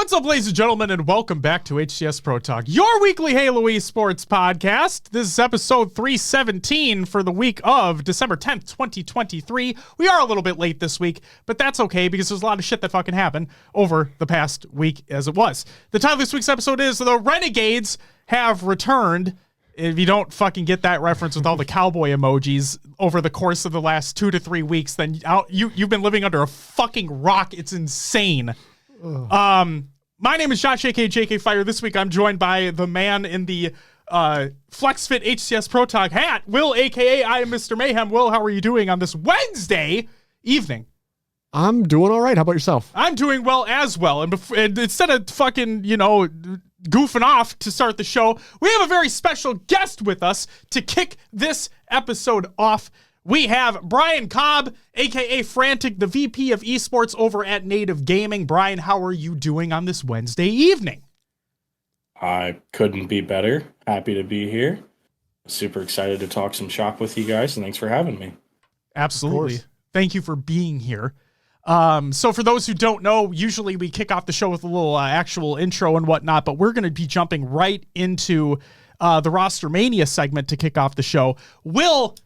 What's up, ladies and gentlemen, and welcome back to HCS Pro Talk, your weekly Halo Esports podcast. This is episode 317 for the week of December 10th, 2023. We are a little bit late this week, but that's okay because there's a lot of shit that fucking happened over the past week as it was. The title of this week's episode is The Renegades Have Returned. If you don't fucking get that reference with all the cowboy emojis over the course of the last 2 to 3 weeks, then you've been living under a fucking rock. It's insane. My name is Josh, aka JK Fire. This week I'm joined by the man in the FlexFit HCS Pro Talk hat, Will, aka I am Mr. Mayhem. Will, how are you doing on this Wednesday evening? I'm doing all right. How about yourself? I'm doing well as well. And instead of fucking, goofing off to start the show, we have a very special guest with us to kick this episode off. We have Bryon Cobb, a.k.a. Frantic, the VP of Esports over at Native Gaming. Bryon, how are you doing on this Wednesday evening? I couldn't be better. Happy to be here. Super excited to talk some shop with you guys, and thanks for having me. Absolutely. Thank you for being here. So for those who don't know, usually we kick off the show with a little actual intro and whatnot, but we're going to be jumping right into the Rostermania segment to kick off the show. Will...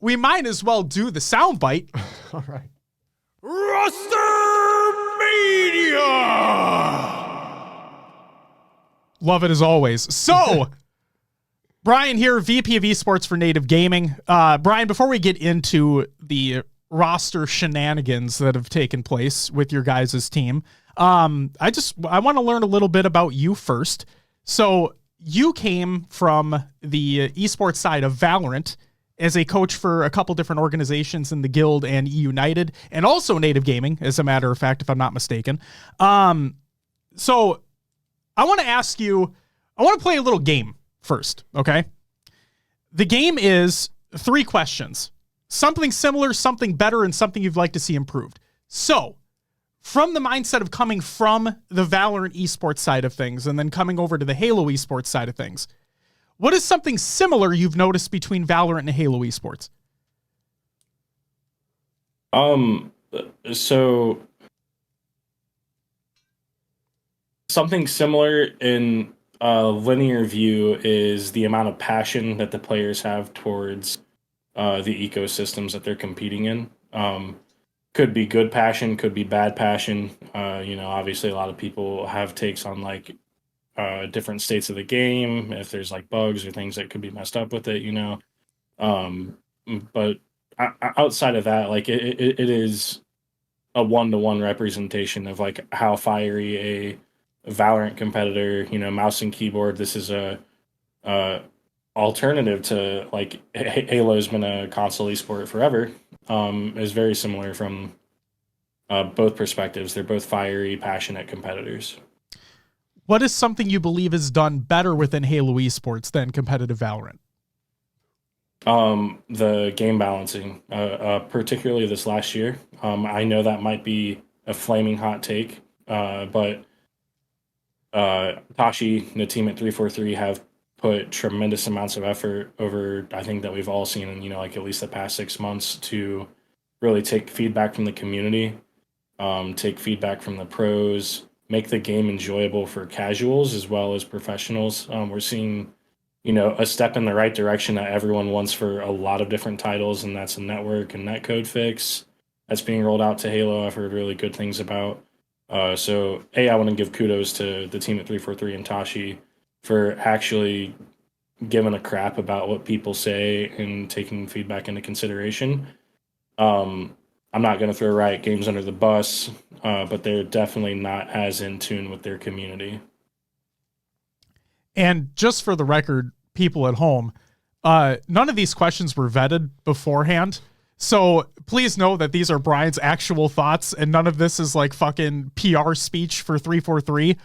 we might as well do the soundbite. All right. Rostermania! Love it as always. So, Bryon here, VP of Esports for Native Gaming. Bryon, before we get into the roster shenanigans that have taken place with your guys' team, I want to learn a little bit about you first. So, you came from the esports side of Valorant as a coach for a couple different organizations in the Guild and E-United, and also Native Gaming, as a matter of fact, if I'm not mistaken. So I want to play a little game first, okay? The game is 3 questions. Something similar, something better, and something you'd like to see improved. So, from the mindset of coming from the Valorant esports side of things and then coming over to the Halo esports side of things, what is something similar you've noticed between Valorant and Halo esports? So something similar in a linear view is the amount of passion that the players have towards the ecosystems that they're competing in. Could be good passion, could be bad passion. Obviously a lot of people have takes on different states of the game, if there's bugs or things that could be messed up with it, but outside of that, it is a one-to-one representation of how fiery a Valorant competitor, mouse and keyboard. This is a alternative to Halo's been a console esport forever. Is very similar from both perspectives. They're both fiery, passionate competitors. What is something you believe is done better within Halo esports than competitive Valorant? The game balancing, particularly this last year. I know that might be a flaming hot take, but Tashi and the team at 343 have put tremendous amounts of effort over, I think, that we've all seen in, at least the past 6 months to really take feedback from the community, take feedback from the pros, make the game enjoyable for casuals as well as professionals. We're seeing, a step in the right direction that everyone wants for a lot of different titles, and that's a network and netcode fix that's being rolled out to Halo. I've heard really good things about. I want to give kudos to the team at 343 and Tashi for actually giving a crap about what people say and taking feedback into consideration. I'm not going to throw Riot Games under the bus, but they're definitely not as in tune with their community. And just for the record, people at home, none of these questions were vetted beforehand. So please know that these are Bryon's actual thoughts, and none of this is fucking PR speech for 343.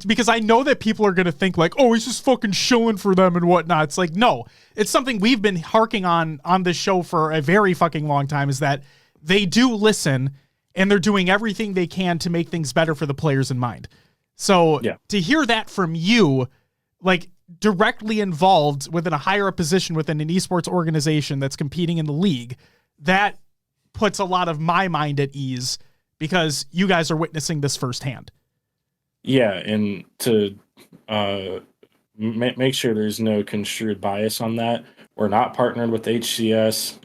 Because I know that people are going to think oh, he's just fucking shilling for them and whatnot. It's no, it's something we've been harking on this show for a very fucking long time, is that they do listen and they're doing everything they can to make things better for the players in mind. So to hear that from you, directly involved within a higher up position within an esports organization that's competing in the league, that puts a lot of my mind at ease because you guys are witnessing this firsthand. Yeah, and to make sure there's no construed bias on that, we're not partnered with HCS.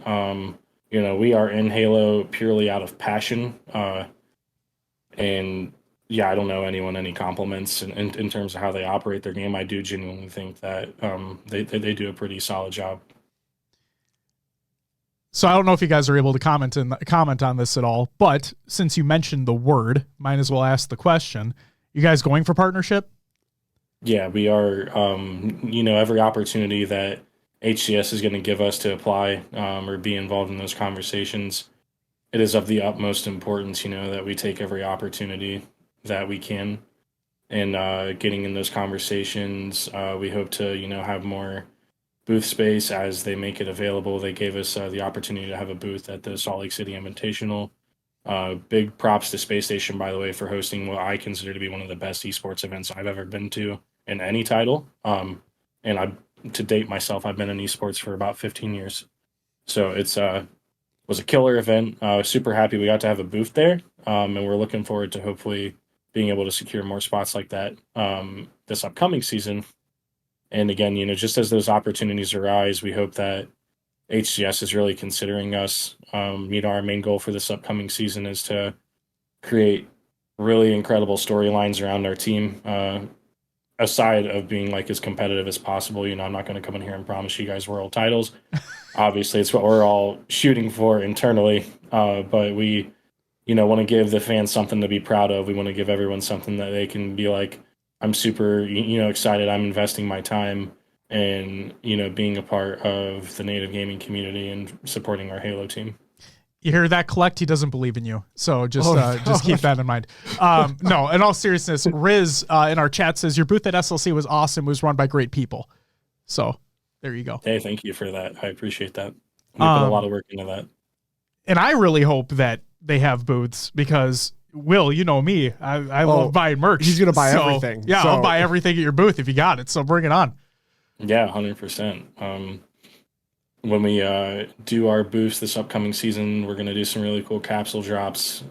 We are in Halo purely out of passion. And yeah, I don't know anyone any compliments in terms of how they operate their game. I do genuinely think that they do a pretty solid job. So I don't know if you guys are able to comment on this at all, but since you mentioned the word, might as well ask the question. You guys going for partnership? Yeah, we are. Every opportunity that HCS is going to give us to apply or be involved in those conversations, it is of the utmost importance, that we take every opportunity that we can. And getting in those conversations, we hope to, have more booth space as they make it available. They gave us the opportunity to have a booth at the Salt Lake City Invitational. Big props to Space Station, by the way, for hosting what I consider to be one of the best esports events I've ever been to in any title. And to date myself, I've been in esports for about 15 years. So it's was a killer event. Super happy we got to have a booth there. And we're looking forward to hopefully being able to secure more spots like that this upcoming season. And again, just as those opportunities arise, we hope that HCS is really considering us. Our main goal for this upcoming season is to create really incredible storylines around our team, aside of being like as competitive as possible. I'm not going to come in here and promise you guys world titles. Obviously, it's what we're all shooting for internally, but we, want to give the fans something to be proud of. We want to give everyone something that they can be like, I'm super, excited. I'm investing my time and, being a part of the native gaming community and supporting our Halo team. You hear that, Collect? He doesn't believe in you. So just keep that in mind. No, in all seriousness, Riz in our chat says your booth at SLC was awesome. It was run by great people. So there you go. Hey, thank you for that. I appreciate that. We put a lot of work into that. And I really hope that they have booths because Will, you know me. I love buying merch. He's going to buy everything. Yeah, I'll buy everything at your booth if you got it. So bring it on. Yeah, 100%. When we do our booths this upcoming season, we're going to do some really cool capsule drops.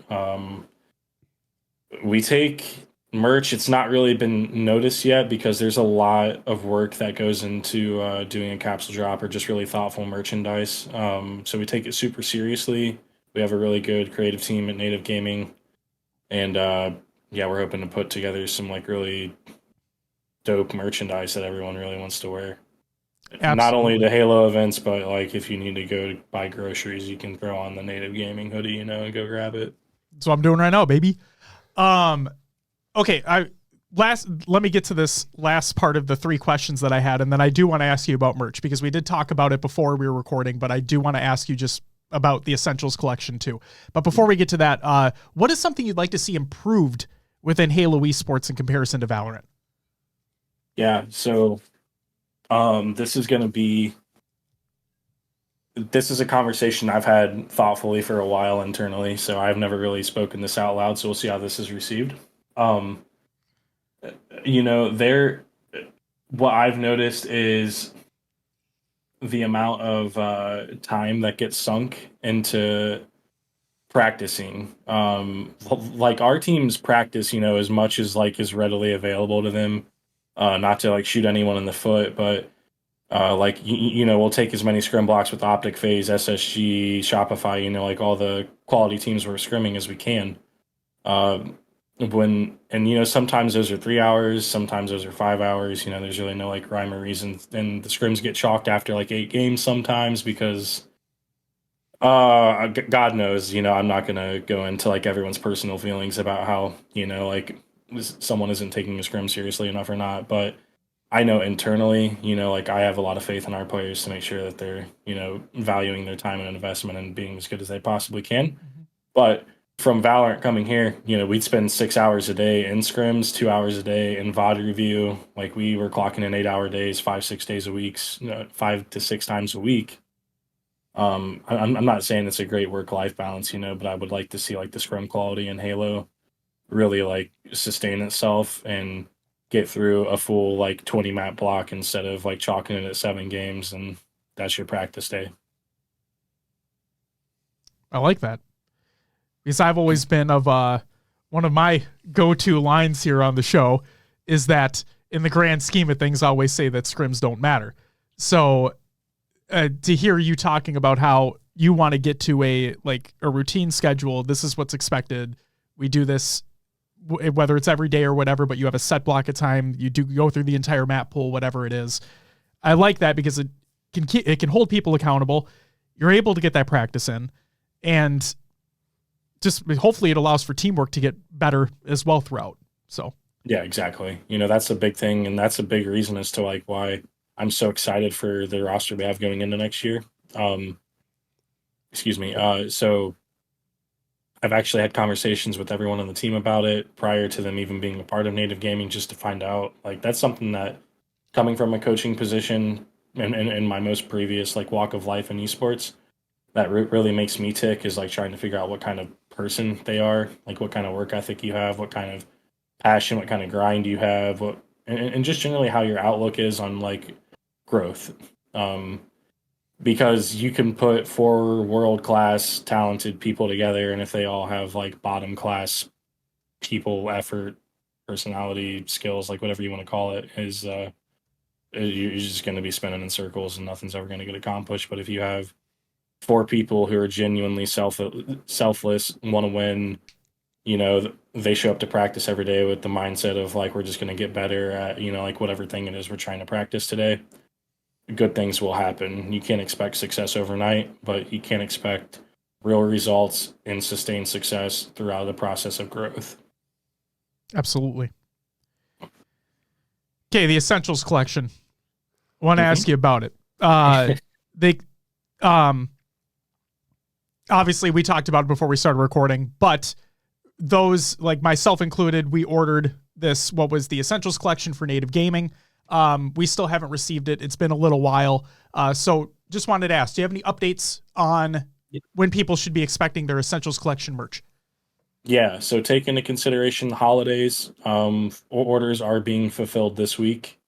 We take merch. It's not really been noticed yet because there's a lot of work that goes into doing a capsule drop or just really thoughtful merchandise. So we take it super seriously. We have a really good creative team at Native Gaming. And we're hoping to put together some like really dope merchandise that everyone really wants to wear. Absolutely. Not only the Halo events, but like if you need to go buy groceries, you can throw on the Native Gaming hoodie, and go grab it. That's what I'm doing right now, baby. Okay, let me get to this last part of the three questions that I had, and then I do want to ask you about merch because we did talk about it before we were recording, but I do want to ask you just about the Essentials collection too. But before we get to that, what is something you'd like to see improved within Halo esports in comparison to Valorant? Yeah, so this is a conversation I've had thoughtfully for a while internally, so I've never really spoken this out loud, so we'll see how this is received. What I've noticed is the amount of time that gets sunk into practicing. Like our teams practice, as much as like is readily available to them. Not to like shoot anyone in the foot, but we'll take as many scrim blocks with Optic Phase, SSG, Shopify, like all the quality teams we're scrimming as we can. Sometimes those are 3 hours, sometimes those are 5 hours. There's really no like rhyme or reason. And the scrims get chalked after like 8 games sometimes because God knows, I'm not gonna go into like everyone's personal feelings about how, like someone isn't taking a scrim seriously enough or not. But I know internally, like I have a lot of faith in our players to make sure that they're, valuing their time and investment and being as good as they possibly can. Mm-hmm. But from Valorant coming here, we'd spend 6 hours a day in scrims, 2 hours a day in VOD review. Like we were clocking in 8-hour days, 5-6 days a week, 5 to 6 times a week. I'm not saying it's a great work-life balance, but I would like to see like the scrum quality in Halo really like sustain itself and get through a full like 20 map block instead of like chalking it at 7 games and that's your practice day. I like that. because I've always been of one of my go-to lines here on the show is that in the grand scheme of things, I always say that scrims don't matter. So to hear you talking about how you want to get to a routine schedule, this is what's expected. We do this, whether it's every day or whatever, but you have a set block of time. You do go through the entire map pool, whatever it is. I like that because it can hold people accountable. You're able to get that practice in, and just hopefully it allows for teamwork to get better as well throughout. So yeah, exactly. That's a big thing, and that's a big reason as to like why I'm so excited for the roster we have going into next year. Excuse me. So I've actually had conversations with everyone on the team about it prior to them even being a part of Native Gaming, just to find out, like, that's something that, coming from a coaching position and in my most previous like walk of life in esports, that really makes me tick, is like trying to figure out what kind of person they are, like what kind of work ethic you have, what kind of passion, what kind of grind you have, and just generally how your outlook is on like growth. Because you can put 4 world-class talented people together, and if they all have like bottom-class people, effort, personality, skills, like whatever you want to call it, you're just going to be spinning in circles and nothing's ever going to get accomplished. But if you have 4 people who are genuinely selfless, want to win, they show up to practice every day with the mindset of like, we're just going to get better at, like whatever thing it is we're trying to practice today, good things will happen. You can't expect success overnight, but you can expect real results and sustained success throughout the process of growth. Absolutely. Okay, the Essentials collection. I want to ask you about it. They obviously we talked about it before we started recording, but those, like myself included, we ordered this, what was the Essentials collection for Native Gaming. We still haven't received it. It's been a little while. So just wanted to ask, do you have any updates on when people should be expecting their Essentials collection merch? Yeah, so take into consideration the holidays. Orders are being fulfilled this week.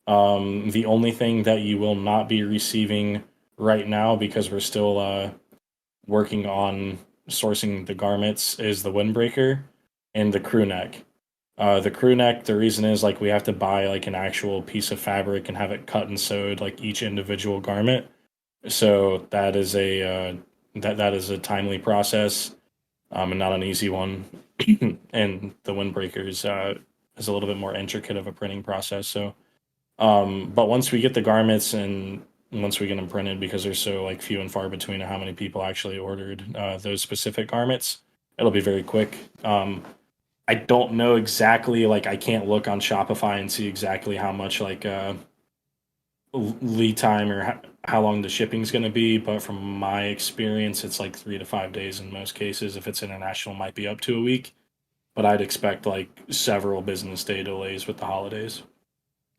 The only thing that you will not be receiving right now, because we're still working on sourcing the garments, is the windbreaker and the crew neck. The crew neck, the reason is like we have to buy like an actual piece of fabric and have it cut and sewed like each individual garment. So that is a that is a timely process, and not an easy one. And the windbreaker is a little bit more intricate of a printing process. So, but once we get the garments and once we get them printed, because they're so like few and far between of how many people actually ordered those specific garments, it'll be very quick. I don't know exactly, like I can't look on Shopify and see exactly how much like lead time or how long the shipping is going to be, but from my experience, it's like 3 to 5 days in most cases. If it's international, it might be up to a week, but I'd expect like several business day delays with the holidays.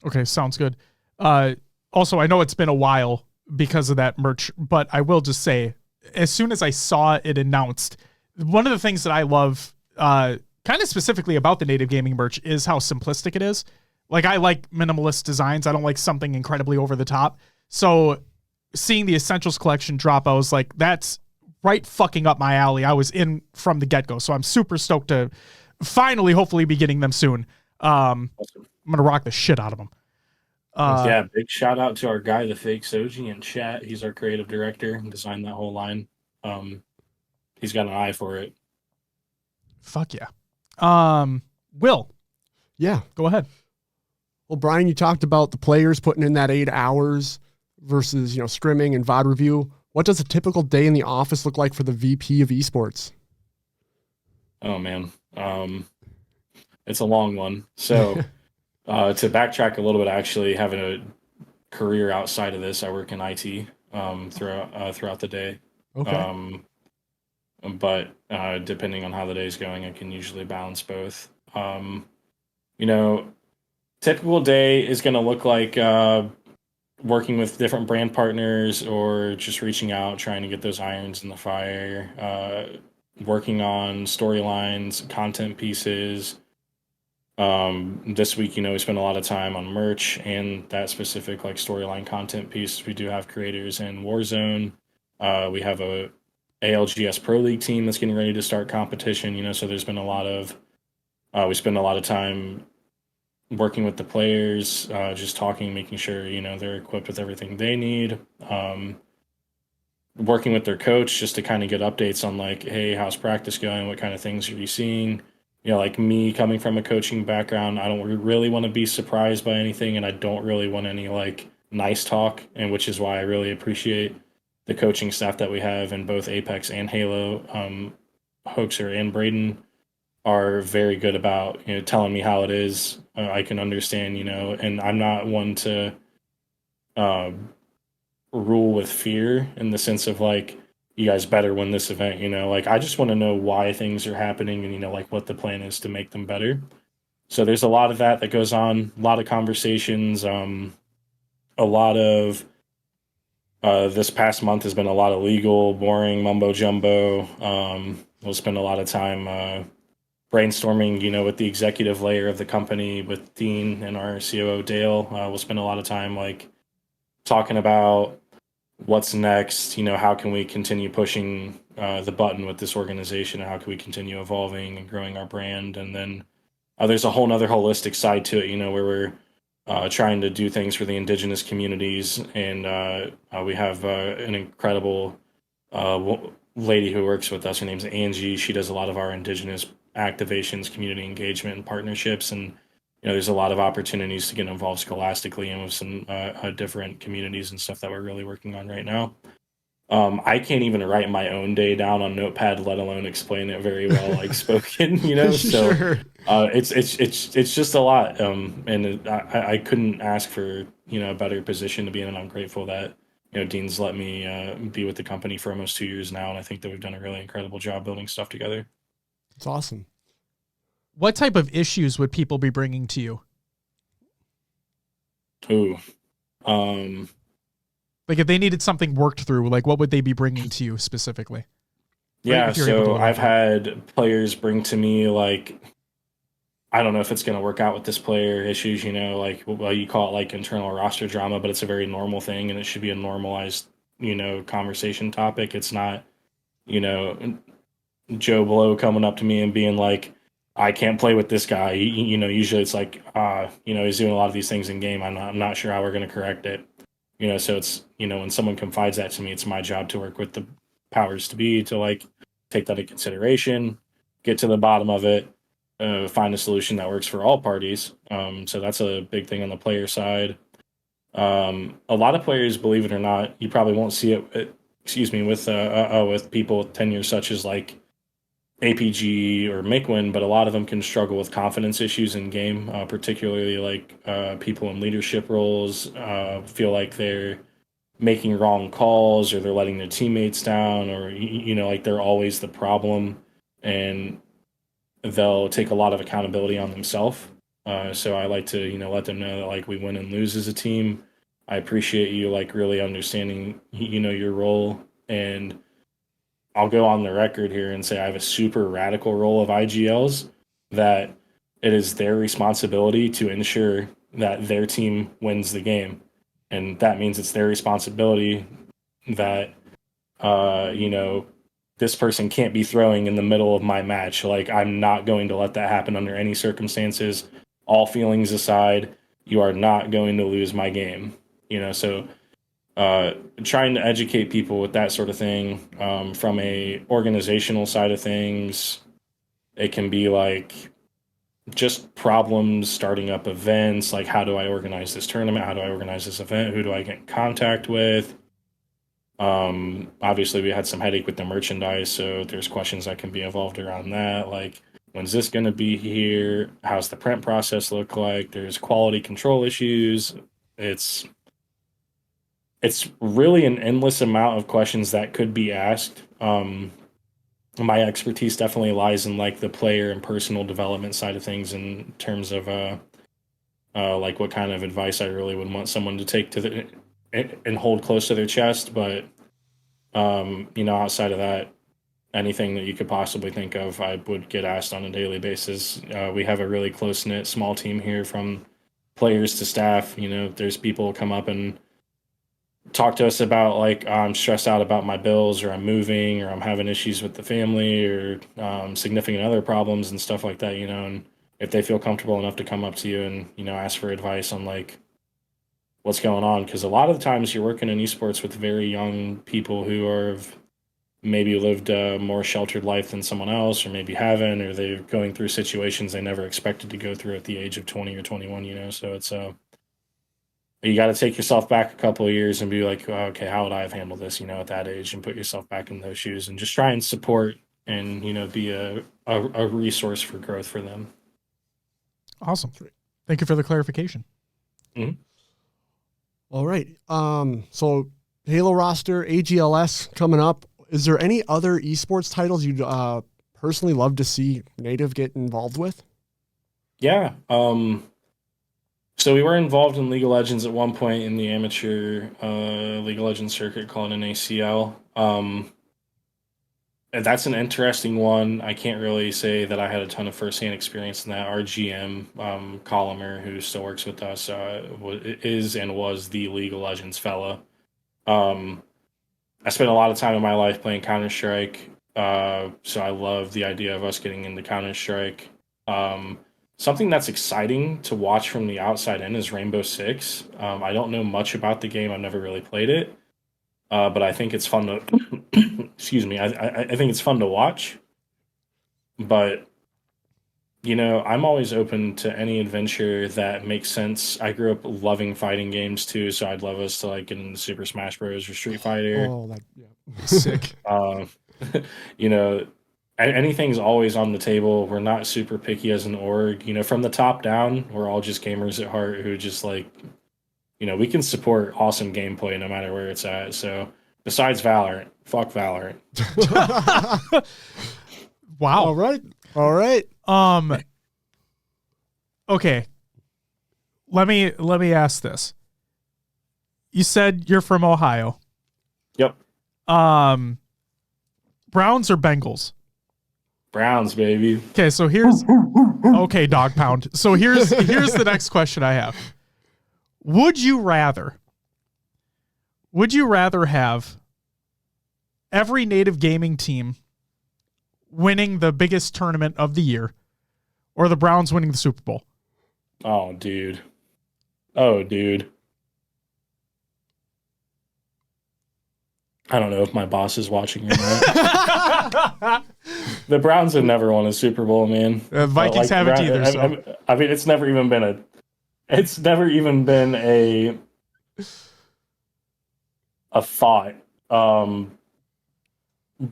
Okay, sounds good. Also, I know it's been a while because of that merch, but I will just say, as soon as I saw it announced, one of the things that I love, kind of specifically about the Native Gaming merch, is how simplistic it is. Like, I like minimalist designs. I don't like something incredibly over the top. So seeing the Essentials collection drop, I was like, that's right fucking up my alley. I was in from the get-go. So I'm super stoked to finally, hopefully, be getting them soon. Awesome. I'm going to rock the shit out of them. Yeah, big shout out to our guy, the Fake Soji, in chat. He's our creative director and designed that whole line. He's got an eye for it. Fuck yeah. Will. Yeah. Go ahead. Well, Bryon, you talked about the players putting in that 8 hours versus, scrimming and VOD review. What does a typical day in the office look like for the VP of Esports? Oh, man. It's a long one. So to backtrack a little bit, actually having a career outside of this, I work in IT throughout the day. Okay. But depending on how the day's going, I can usually balance both. Typical day is going to look like working with different brand partners or just reaching out, trying to get those irons in the fire, working on storylines, content pieces. This week, we spent a lot of time on merch and that specific like storyline content piece. We do have creators in Warzone. We have a ALGS Pro League team that's getting ready to start competition. So there's been a lot of we spend a lot of time working with the players, just talking, making sure they're equipped with everything they need. Working with their coach just to kind of get updates on like, hey, how's practice going? What kind of things are you seeing? Like me coming from a coaching background, I don't really want to be surprised by anything, and I don't really want any like nice talk, and which is why I really appreciate the coaching staff that we have in both Apex and Halo. Hoaxer and Braden are very good about telling me how it is. I can understand, and I'm not one to rule with fear in the sense of like, you guys better win this event. Like I just want to know why things are happening and like what the plan is to make them better. So there's a lot of that goes on, a lot of conversations, a lot of this past month has been a lot of legal, boring mumbo jumbo. We'll spend a lot of time brainstorming, with the executive layer of the company, with Dean and our COO Dale. We'll spend a lot of time like talking about what's next. How can we continue pushing the button with this organization? How can we continue evolving and growing our brand? And then there's a whole nother holistic side to it, where we're trying to do things for the indigenous communities. And we have an incredible lady who works with us. Her name's Angie. She does a lot of our indigenous activations, community engagement, and partnerships. And there's a lot of opportunities to get involved scholastically and with some different communities and stuff that we're really working on right now. I can't even write my own day down on Notepad, let alone explain it very well, like spoken. So Sure. it's just a lot. And I couldn't ask for a better position to be in, and I'm grateful that Dean's let me be with the company for almost 2 years now, and I think that we've done a really incredible job building stuff together. It's awesome. What type of issues would people be bringing to you? Ooh. Like if they needed something worked through, like what would they be bringing to you specifically? Yeah, if you're able to so I've elaborate. had players bring to me like, I don't know if it's going to work out with this player, issues, like, well, you call it like internal roster drama, but it's a very normal thing and it should be a normalized, conversation topic. It's not, Joe Blow coming up to me and being like, I can't play with this guy. Usually it's like, he's doing a lot of these things in game. I'm not sure how we're going to correct it. So it's, when someone confides that to me, it's my job to work with the powers to be to like take that into consideration, get to the bottom of it, find a solution that works for all parties. So that's a big thing on the player side. A lot of players, believe it or not, you probably won't see it. With people with tenures such as like APG or Mikwin, but a lot of them can struggle with confidence issues in game, particularly like people in leadership roles feel like they're making wrong calls or they're letting their teammates down, or like they're always the problem, and they'll take a lot of accountability on themselves. So I like to let them know that like we win and lose as a team. I appreciate you like really understanding your role, and I'll go on the record here and say I have a super radical role of IGLs that it is their responsibility to ensure that their team wins the game. And that means it's their responsibility that, this person can't be throwing in the middle of my match. Like, I'm not going to let that happen under any circumstances. All feelings aside, you are not going to lose my game. So trying to educate people with that sort of thing. From a organizational side of things, it can be like just problems starting up events, like how do I organize this tournament, how do I organize this event, who do I get in contact with. Obviously we had some headache with the merchandise, so there's questions that can be involved around that, like when's this going to be here, how's the print process look like. There's quality control issues. It's really an endless amount of questions that could be asked. My expertise definitely lies in like the player and personal development side of things, in terms of like what kind of advice I really would want someone to take to the and hold close to their chest. But outside of that, anything that you could possibly think of, I would get asked on a daily basis. We have a really close knit small team here, from players to staff. There's people come up and talk to us about like I'm stressed out about my bills, or I'm moving, or I'm having issues with the family, or significant other problems and stuff like that, and if they feel comfortable enough to come up to you and ask for advice on like what's going on, because a lot of the times you're working in esports with very young people who are maybe lived a more sheltered life than someone else, or maybe haven't, or they're going through situations they never expected to go through at the age of 20 or 21, so it's you got to take yourself back a couple of years and be like, oh, okay, how would I have handled this, at that age, and put yourself back in those shoes and just try and support and, be a resource for growth for them. Awesome. Thank you for the clarification. Mm-hmm. All right. So Halo roster, AGLS coming up. Is there any other esports titles you'd personally love to see Native get involved with? Yeah. So we were involved in League of Legends at one point in the amateur League of Legends circuit called an ACL. That's an interesting one. I can't really say that I had a ton of firsthand experience in that. Our GM, Collimer, who still works with us, is and was the League of Legends fella. I spent a lot of time in my life playing Counter-Strike, so I love the idea of us getting into Counter-Strike. Something that's exciting to watch from the outside in is Rainbow Six. I don't know much about the game. I've never really played it, but I think it's fun to. Excuse me. I think it's fun to watch. But I'm always open to any adventure that makes sense. I grew up loving fighting games too, so I'd love us to like get into Super Smash Bros. Or Street Fighter. Oh, yeah. Sick. Anything's always on the table. We're not super picky as an org. From the top down, we're all just gamers at heart who just like, we can support awesome gameplay no matter where it's at. So besides Valorant, fuck Valorant. Wow. All right. Okay. Let me ask this. You said you're from Ohio. Yep. Browns or Bengals? Browns, baby. Okay, so here's okay, dog pound. So here's the next question I have. Would you rather have every native gaming team winning the biggest tournament of the year, or the Browns winning the Super Bowl? Oh, dude. I don't know if my boss is watching or not. The Browns have never won a Super Bowl, man. Vikings haven't either. So. I mean, it's never even been a thought.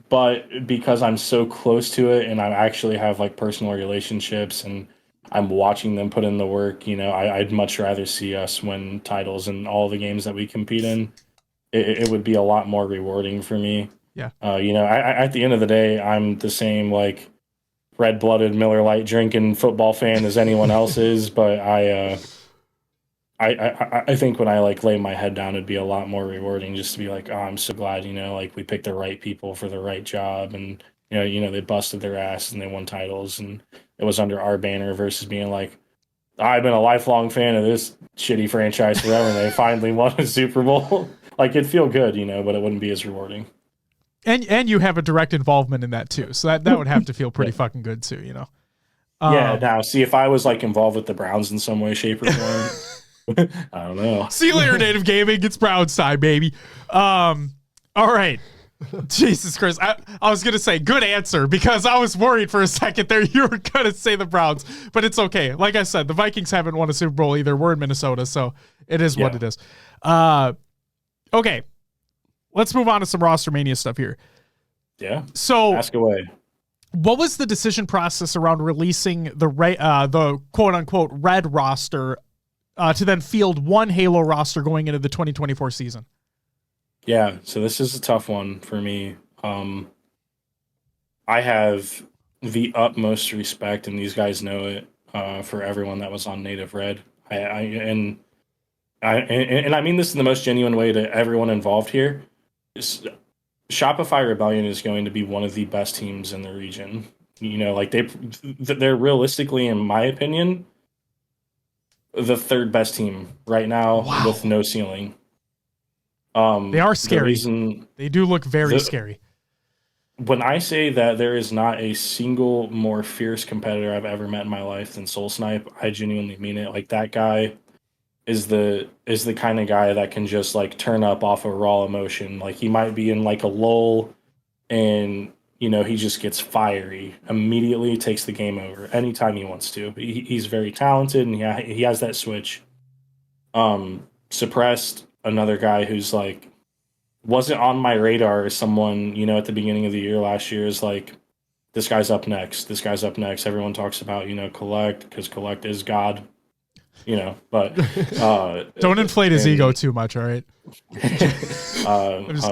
But because I'm so close to it, and I actually have like personal relationships, and I'm watching them put in the work, I'd much rather see us win titles in all the games that we compete in. It would be a lot more rewarding for me. Yeah. At the end of the day, I'm the same like red-blooded Miller Lite drinking football fan as anyone else is, but I think when I like lay my head down, it'd be a lot more rewarding just to be like, oh, I'm so glad, like we picked the right people for the right job, and they busted their ass and they won titles, and it was under our banner versus being like, I've been a lifelong fan of this shitty franchise forever, and they finally won a Super Bowl. Like, it'd feel good, but it wouldn't be as rewarding. And you have a direct involvement in that too, so that would have to feel pretty fucking good too, Yeah. Now, see, if I was like involved with the Browns in some way, shape, or form, I don't know. See you later, Native Gaming. It's Browns time, baby. All right. Jesus Christ. I was going to say good answer because I was worried for a second there you were going to say the Browns, but it's okay. Like I said, the Vikings haven't won a Super Bowl either. We're in Minnesota, so it is what it is. Okay. Let's move on to some Rostermania stuff here. Yeah. So ask away. What was the decision process around releasing the quote unquote red roster to then field one Halo roster going into the 2024 season? Yeah, so this is a tough one for me. I have the utmost respect, and these guys know it, for everyone that was on Native Red. And I mean this in the most genuine way to everyone involved here. Shopify Rebellion is going to be one of the best teams in the region. Like they're realistically, in my opinion, the third best team right now with no ceiling. They are scary. The they do look very scary. When I say that there is not a single more fierce competitor I've ever met in my life than Soul Snipe, I genuinely mean it. Like, that guy is the kind of guy that can just like turn up off of raw emotion. Like, he might be in like a lull, and he just gets fiery immediately, takes the game over anytime he wants to. He's very talented, and he has that switch. Suppressed, another guy who's like wasn't on my radar as someone, at the beginning of the year last year, is like, this guy's up next. This guy's up next. Everyone talks about, Collect, because Collect is God, but don't inflate his ego too much, all right?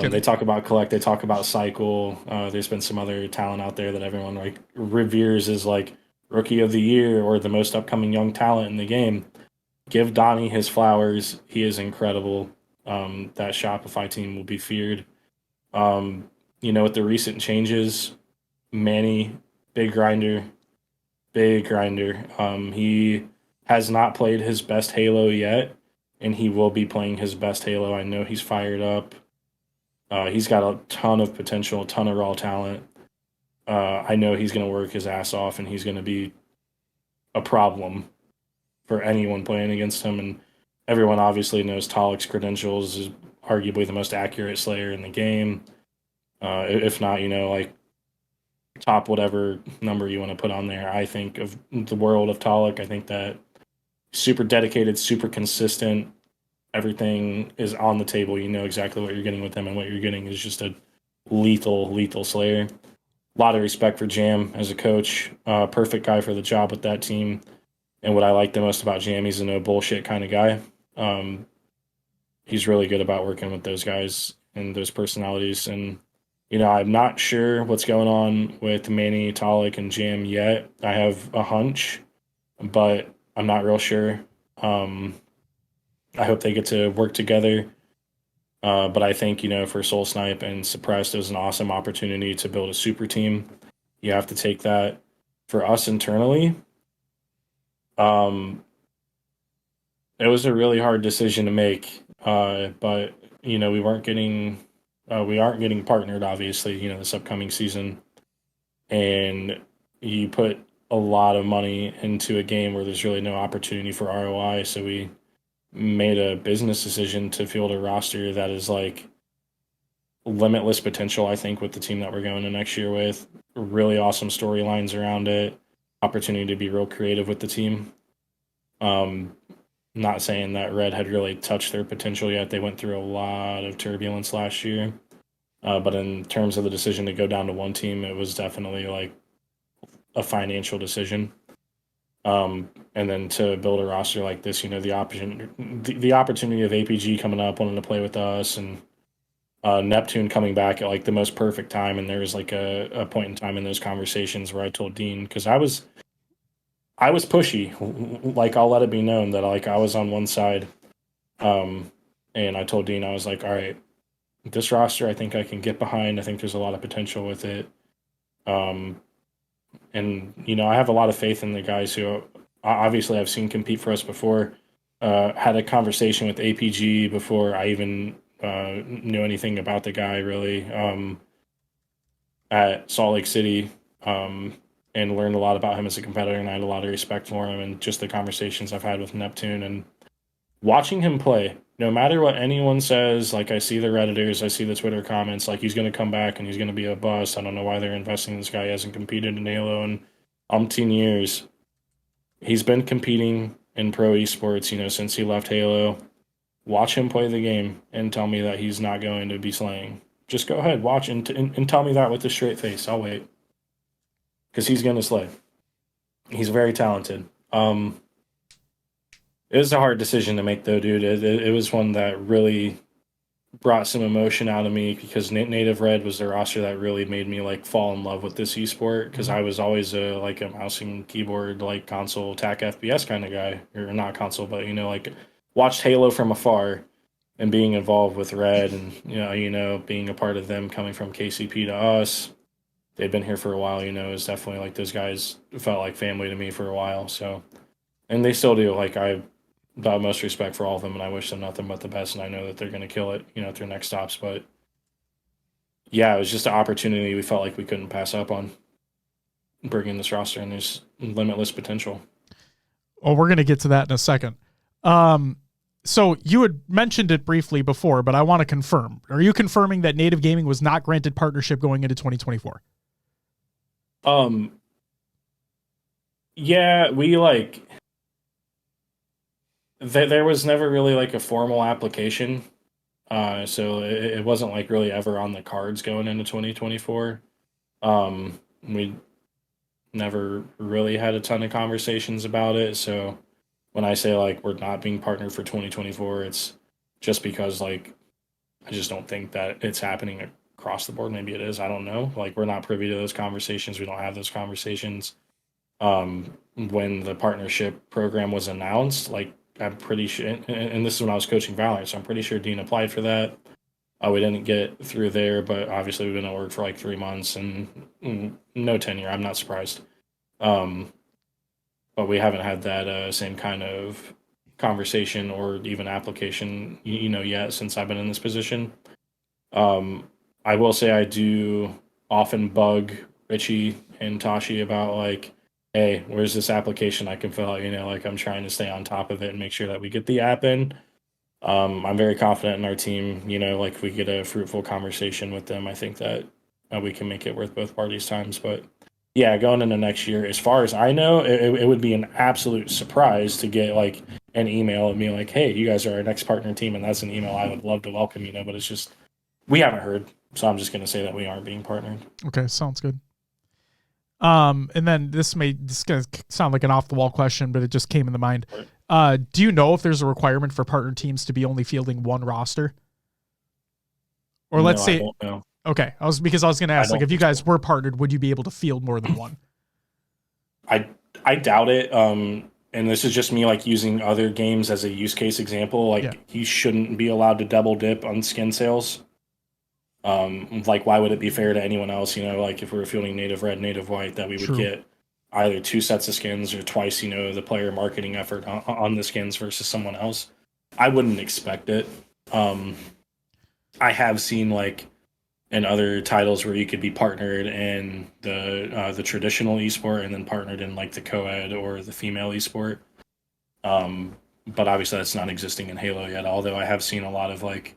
They talk about Collect, they talk about Cycle. There's been some other talent out there that everyone like reveres as like rookie of the year or the most upcoming young talent in the game. Give Donnie his flowers. He is incredible. That Shopify team will be feared. With the recent changes, Manny, big grinder. He has not played his best Halo yet, and he will be playing his best Halo. I know he's fired up. He's got a ton of potential, a ton of raw talent. I know he's going to work his ass off, and he's going to be a problem for anyone playing against him. And everyone obviously knows Talik's credentials, is arguably the most accurate Slayer in the game. If not, like top whatever number you want to put on there. I think of the world of Talik. I think that super dedicated, super consistent. Everything is on the table. You know exactly what you're getting with him, and what you're getting is just a lethal Slayer. A lot of respect for Jam as a coach. Perfect guy for the job with that team. And what I like the most about Jam, he's a no bullshit kind of guy. He's really good about working with those guys and those personalities. And, I'm not sure what's going on with Manny, Talik, and Jam yet. I have a hunch, but I'm not real sure. I hope they get to work together. But I think, for Soul Snipe and Suppressed, it was an awesome opportunity to build a super team. You have to take that. For us internally, it was a really hard decision to make, but we aren't getting partnered, obviously, this upcoming season, and you put a lot of money into a game where there's really no opportunity for ROI. So we made a business decision to field a roster that is like limitless potential. I think with the team that we're going to next year with, really awesome storylines around it, opportunity to be real creative with the team. Not saying that Red had really touched their potential yet. They went through a lot of turbulence last year. But in terms of the decision to go down to one team, it was definitely like a financial decision. And then to build a roster like this, the opportunity of APG coming up, wanting to play with us, and Neptune coming back at like the most perfect time. And there was like a point in time in those conversations where I told Dean, because I was pushy, like I'll let it be known that like I was on one side, and I told Dean, I was like, all right, this roster I think I can get behind. I think there's a lot of potential with it, and I have a lot of faith in the guys who obviously I've seen compete for us before. Had a conversation with APG before I even knew anything about the guy really, at Salt Lake City. And learned a lot about him as a competitor, and I had a lot of respect for him, and just the conversations I've had with Neptune and watching him play, no matter what anyone says, like I see the Redditors, I see the Twitter comments, like he's going to come back and he's going to be a bust. I don't know why they're investing in this guy. He hasn't competed in Halo in umpteen years. He's been competing in pro esports, since he left Halo. Watch him play the game and tell me that he's not going to be slaying. Just go ahead, watch and tell me that with a straight face. I'll wait. Because he's going to slay. He's very talented. It was a hard decision to make, though, dude. It was one that really brought some emotion out of me, because Native Red was the roster that really made me like fall in love with this esport, because I was always a mouse and keyboard, like console attack FPS kind of guy. Or not console, but, like watched Halo from afar, and being involved with Red, and, being a part of them coming from KCP to us. They've been here for a while, it's definitely like those guys felt like family to me for a while. So, and they still do. Like the utmost respect for all of them, and I wish them nothing but the best, and I know that they're going to kill it, at their next stops. But yeah, it was just an opportunity we felt like we couldn't pass up on bringing this roster, and there's limitless potential. Well, we're going to get to that in a second. So you had mentioned it briefly before, but I want to confirm. Are you confirming that Native Gaming was not granted partnership going into 2024? Yeah, we there was never really like a formal application. So it wasn't like really ever on the cards going into 2024. We never really had a ton of conversations about it. So when I say like we're not being partnered for 2024, it's just because like I just don't think that it's happening across the board. Maybe it is. I don't know. Like we're not privy to those conversations. We don't have those conversations. When the partnership program was announced, like I'm pretty sure, and this is when I was coaching Valorant, so I'm pretty sure Dean applied for that. We didn't get through there, but obviously we've been at work for like 3 months and no tenure. I'm not surprised. But we haven't had that same kind of conversation or even application, yet since I've been in this position. I will say I do often bug Richie and Tashi about like, hey, where's this application I can fill out? Like I'm trying to stay on top of it and make sure that we get the app in. I'm very confident in our team. Like if we get a fruitful conversation with them, I think that we can make it worth both parties' times. But yeah, going into next year, as far as I know, it would be an absolute surprise to get like an email of me like, hey, you guys are our next partner team, and that's an email I would love to welcome, but it's just we haven't heard, so I'm just going to say that we aren't being partnered. Okay, sounds good. And then this going to sound like an off the wall question, but it just came in the mind. Do you know if there's a requirement for partner teams to be only fielding one roster? Or let's say, I don't know. Okay, I was going to ask, like, if you guys were partnered, would you be able to field more than one? I doubt it. And this is just me like using other games as a use case example. Like he shouldn't be allowed to double dip on skin sales. Like why would it be fair to anyone else? Like if we were fielding native red, native white, that we would get either 2 sets of skins or twice, the player marketing effort on the skins versus someone else. I wouldn't expect it. I have seen like in other titles where you could be partnered in the traditional esport and then partnered in like the co-ed or the female esport. But obviously that's not existing in Halo yet, although I have seen a lot of like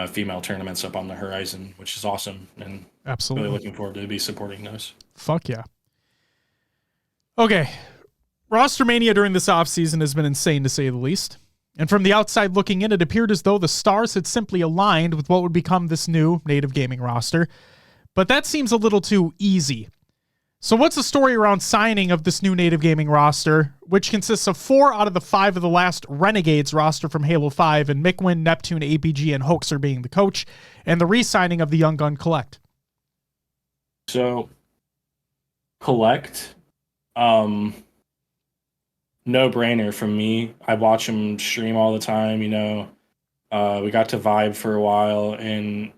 female tournaments up on the horizon, which is awesome, and absolutely really looking forward to be supporting those. Fuck yeah. Okay. Rostermania during this offseason has been insane to say the least. And from the outside looking in, it appeared as though the stars had simply aligned with what would become this new Native Gaming roster. But that seems a little too easy. So what's the story around signing of this new Native Gaming roster, which consists of 4 out of the 5 of the last Renegades roster from Halo 5, and Mickwin, Neptune, APG, and Hoaxer being the coach, and the re-signing of the Young Gun Collect? So, Collect, no-brainer from me. I watch him stream all the time, we got to vibe for a while in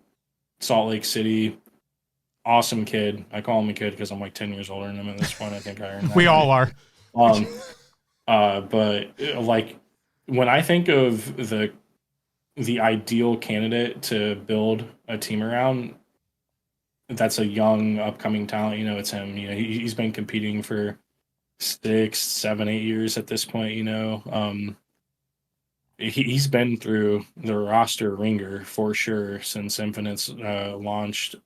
Salt Lake City. Awesome kid. I call him a kid because I'm like 10 years older than him at this point. I think I earned that. We all are. But like when I think of the ideal candidate to build a team around, that's a young upcoming talent. It's him. He's been competing for 6, 7, 8 years at this point. He's been through the roster ringer for sure since Infinite's launched.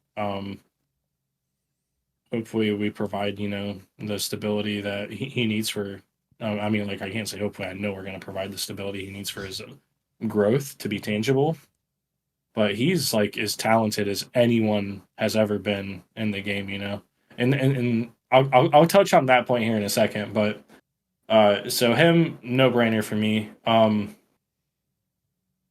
Hopefully we provide, the stability that he needs for, I can't say hopefully, I know we're going to provide the stability he needs for his growth to be tangible, but he's like as talented as anyone has ever been in the game, and I'll touch on that point here in a second, but so him, no brainer for me.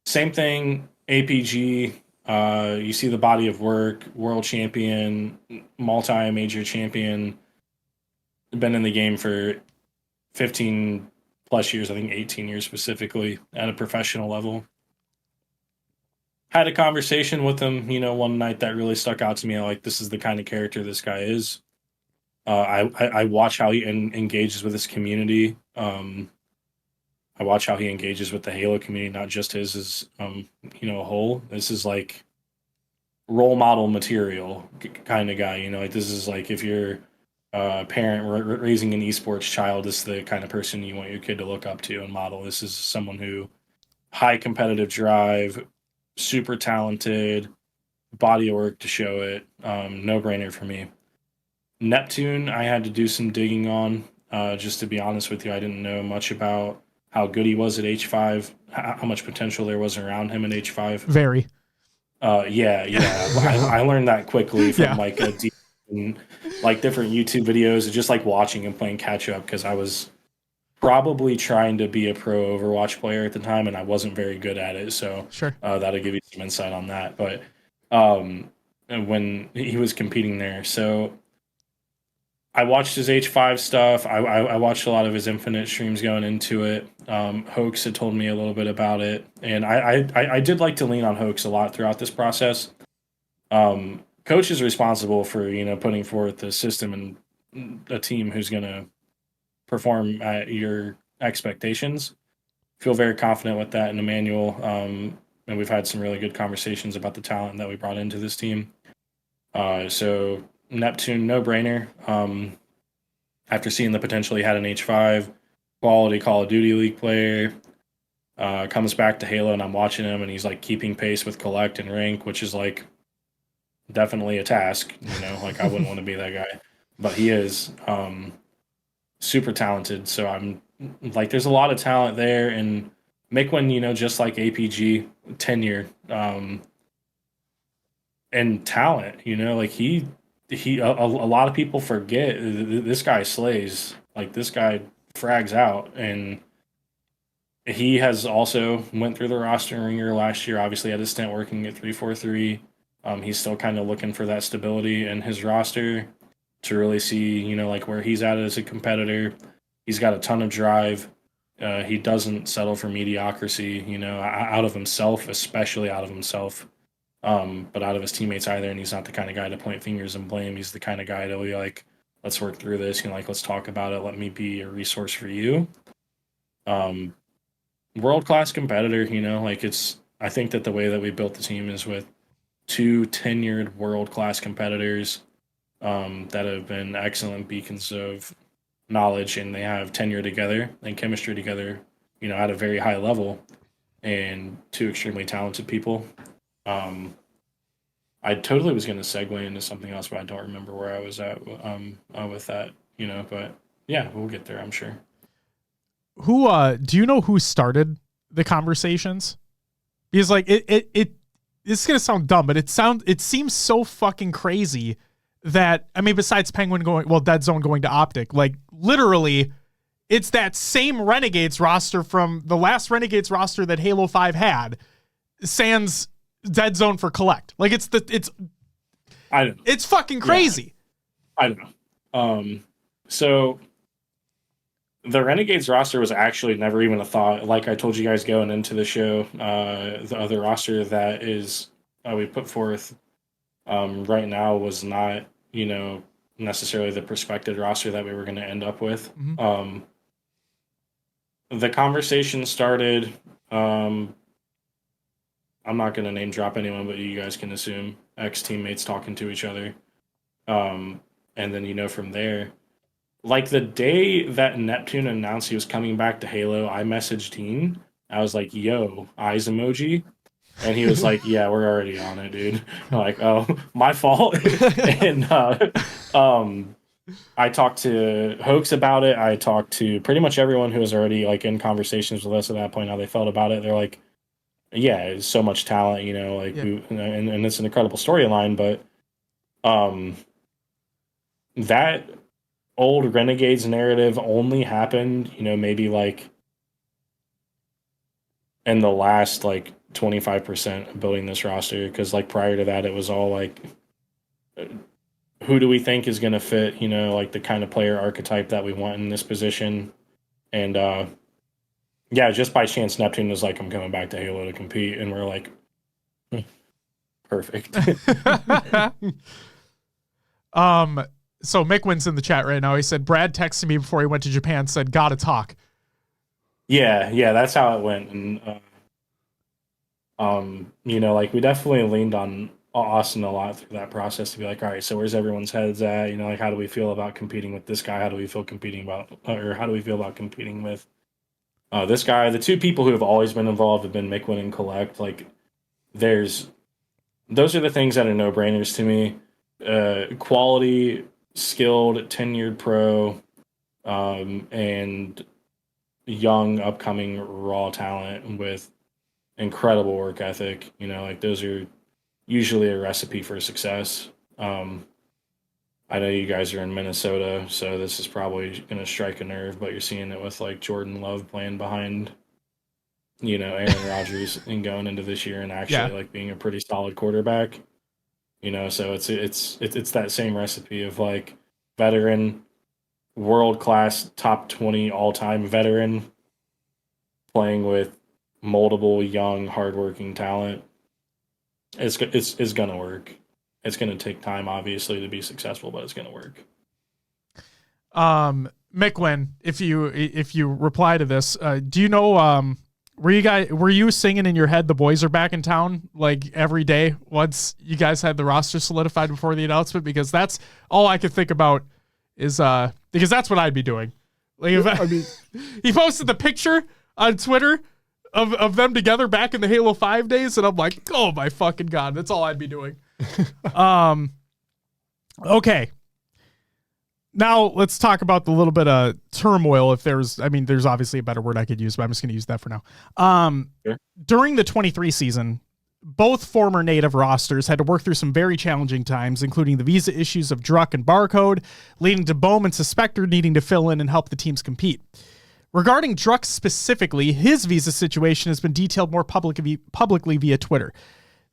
Same thing, APG. You see the body of work, world champion, multi-major champion, been in the game for 15 plus years, I think 18 years specifically at a professional level. Had a conversation with him, one night that really stuck out to me. Like, this is the kind of character this guy is. I watch how he engages with his community. I watch how he engages with the Halo community, not just his as a whole. This is like role model material kind of guy. Like this is like if you're a parent raising an esports child, this is the kind of person you want your kid to look up to and model. This is someone who high competitive drive, super talented, body of work to show it. No brainer for me. Neptune, I had to do some digging on. Just to be honest with you, I didn't know much about how good he was at H5, how much potential there was around him in H5. Very. Yeah. I learned that quickly from like different YouTube videos and just like watching and playing catch up, because I was probably trying to be a pro Overwatch player at the time and I wasn't very good at it. So sure. That'll give you some insight on that. But when he was competing there, so I watched his H5 stuff. I watched a lot of his Infinite streams going into it. Hoax had told me a little bit about it, and I did like to lean on Hoax a lot throughout this process. Coach is responsible for putting forth a system and a team who's going to perform at your expectations. Feel very confident with that in Emmanuel, and we've had some really good conversations about the talent that we brought into this team. So Neptune, no brainer. After seeing the potential he had in H5, quality Call of Duty League player, comes back to Halo, and I'm watching him, and he's like keeping pace with Collect and Rank, which is like definitely a task. Like I wouldn't want to be that guy, but he is super talented. So I'm like, there's a lot of talent there, and Mikwin, just like APG, tenure and talent. Like he a lot of people forget this guy slays. Like this guy frags out, and he has also went through the roster ringer last year. Obviously had a stint working at 343. He's still kind of looking for that stability in his roster to really see like where he's at as a competitor. He's got a ton of drive. He doesn't settle for mediocrity, out of himself, especially out of himself. But out of his teammates either, and he's not the kind of guy to point fingers and blame. He's the kind of guy to be like, let's work through this, let's talk about it. Let me be a resource for you. World-class competitor, I think that the way that we built the team is with 2 tenured world-class competitors that have been excellent beacons of knowledge, and they have tenure together and chemistry together, at a very high level, and 2 extremely talented people. I totally was going to segue into something else, but I don't remember where I was at with that, but yeah, we'll get there, I'm sure. Who do you know who started the conversations? Because like this is going to sound dumb, but it seems so fucking crazy that, I mean, besides Penguin Dead Zone going to Optic, like literally it's that same Renegades roster from the last Renegades roster that Halo 5 had, sans Dead Zone for Collect. Like it's I don't know. It's fucking crazy. Yeah, I don't know. So the Renegades roster was actually never even a thought. Like I told you guys going into the show, the other roster that is we put forth right now was not, necessarily the prospective roster that we were going to end up with. Mm-hmm. The conversation started. I'm not going to name drop anyone, but you guys can assume ex-teammates talking to each other. And then, from there, like the day that Neptune announced he was coming back to Halo, I messaged Dean. I was like, yo, eyes emoji. And he was like, yeah, we're already on it, dude. I'm like, oh, my fault. And I talked to Hoax about it. I talked to pretty much everyone who was already like in conversations with us at that point, how they felt about it. They're like, yeah, it's so much talent, and it's an incredible storyline, but that old Renegades narrative only happened, maybe like in the last like 25% of building this roster, because like prior to that it was all like, who do we think is going to fit, like the kind of player archetype that we want in this position. And yeah, just by chance Neptune was like, I'm coming back to Halo to compete, and we're like, perfect. So Mick Win's in the chat right now. He said Brad texted me before he went to Japan, said gotta talk. Yeah, that's how it went. And like we definitely leaned on Austin a lot through that process to be like, all right, so where's everyone's heads at? Like how do we feel about competing with this guy? How do we feel competing about, or how do we feel about competing with this guy? The two people who have always been involved have been Mickwin and Collect. Like, those are the things that are no brainers to me. Quality, skilled, tenured pro, and young, upcoming raw talent with incredible work ethic. Like those are usually a recipe for success. I know you guys are in Minnesota, so this is probably going to strike a nerve, but you're seeing it with like Jordan Love playing behind, Aaron Rodgers and going into this year and actually like being a pretty solid quarterback. So it's that same recipe of like veteran, world class, top 20 all time veteran playing with multiple young, hardworking talent. It's gonna work. It's gonna take time, obviously, to be successful, but it's gonna work. Mickwin, if you reply to this, do you know were you singing in your head "The Boys Are Back in Town" like every day once you guys had the roster solidified before the announcement? Because that's all I could think about is because that's what I'd be doing. Like he posted the picture on Twitter of them together back in the Halo 5 days, and I'm like, oh my fucking God, that's all I'd be doing. Okay. Now let's talk about the little bit of turmoil. There's obviously a better word I could use, but I'm just going to use that for now. Sure. During the 23 season, both former native rosters had to work through some very challenging times, including the visa issues of Druck and Barcode, leading to Bohm and Suspector needing to fill in and help the teams compete. Regarding Druck specifically, his visa situation has been detailed more publicly via Twitter.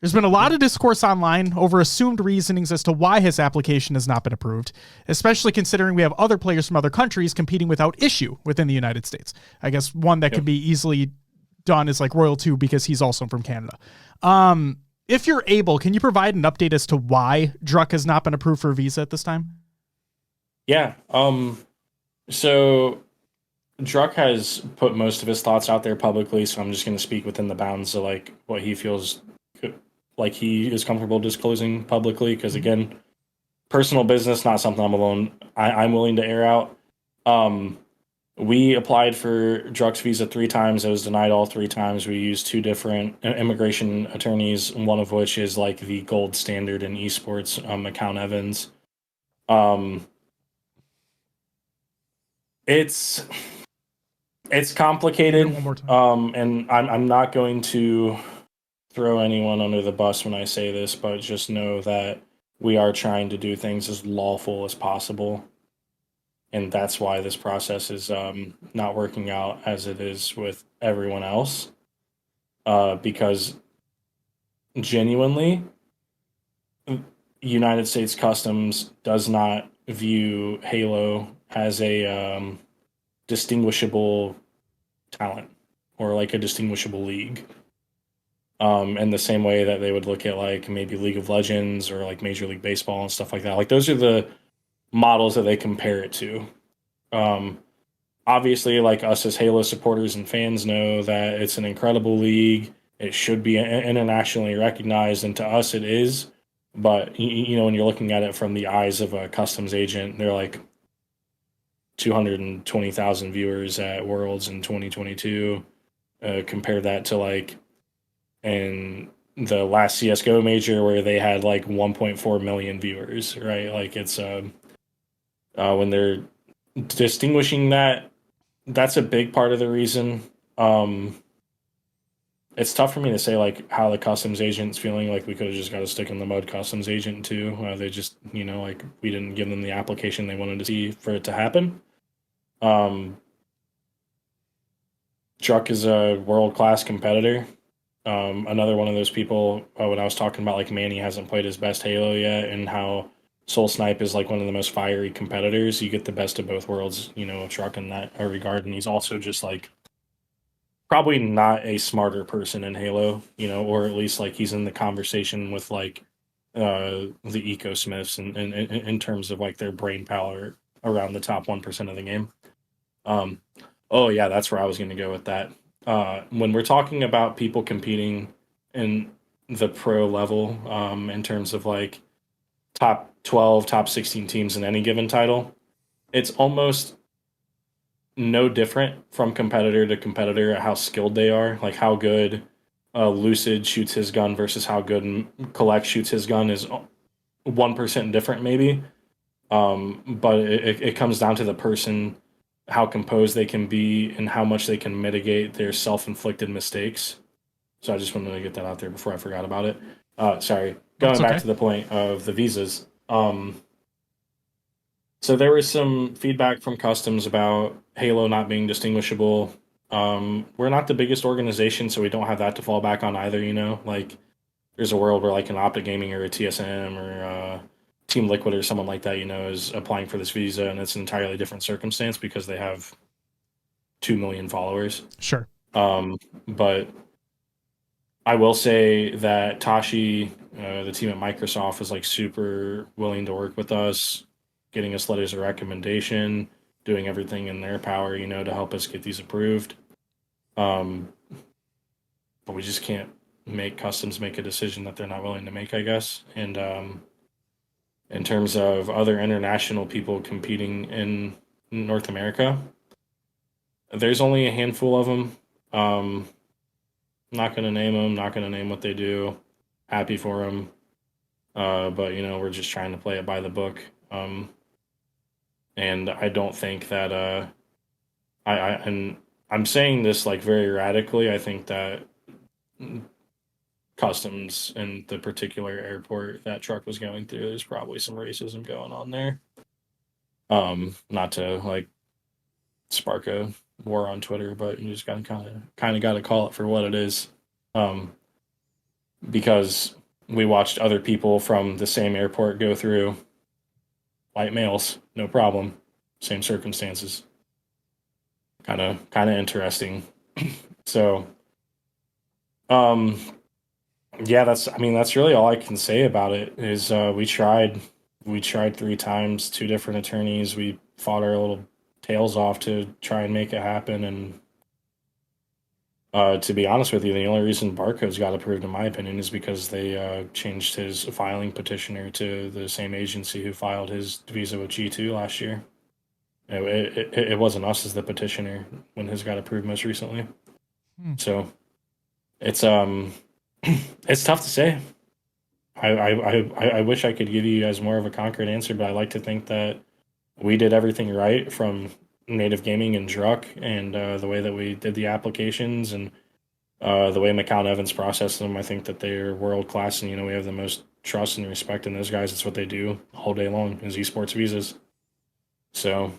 There's been a lot of discourse online over assumed reasonings as to why his application has not been approved, especially considering we have other players from other countries competing without issue within the United States. I guess one that could be easily done is like Royal 2 because he's also from Canada. If you're able, can you provide an update as to why Druck has not been approved for a visa at this time? Yeah. So Druck has put most of his thoughts out there publicly, so I'm just going to speak within the bounds of like what he feels like he is comfortable disclosing publicly. Because again, personal business, not something I'm willing to air out. We applied for Druck's visa 3 times. It was denied all 3 times. We used 2 different immigration attorneys, one of which is like the gold standard in esports, McCown Evans. It's complicated. One more time. And I'm not going to throw anyone under the bus when I say this, but just know that we are trying to do things as lawful as possible. And that's why this process is not working out as it is with everyone else. Because genuinely, United States Customs does not view Halo as a distinguishable talent or like a distinguishable league. In the same way that they would look at like maybe League of Legends or like Major League Baseball and stuff like that. Like those are the models that they compare it to. Obviously, like us as Halo supporters and fans know that it's an incredible league. It should be internationally recognized, and to us it is. But when you're looking at it from the eyes of a customs agent, they're like 220,000 viewers at Worlds in 2022. Compare that to like in the last CSGO major where they had like 1.4 million viewers, right? Like it's when they're distinguishing that, that's a big part of the reason. It's tough for me to say like how the customs agent's feeling. Like we could have just got a stick in the mud customs agent too. They just like we didn't give them the application they wanted to see for it to happen. Druck is a world-class competitor. Another one of those people, when I was talking about like Manny hasn't played his best Halo yet and how Soul Snipe is like one of the most fiery competitors, you get the best of both worlds, of Druck in that regard. And he's also just like probably not a smarter person in Halo, or at least like he's in the conversation with like the Ecosmiths and in terms of like their brain power around the top 1% of the game. Oh yeah, that's where I was going to go with that. When we're talking about people competing in the pro level, in terms of like top 12, top 16 teams in any given title, it's almost no different from competitor to competitor at how skilled they are, like how good Lucid shoots his gun versus how good Collect shoots his gun is 1% different, maybe. But it comes down to the person, how composed they can be, and how much they can mitigate their self-inflicted mistakes. So I just wanted to get that out there before I forgot about it. Sorry, going back to the point of the visas. So there was some feedback from customs about Halo not being distinguishable. We're not the biggest organization, so we don't have that to fall back on either. You know, like there's a world where like an Optic Gaming or a TSM or Team Liquid or someone like that, you know, is applying for this visa, and it's an entirely different circumstance because they have 2 million followers. Sure. But I will say that Tashi, the team at Microsoft, was like super willing to work with us, getting us letters of recommendation, doing everything in their power, you know, to help us get these approved. But we just can't make customs make a decision that they're not willing to make, I guess. And in terms of other international people competing in North America, there's only a handful of them. Not going to name them, not going to name what they do. Happy for them. But, you know, we're just trying to play it by the book. And I don't think that and I'm saying this like very radically. I think that customs in the particular airport that truck was going through, there's probably some racism going on there. Not to like spark a war on Twitter, but you just gotta kind of got to call it for what it is. Because we watched other people from the same airport go through, white males, no problem, same circumstances. Kind of interesting. So, yeah, that's really all I can say about it. Is we tried 3 times, 2 different attorneys. We fought our little tails off to try and make it happen. And to be honest with you, the only reason Barcodes got approved, in my opinion, is because they changed his filing petitioner to the same agency who filed his visa with G2 last year. It wasn't us as the petitioner when his got approved most recently. So it's it's tough to say. I wish I could give you guys more of a concrete answer, but I like to think that we did everything right from Native Gaming and Druck, and the way that we did the applications and the way McCown Evans processed them. I think that they're world class, and you know we have the most trust and respect in those guys. It's what they do all day long is esports visas. So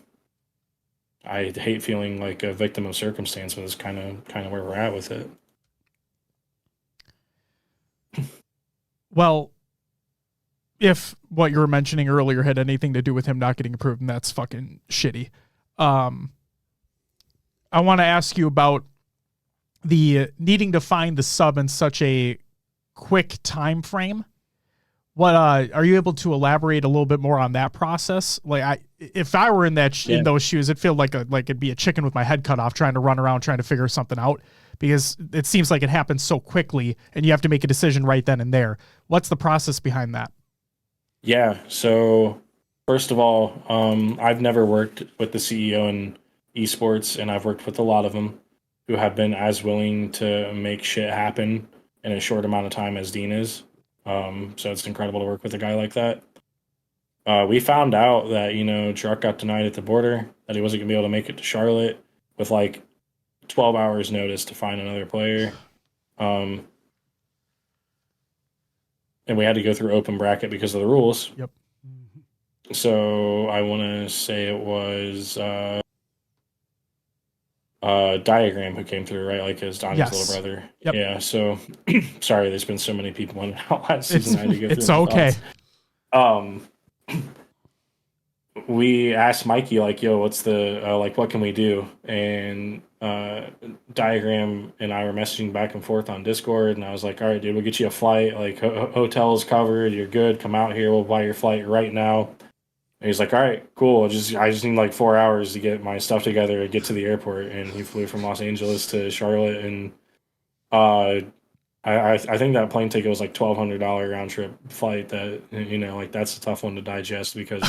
I hate feeling like a victim of circumstance, but it's kind of where we're at with it. Well, if what you were mentioning earlier had anything to do with him not getting approved, and that's fucking shitty. I want to ask you about the needing to find the sub in such a quick time frame. What are you able to elaborate a little bit more on that process? Like, if I were in that in those shoes, it'd feel like it'd be a chicken with my head cut off, trying to run around trying to figure something out, because it seems like it happens so quickly, and you have to make a decision right then and there. What's the process behind that? Yeah. So first of all, I've never worked with the CEO in esports, and I've worked with a lot of them who have been as willing to make shit happen in a short amount of time as Dean is. So it's incredible to work with a guy like that. We found out that, you know, Druck got denied at the border, that he wasn't going to be able to make it to Charlotte with like 12 hours notice to find another player. And we had to go through open bracket because of the rules. Yep. So I want to say it was Diagram who came through, right? Like his Donnie's little brother. Yep. Yeah. So sorry, there's been so many people in and out last season. I had to go through. It's okay. We asked Mikey, like, yo, what's the like, what can we do? And Diagram and I were messaging back and forth on Discord, and I was like, all right, dude, we'll get you a flight. Like, hotel's covered. You're good. Come out here. We'll buy your flight right now. And he's like, all right, cool. I just need like 4 hours to get my stuff together and get to the airport. And he flew from Los Angeles to Charlotte, and I think that plane ticket was like $1,200 round trip flight. That, you know, like that's a tough one to digest because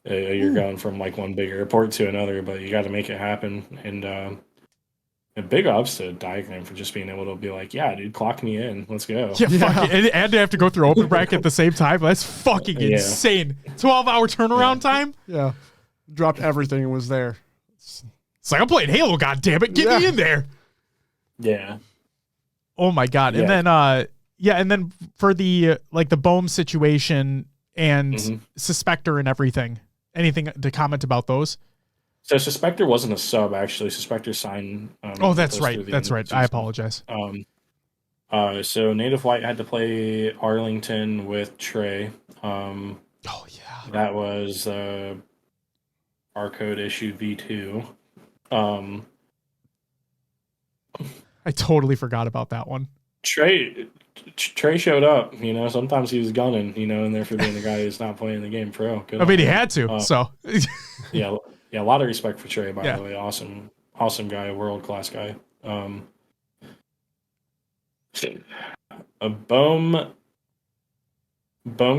you're going from like one big airport to another, but you got to make it happen. And big ups to Diagram for just being able to be like, yeah, dude, clock me in, let's go. Yeah, fuck it. And to have to go through open bracket at the same time. That's fucking insane. 12-hour turnaround time. Yeah, dropped everything and was there. It's like, I'm playing Halo. God damn it, get me in there. Yeah. Oh my god. And then and then for the like the Bohm situation and Suspector and everything, anything to comment about those? So Suspector wasn't a sub, actually. Suspector signed. Oh, that's right. That's right. I apologize. So Native White had to play Arlington with Trey. Oh yeah. That was our code issue V2. I totally forgot about that one. Trey showed up, you know. Sometimes he was gunning, you know, in there for being the guy who's not playing the game pro. Good I mean, he had to, so. Yeah, a lot of respect for Trey, by the way. Awesome guy, world-class guy. Bohm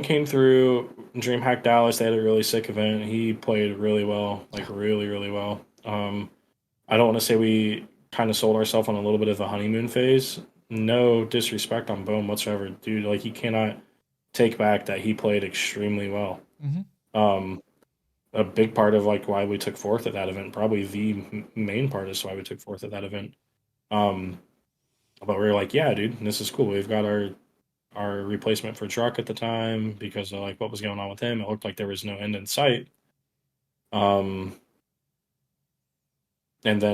came through DreamHack Dallas. They had a really sick event. He played really well, like really, really well. I don't want to say we kind of sold ourselves on a little bit of a honeymoon phase. No disrespect on Bohm whatsoever, dude. Like, you cannot take back that he played extremely well. A big part of like why we took fourth at that event, probably the main part is why we took fourth at that event. But we were like, yeah, dude, this is cool. We've got our replacement for Truck at the time because of like what was going on with him. It looked like there was no end in sight. And then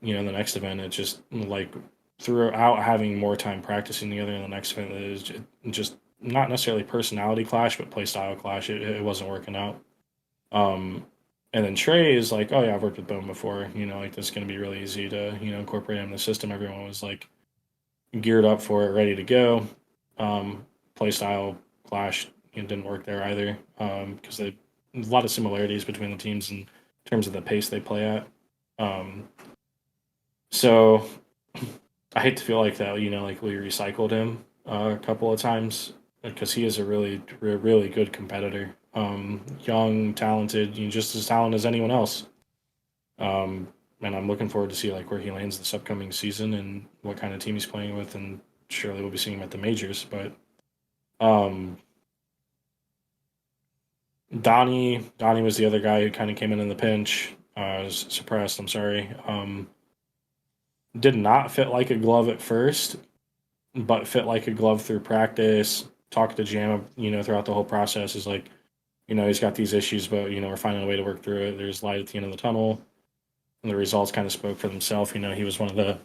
you know, the next event, it just like throughout having more time practicing together in the next event, it was just not necessarily personality clash, but play style clash. It wasn't working out. And then Trey is like, oh yeah, I've worked with Bohm before, you know, like this is going to be really easy to, you know, incorporate him in the system. Everyone was like geared up for it, ready to go. Play style clash, it didn't work there either. Because a lot of similarities between the teams in terms of the pace they play at. So I hate to feel like that, you know, like we recycled him a couple of times because he is a really, really good competitor. Young, talented, you know, just as talented as anyone else. And I'm looking forward to see like where he lands this upcoming season and what kind of team he's playing with, and surely we'll be seeing him at the majors. But Donnie was the other guy who kind of came in the pinch. Was suppressed, I'm sorry. Did not fit like a glove at first, but fit like a glove through practice. Talked to Jam, you know, throughout the whole process. Is like, you know, he's got these issues, but, you know, we're finding a way to work through it. There's light at the end of the tunnel. And the results kind of spoke for themselves. You know, he was one of the,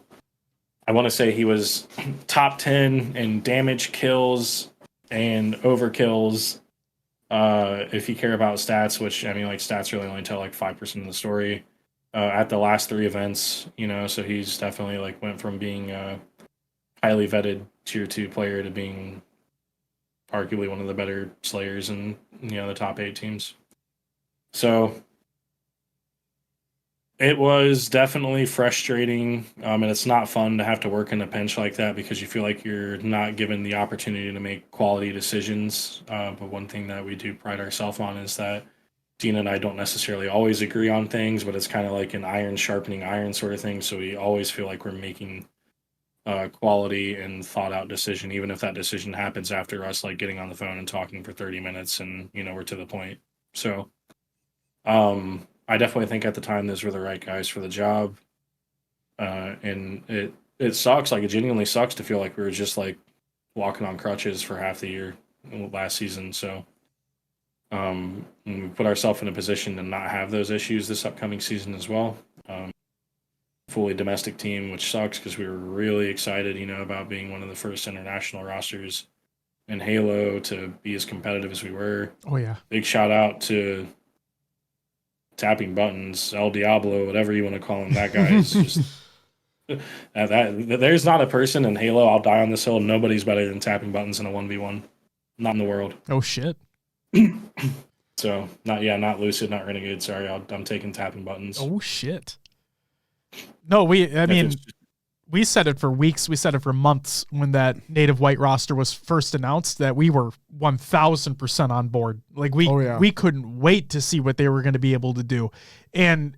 I want to say he was top 10 in damage, kills, and overkills. If you care about stats, which, I mean, like, stats really only tell like 5% of the story. At the last 3 events, you know, so he's definitely like went from being a highly vetted tier 2 player to being arguably one of the better slayers in, you know, the top 8 teams. So it was definitely frustrating, and it's not fun to have to work in a pinch like that because you feel like you're not given the opportunity to make quality decisions. But one thing that we do pride ourselves on is that Dina and I don't necessarily always agree on things, but it's kind of like an iron sharpening iron sort of thing. So we always feel like we're making quality and thought out decision, even if that decision happens after us like getting on the phone and talking for 30 minutes and, you know, we're to the point. So I definitely think at the time those were the right guys for the job. And it sucks, like it genuinely sucks to feel like we were just like walking on crutches for half the year last season. So we put ourselves in a position to not have those issues this upcoming season as well. Fully domestic team, which sucks because we were really excited, you know, about being one of the first international rosters in Halo to be as competitive as we were. Oh yeah. Big shout out to Tapping Buttons, El Diablo, whatever you want to call him. That guy is just there's not a person in Halo, I'll die on this hill, nobody's better than Tapping Buttons in a 1v1. Not in the world. Oh shit. So So not Lucid, not Renegade. Sorry, I'm taking tapping buttons. Oh shit. No, we said it for weeks. We said it for months when that native white roster was first announced that we were 1000% on board. Like we couldn't wait to see what they were going to be able to do. And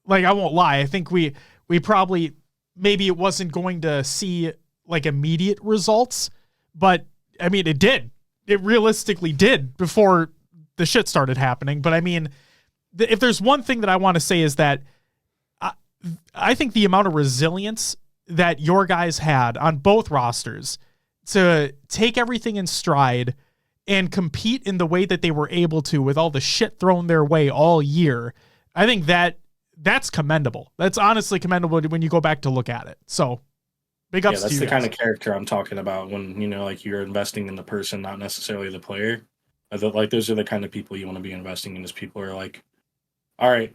like, I won't lie. I think we probably, maybe it wasn't going to see like immediate results, but I mean, it did. It realistically did before the shit started happening. But I mean, if there's one thing that I want to say is that I think the amount of resilience that your guys had on both rosters to take everything in stride and compete in the way that they were able to with all the shit thrown their way all year, I think that's commendable. That's honestly commendable when you go back to look at it. So big ups to you. That's the guys. kind of character I'm talking about when, like you're investing in the person, not necessarily the player. Like those are the kind of people you want to be investing in, is people who are like, all right,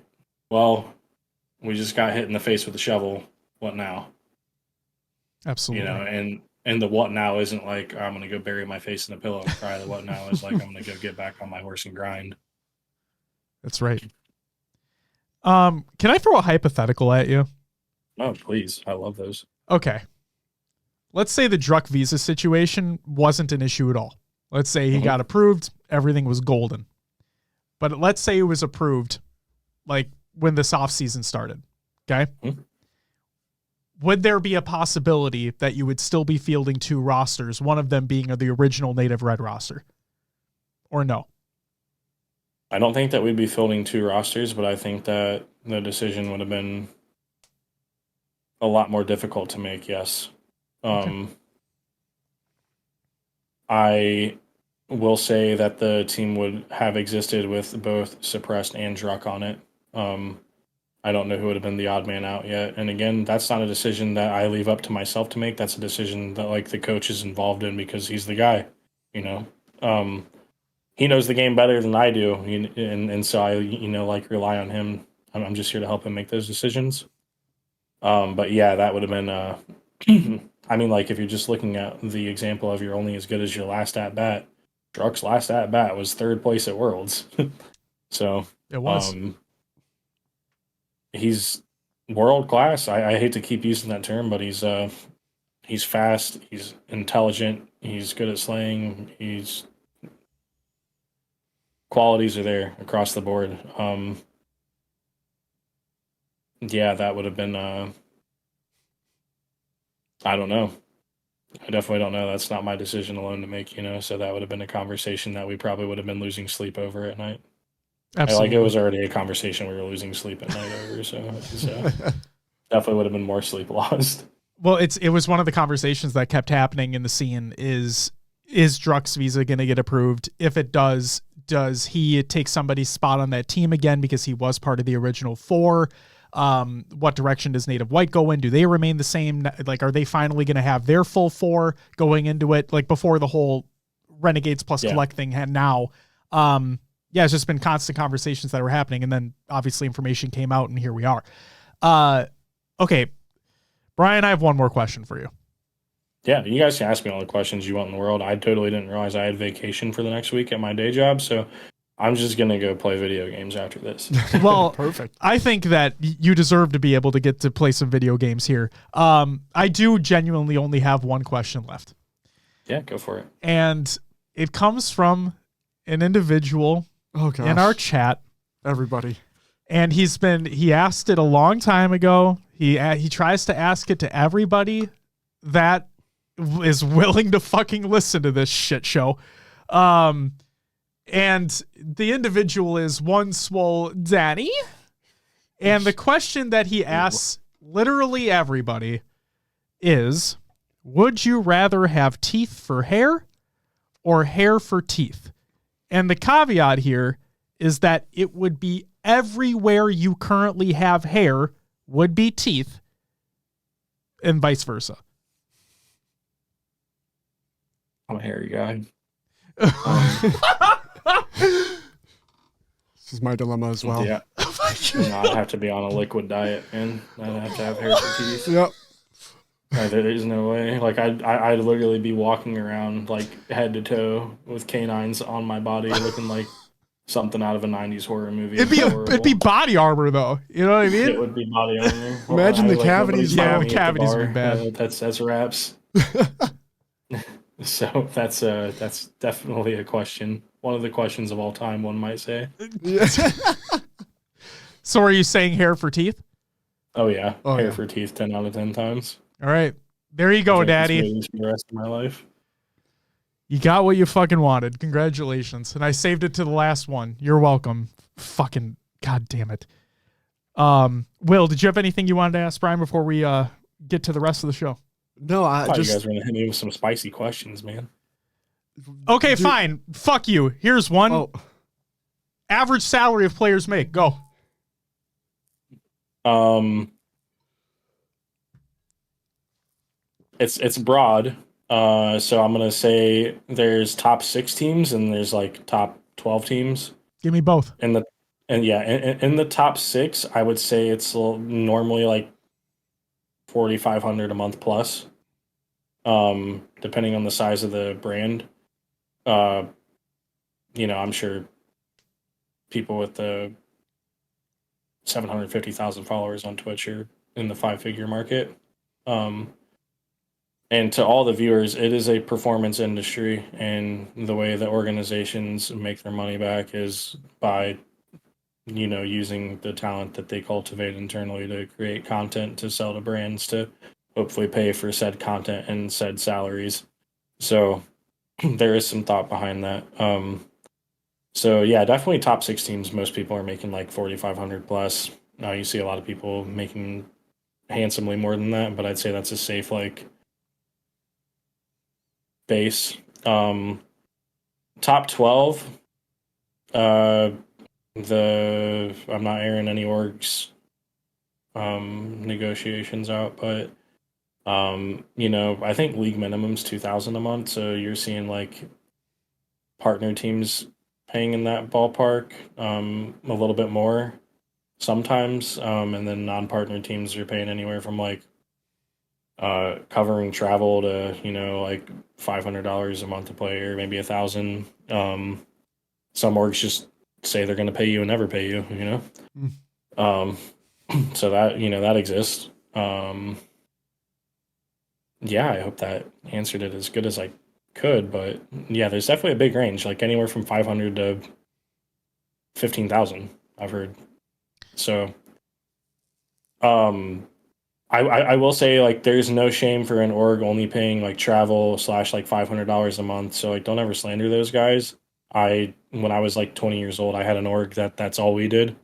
well, we just got hit in the face with a shovel. What now? Absolutely. And the what now isn't like, I'm going to go bury my face in the pillow and cry. The what now is like, I'm going to go get back on my horse and grind. That's right. Can I throw a hypothetical at you? Oh, please. I love those. Okay. Let's say the Druck visa situation wasn't an issue at all. Let's say he got approved. Everything was golden. But let's say it was approved like when this off season started. Okay. Mm-hmm. Would there be a possibility that you would still be fielding two rosters, one of them being the original native red roster? Or no? I don't think that we'd be fielding two rosters, but I think that the decision would have been a lot more difficult to make, yes. Okay. I will say that the team would have existed with both Suppressed and Druck on it. I don't know who would have been the odd man out yet. And again, that's not a decision that I leave up to myself to make. That's a decision that like the coach is involved in because he's the guy, he knows the game better than I do. And so I, like rely on him. I'm just here to help him make those decisions. But yeah, that would have been, I mean, like if you're just looking at the example of you're only as good as your last at bat, Druck's last at bat was third place at Worlds. So it was. He's world class. I hate to keep using that term, but he's fast. He's intelligent. He's good at slaying. Qualities are there across the board. Yeah, that would have been. I don't know. I definitely don't know. That's not my decision alone to make. So that would have been a conversation that we probably would have been losing sleep over at night. Absolutely. It was already a conversation we were losing sleep at night over, so definitely would have been more sleep lost. Well, it was one of the conversations that kept happening in the scene is Druck's visa going to get approved? If it does he take somebody's spot on that team again because he was part of the original four? What direction does Native White go in? Do they remain the same? Like, are they finally going to have their full four going into it? Like before the whole Renegades plus Collect thing had now. It's just been constant conversations that were happening. And then obviously information came out and here we are. Okay. Bryon, I have one more question for you. Yeah, you guys can ask me all the questions you want in the world. I totally didn't realize I had vacation for the next week at my day job, so I'm just going to go play video games after this. Well, perfect. I think that you deserve to be able to get to play some video games here. I do genuinely only have one question left. Yeah, go for it. And it comes from an individual in our chat. Everybody. And he asked it a long time ago. He tries to ask it to everybody that is willing to fucking listen to this shit show. And the individual is one swole Danny. And the question that he asks literally everybody is, would you rather have teeth for hair or hair for teeth? And the caveat here is that it would be everywhere you currently have hair would be teeth and vice versa. I'm a hairy guy. This is my dilemma as well. Yeah. I'd have to be on a liquid diet, man. I'd have to have hair for teeth. Yep. There's no way. Like I'd literally be walking around like head to toe with canines on my body, looking like something out of a '90s horror movie. It'd be body armor though. You know what I mean? It would be body armor. Imagine the cavities. Yeah, the The cavities would bar. be bad. That's wraps. So that's definitely a question. One of the questions of all time, one might say. Yeah. So are you saying hair for teeth? Oh yeah, Oh, hair yeah. for teeth 10 out of 10 times. All right. There you go, I'll take this Daddy. movies for the rest of my life. You got what you fucking wanted. Congratulations. And I saved it to the last one. You're welcome. Fucking god damn it. Will, did you have anything you wanted to ask Bryon before we get to the rest of the show? No, I thought just you guys were gonna hit me with some spicy questions, man. Okay, fine. Fuck you. Here's one. Oh, Average salary of players make. Go. It's broad. So I'm gonna say there's top 6 teams and there's like top 12 teams. Give me both. In the top 6, I would say it's normally like 4,500 a month plus. Depending on the size of the brand. I'm sure people with the 750,000 followers on Twitch are in the 5-figure market. And to all the viewers, it is a performance industry, and the way that organizations make their money back is by, using the talent that they cultivate internally to create content to sell to brands to hopefully pay for said content and said salaries. So there is some thought behind that. So yeah, definitely top 6 teams. Most people are making like 4,500 plus. Now you see a lot of people making handsomely more than that, but I'd say that's a safe base. Top 12. I'm not airing any orgs negotiations out, but I think league minimum's 2,000 a month, so you're seeing like partner teams paying in that ballpark, a little bit more sometimes, and then non-partner teams are paying anywhere from like covering travel to like $500 a month to play, or maybe 1,000. Some orgs just say they're going to pay you and never pay you. So that exists. Yeah, I hope that answered it as good as I could, but yeah, there's definitely a big range, like anywhere from 500 to 15,000, I've heard. So, I will say, like, there's no shame for an org only paying like travel / like $500 a month. So like, don't ever slander those guys. When I was like 20 years old, I had an org that's all we did.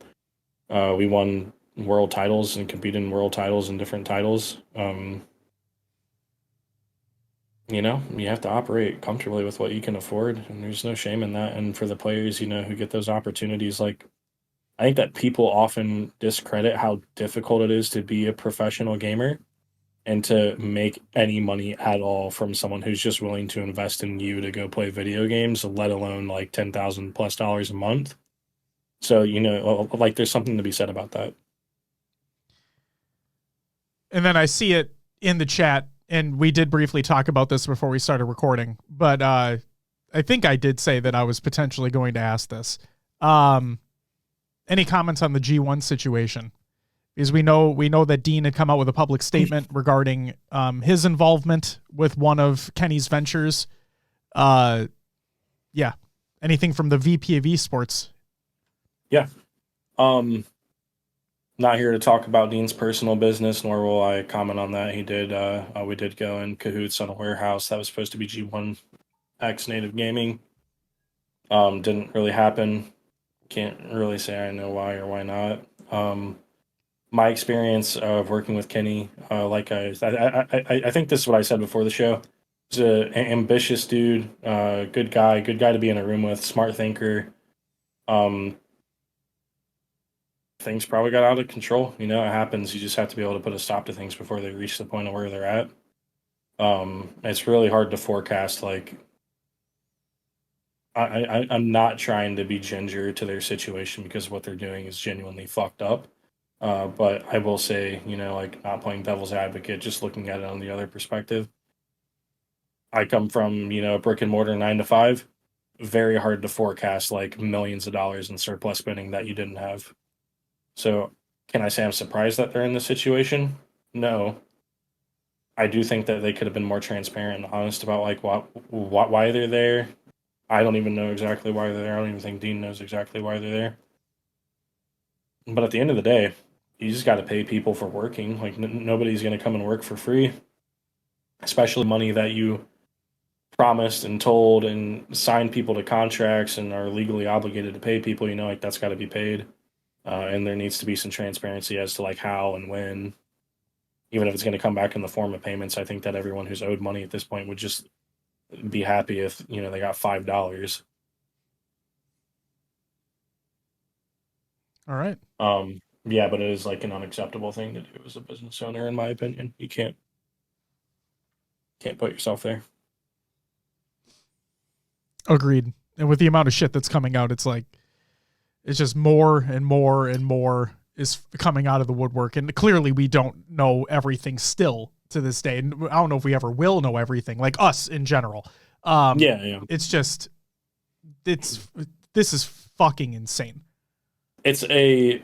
We won world titles and competed in world titles and different titles. You have to operate comfortably with what you can afford, and there's no shame in that. And for the players, who get those opportunities, like, I think that people often discredit how difficult it is to be a professional gamer and to make any money at all from someone who's just willing to invest in you to go play video games, let alone like $10,000+ a month. So, like, there's something to be said about that. And then I see it in the chat, and we did briefly talk about this before we started recording, but I think I did say that I was potentially going to ask this. Any comments on the G1 situation? Because we know that Dean had come out with a public statement regarding his involvement with one of Kenny's ventures. Yeah. Anything from the VP of Esports? Yeah. Not here to talk about Dean's personal business, nor will I comment on that. We did go in cahoots on a warehouse that was supposed to be G1 X Native Gaming. Didn't really happen. Can't really say I know why or why not. My experience of working with Kenny, like I think this is what I said before the show. He's an ambitious dude, good guy to be in a room with, smart thinker. Things probably got out of control. It happens. You just have to be able to put a stop to things before they reach the point of where they're at. It's really hard to forecast. Like, I'm not trying to be ginger to their situation, because what they're doing is genuinely fucked up. But I will say, like, not playing devil's advocate, just looking at it on the other perspective. I come from, a brick and mortar 9 to 5. very hard to forecast like millions of dollars in surplus spending that you didn't have. So can I say I'm surprised that they're in this situation? No. I do think that they could have been more transparent and honest about like why they're there. I don't even know exactly why they're there. I don't even think Dean knows exactly why they're there. But at the end of the day, you just got to pay people for working. Like nobody's going to come and work for free, especially money that you promised and told and signed people to contracts and are legally obligated to pay people. You know, like that's got to be paid. And there needs to be some transparency as to like how and when, even if it's going to come back in the form of payments. I think that everyone who's owed money at this point would just be happy if, you know, they got $5. All right. Yeah, but it is like an unacceptable thing to do as a business owner, in my opinion. You can't put yourself there. Agreed. And with the amount of shit that's coming out, it's like, it's just more and more and more is coming out of the woodwork. And clearly we don't know everything still to this day. And I don't know if we ever will know everything, like us in general. Yeah. It's just, this is fucking insane. It's a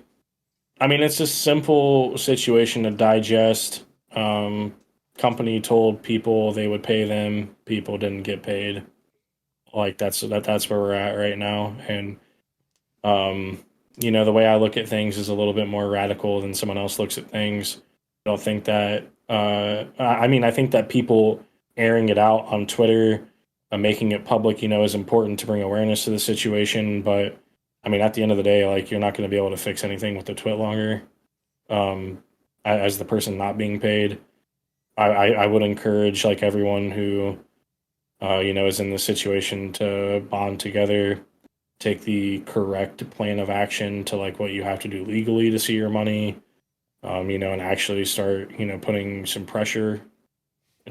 simple situation to digest. Company told people they would pay them. People didn't get paid. Like that's where we're at right now. And, you know, the way I look at things is a little bit more radical than someone else looks at things. I don't think that, I think that people airing it out on Twitter, making it public, you know, is important to bring awareness to the situation. But I mean, at the end of the day, like you're not going to be able to fix anything with the twit longer. As the person not being paid, I would encourage like everyone who, you know, is in this situation to bond together, take the correct plan of action to like what you have to do legally to see your money, you know, and actually start, you know, putting some pressure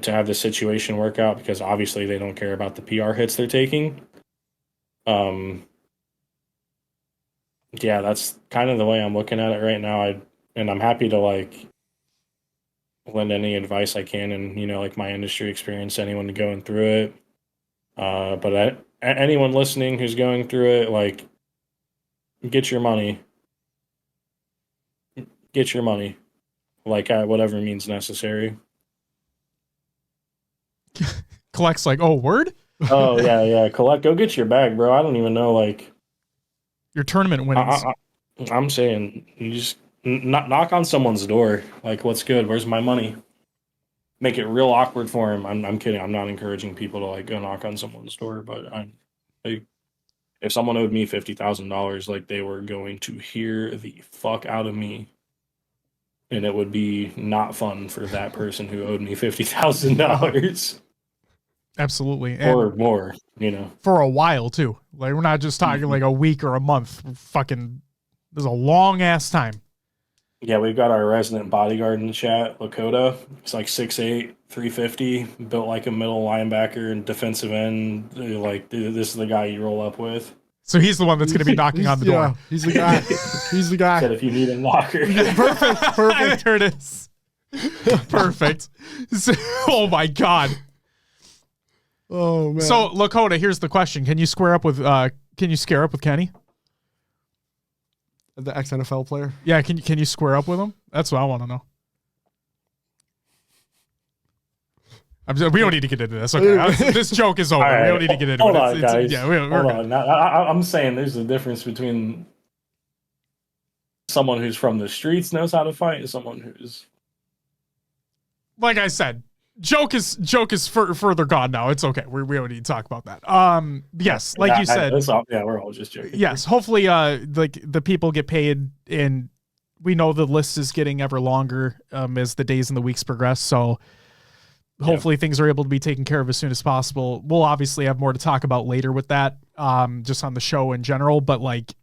to have the situation work out, because obviously they don't care about the PR hits they're taking. Yeah, that's kind of the way I'm looking at it right now. And I'm happy to like lend any advice I can, and you know, like my industry experience, anyone going through it. But anyone listening who's going through it, like, get your money. Get your money, like whatever means necessary. Collect's like, oh, word? Oh yeah. Collect, go get your bag, bro. I don't even know, like Your tournament winnings. I'm saying you just knock on someone's door. Like, what's good? Where's my money? Make it real awkward for him. I'm kidding. I'm not encouraging people to like go knock on someone's door, but if someone owed me $50,000, like they were going to hear the fuck out of me, and it would be not fun for that person who owed me $50,000. Absolutely. Or more, you know. For a while too. Like we're not just talking like a week or a month. Fucking, there's a long ass time. Yeah, we've got our resident bodyguard in the chat, Lakota. He's like 6'8", 350, built like a middle linebacker and defensive end. Like, this is the guy you roll up with. So he's the one that's going to be knocking on the door. Yeah, he's the guy. He's the guy. Said if you need a knocker. Perfect. There it is. Perfect. Oh my God. Oh man. So Lakota, here's the question: Can you square up with Kenny? The ex-NFL player? Yeah, can you square up with him? That's what I want to know. We don't need to get into this. Okay, this joke is over. Right, we don't need to get into hold it. on, guys. We're hold good. on. Now, I'm saying there's a difference between someone who's from the streets knows how to fight and someone who's, like I said, joke is further gone now. It's okay. We don't need to talk about that. Yes, like you said. We're all just joking. Yes, hopefully, like the people get paid, and we know the list is getting ever longer as the days and the weeks progress. So hopefully things are able to be taken care of as soon as possible. We'll obviously have more to talk about later with that, just on the show in general. But like,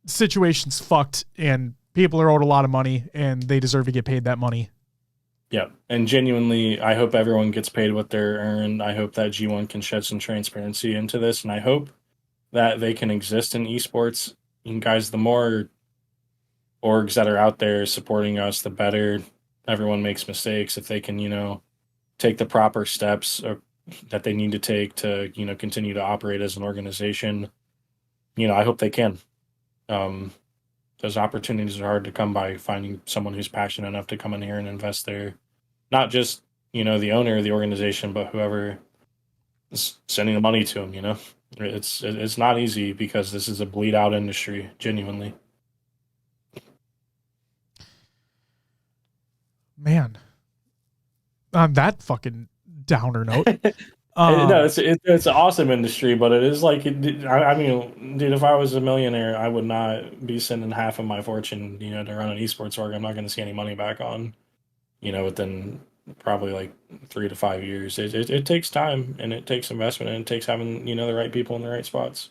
situation's fucked, and people are owed a lot of money, and they deserve to get paid that money. Yeah, and genuinely, I hope everyone gets paid what they're earned. I hope that G1 can shed some transparency into this, and I hope that they can exist in esports. And guys, the more orgs that are out there supporting us, the better. Everyone makes mistakes. If they can, take the proper steps that they need to take to, you know, continue to operate as an organization, you know, I hope they can. Those opportunities are hard to come by. Finding someone who's passionate enough to come in here and invest there, not just, you know, the owner of the organization, but whoever is sending the money to them, you know, it's not easy because this is a bleed out industry, genuinely. Man, on that fucking downer note. No, it's an awesome industry, but it is like, I mean, dude, if I was a millionaire, I would not be sending half of my fortune, you know, to run an esports org. I'm not going to see any money back on, you know, within probably like 3 to 5 years. It takes time, and it takes investment, and it takes having, you know, the right people in the right spots.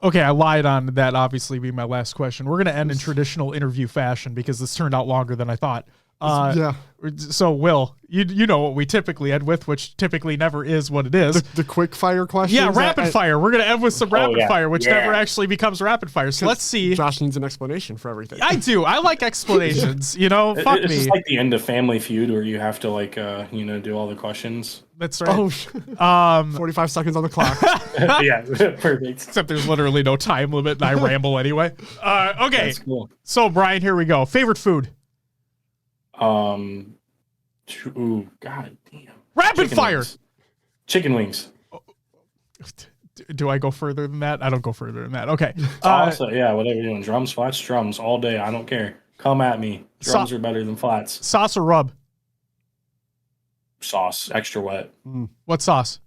Okay, I lied on that. Obviously, be my last question. We're going to end in traditional interview fashion because this turned out longer than I thought. Yeah. So, Will, you know what we typically end with, which typically never is what it is. The quick fire questions. Yeah, rapid fire. We're going to end with some rapid fire, which Yeah. never actually becomes rapid fire. So let's see. Josh needs an explanation for everything. I do. I like explanations. You know, fuck It's me. just like the end of Family Feud where you have to like, you know, do all the questions. That's right. Oh, 45 seconds on the clock. Yeah, perfect. Except there's literally no time limit, and I ramble anyway. Okay. That's cool. So, Brian, here we go. Favorite food? Ooh, god damn. Rapid Chicken fire. wings. Chicken wings. Do I go further than that? I don't go further than that. Okay. Also, yeah, whatever you're doing. Drums, flats, drums all day. I don't care. Come at me. Drums are better than flats. Sauce or rub? Sauce, extra wet. What sauce?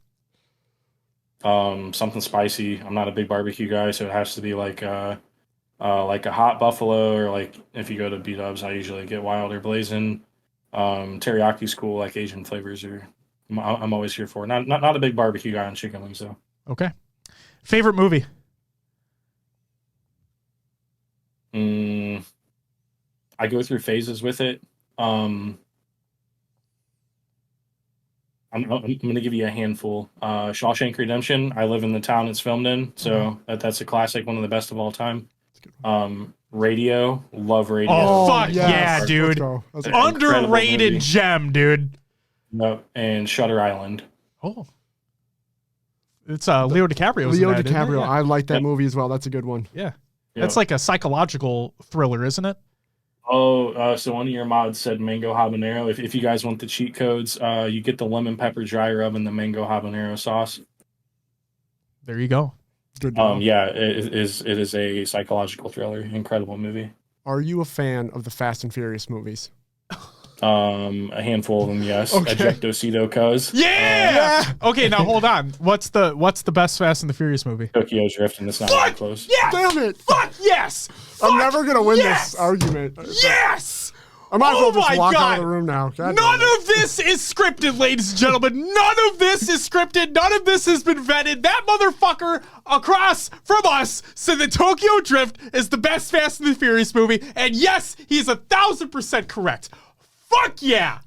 Something spicy. I'm not a big barbecue guy, so it has to be like a hot buffalo, or like if you go to B-dubs, I usually get wild or blazing. Teriyaki's cool, like Asian flavors are. I'm always here for. Not a big barbecue guy on chicken wings though. Okay. Favorite movie? I go through phases with it. I'm going to give you a handful. Shawshank Redemption. I live in the town it's filmed in, so that's a classic, one of the best of all time. Radio, love Radio. Oh, fuck yes. yeah, dude. Let's go. Underrated gem, dude. Yep, and Shutter Island. Oh. It's Leo DiCaprio. Leo in that, DiCaprio. isn't it? I like that movie as well. That's a good one. Yeah. Yep. That's like a psychological thriller, isn't it? Oh, so one of your mods said mango habanero. If you guys want the cheat codes, you get the lemon pepper dry rub and the mango habanero sauce. There you go. Good. Yeah, it is a psychological thriller. Incredible movie. Are you a fan of the Fast and Furious movies? A handful of them, yes. Okay. Ejectocito cuz. Yeah! Okay, now hold on. What's the best Fast and the Furious movie? Tokyo Drift, and it's not even close. Yes! Damn it! Fuck yes! I'm never gonna win yes! this argument. Yes! I might as well Oh just my walk out God. of the room now. God None damn it. of this is scripted, ladies and gentlemen. None of this is scripted. None of this has been vetted. That motherfucker across from us said that Tokyo Drift is the best Fast and the Furious movie. And yes, he's 1,000% correct. Fuck yeah!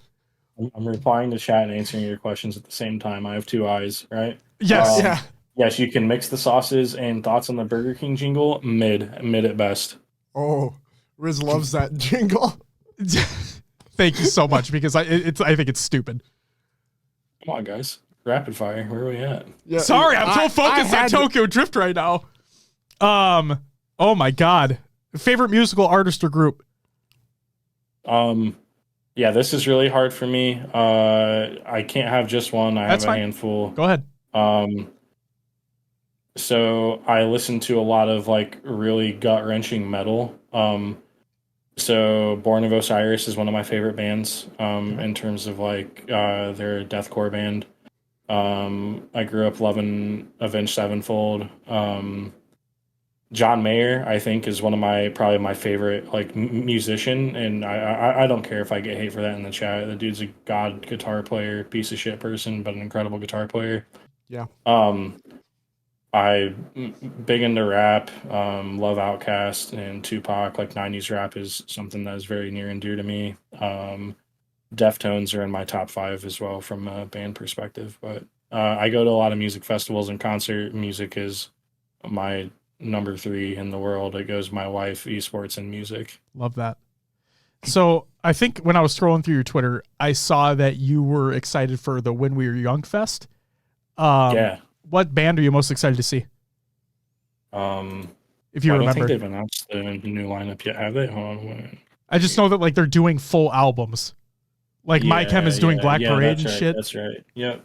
I'm replying to chat and answering your questions at the same time. I have two eyes, right? Yes. Yeah. Yes, you can mix the sauces, and thoughts on the Burger King jingle, mid at best. Oh, Riz loves that jingle. Thank you so much, because I think it's stupid. Come on, guys. Rapid fire. Where are we at? Yeah, Sorry, I'm so focused on had- Tokyo Drift right now. Oh my God. Favorite musical artist or group? Yeah, this is really hard for me. I can't have just one. I That's have a fine. handful. Go ahead. So I listen to a lot of like really gut-wrenching metal. So Born of Osiris is one of my favorite bands in terms of like they're a deathcore band. I grew up loving Avenged Sevenfold. John Mayer, I think, is one of probably my favorite like musician, and I don't care if I get hate for that in the chat. The dude's a god guitar player, piece of shit person, but an incredible guitar player. Yeah. I big into rap, love Outkast and Tupac. Like 90s rap is something that is very near and dear to me. Deftones are in my top 5 as well from a band perspective. But I go to a lot of music festivals, and concert music is my number 3 in the world. It goes my wife, esports, and music. Love that. So I think when I was scrolling through your Twitter, I saw that you were excited for the When We Were Young Fest. Yeah. What band are you most excited to see? If you I don't remember, think they've announced the new lineup yet, have they? Hold on. I just know that like they're doing full albums. Like My Chem is doing Black Parade that's and right, shit. That's right. Yep.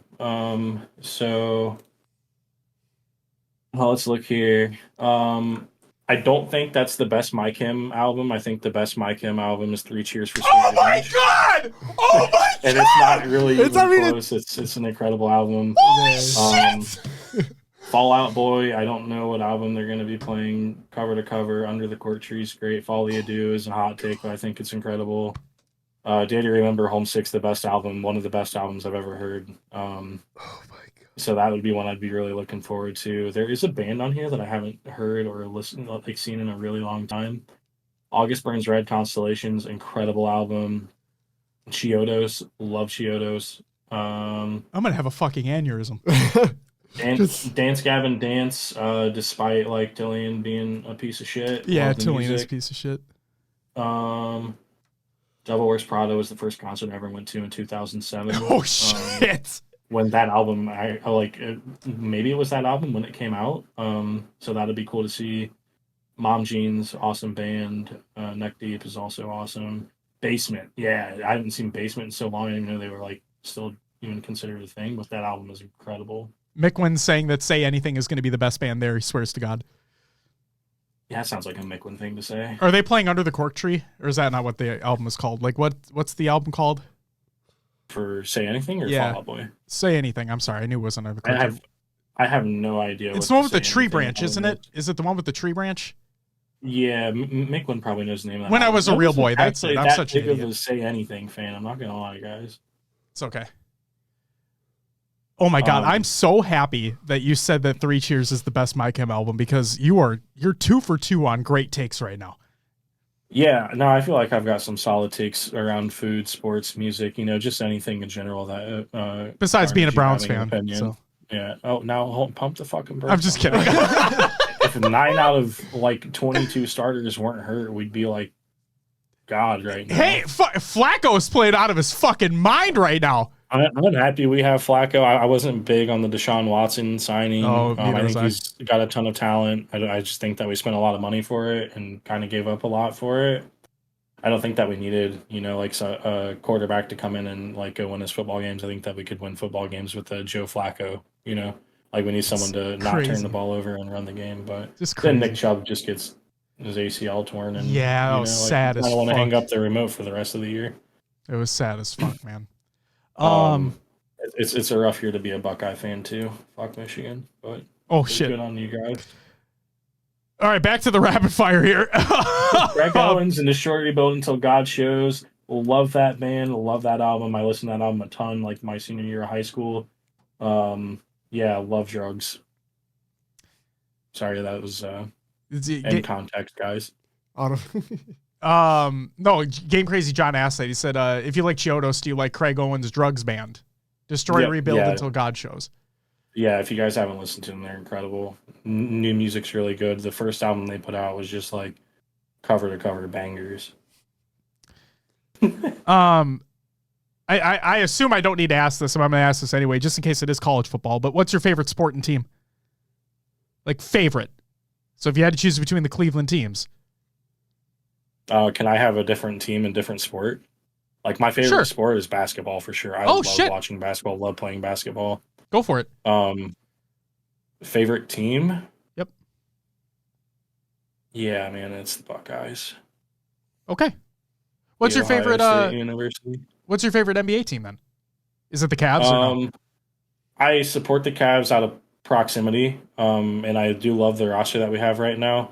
So let's look here. I don't think that's the best My Chem album. I think the best My Chem album is Three Cheers for Sweet Oh my Revenge. god! Oh my god! And it's not really It's- I mean, close. It's an incredible album. Holy shit! Fallout Boy, I don't know what album they're going to be playing cover to cover. Under the Court Tree's great. Folly Ado is a hot take, but I think it's incredible. Day to Remember, Homesick's the best album, one of the best albums I've ever heard. Oh my god. So that would be one I'd be really looking forward to. There is a band on here that I haven't heard or seen in a really long time. August Burns Red, Constellations, incredible album. Chiodos, love Chiodos. I'm gonna have a fucking aneurysm. Dance Gavin Dance, despite like Tillian being a piece of shit. Yeah, Tillian is a piece of shit. Devil Wears Prada was the first concert I ever went to in 2007. Oh shit! When that album, maybe it was that album when it came out. So that'd be cool to see. Mom Jeans, awesome band. Neck Deep is also awesome. Basement, yeah, I haven't seen Basement in so long. I didn't even know they were like still even considered a thing, but that album is incredible. Mickwin's saying that Say Anything is going to be the best band there. He swears to God. Yeah, that sounds like a Mickwin thing to say. Are they playing Under the Cork Tree, or is that not what the album is called? Like, what's the album called? For Say Anything or Yeah. Fall Out Boy? Say Anything. I'm sorry, I knew it wasn't Under the Cork Tree. I have no idea. It's the one with the tree branch, isn't it? Is it the one with the tree branch? Yeah, Mickwin probably knows the name of that. When album. I was a real boy, that's actually it. I'm that such an big of idiot. a Say Anything fan. I'm not gonna lie, guys. It's okay. Oh my god, Um, I'm so happy that you said that Three Cheers is the best My Chem album because you're 2 for 2 on great takes right now. Yeah, no, I feel like I've got some solid takes around food, sports, music, just anything in general that. Besides being a garners you Browns having an fan. opinion. So. Yeah. Oh, now pump the fucking brakes. I'm just on kidding. that. If 9 out of like 22 starters weren't hurt, we'd be like God right now. Hey, Flacco is playing out of his fucking mind right now. I'm happy we have Flacco. I wasn't big on the Deshaun Watson signing. Oh, I neither was think I. he's got a ton of talent. I just think that we spent a lot of money for it and kind of gave up a lot for it. I don't think that we needed, a quarterback to come in and like go win us football games. I think that we could win football games with Joe Flacco. Like we need someone to not turn the ball over and run the game. But Just then crazy. Nick Chubb just gets his ACL torn, and Yeah, that was sad as I don't want to hang fuck. up the remote for the rest of the year. It was sad as fuck, man. It's a rough year to be a Buckeye fan too. Fuck Michigan, but Oh it's shit. good on you guys. All right, back to the rapid fire here. Greg Owens and the Shorty Build Until God Shows. Love that band. Love that album. I listened to that album a ton, like my senior year of high school. Yeah, love drugs. Sorry, that was in context, guys. No, Game Crazy John asked that. He said, if you like Chiodos, do you like Craig Owens' Drugs Band? Destroy, Yep, rebuild yeah. until God shows. Yeah, if you guys haven't listened to them, they're incredible. New music's really good. The first album they put out was just like cover to cover bangers. I assume I don't need to ask this, but I'm going to ask this anyway, just in case it is college football. But what's your favorite sport and team? Like favorite. So if you had to choose between the Cleveland teams. Can I have a different team and different sport? Like my favorite sport is basketball for sure. I love watching basketball, love playing basketball. Go for it. Favorite team? Yep. Yeah, man, it's the Buckeyes. Okay. What's your Ohio favorite State University? What's your favorite NBA team then? Is it the Cavs or no? I support the Cavs out of proximity. And I do love the roster that we have right now.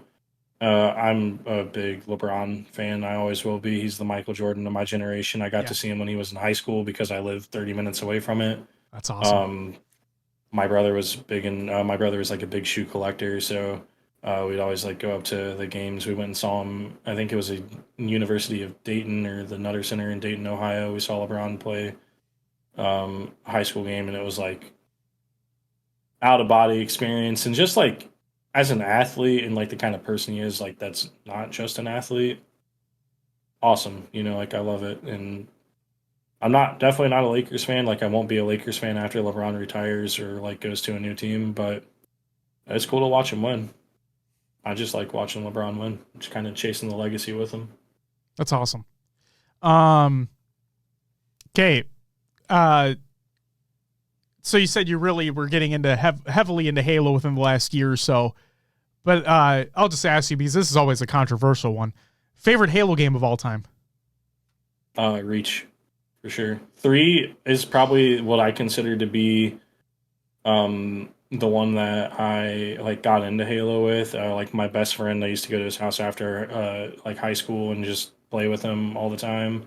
I'm a big LeBron fan. I always will be. He's the Michael Jordan of my generation. I got to see him when he was in high school because I lived 30 minutes away from it. That's awesome. My brother was big, and my brother was like a big shoe collector, so we'd always like go up to the games. We went and saw him. I think it was a University of Dayton or the Nutter Center in Dayton, Ohio. We saw LeBron play high school game, and it was like out of body experience, and just like as an athlete and like the kind of person he is, like that's not just an athlete. awesome. You know, like I love it. And I'm definitely not a Lakers fan. Like I won't be a Lakers fan after LeBron retires or like goes to a new team, but it's cool to watch him win. I just like watching LeBron win, just kind of chasing the legacy with him. That's awesome. Okay. So you said you really were getting into heavily into Halo within the last year or so, but I'll just ask you because this is always a controversial one. Favorite Halo game of all time? Reach, for sure. 3 is probably what I consider to be the one that I like got into Halo with. Like my best friend, I used to go to his house after like high school and just play with him all the time.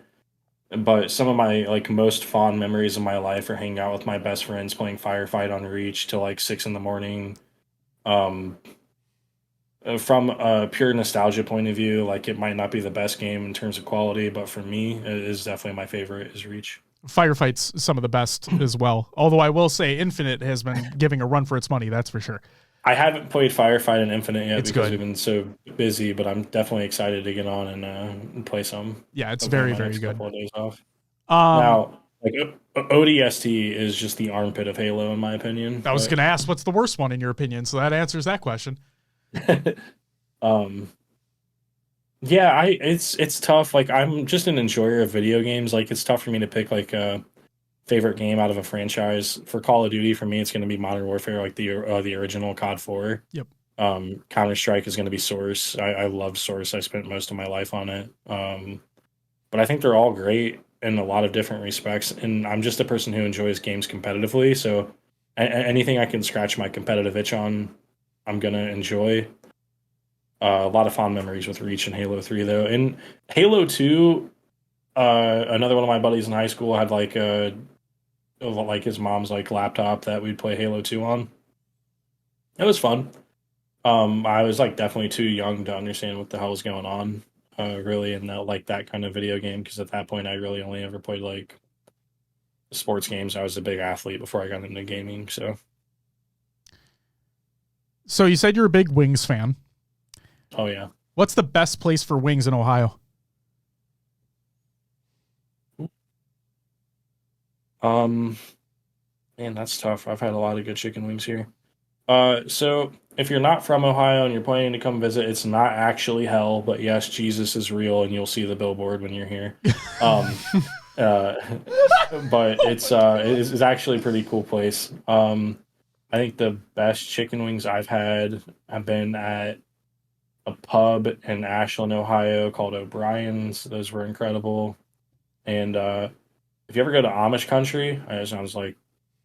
But some of my like most fond memories of my life are hanging out with my best friends playing Firefight on Reach till like 6 in the morning. Um, from a pure nostalgia point of view, like it might not be the best game in terms of quality, but for me, it is definitely my favorite is Reach. Firefight's some of the best as well. Although I will say Infinite has been giving a run for its money, that's for sure. I haven't played Firefight and Infinite yet It's because good. we've been so busy, but I'm definitely excited to get on and play some. Yeah, it's Hopefully very, my very next good. couple of days off. Um, Now, like ODST is just the armpit of Halo, in my opinion. I was going to ask, what's the worst one in your opinion? So that answers that question. Yeah, it's tough. Like I'm just an enjoyer of video games. Like it's tough for me to pick like a favorite game out of a franchise. For Call of Duty, for me, it's going to be Modern Warfare, like the original COD 4. Yep. Counter-Strike is going to be Source. I love Source. I spent most of my life on it. But I think they're all great in a lot of different respects. And I'm just a person who enjoys games competitively. So anything I can scratch my competitive itch on, I'm going to enjoy. A lot of fond memories with Reach and Halo 3, though. And Halo 2, another one of my buddies in high school had like his mom's like laptop that we'd play Halo 2 on. It was fun. I was like definitely too young to understand what the hell was going on, really, in that kind of video game. Because at that point, I really only ever played like sports games. I was a big athlete before I got into gaming. So you said you're a big Wings fan. Oh yeah. What's the best place for wings in Ohio? Man, that's tough. I've had a lot of good chicken wings here. So if you're not from Ohio and you're planning to come visit, it's not actually hell, but yes, Jesus is real, and you'll see the billboard when you're here. But it's actually a pretty cool place. I think the best chicken wings I've had have been at a pub in Ashland, Ohio called O'Brien's. Those were incredible. And if you ever go to Amish country, I was like,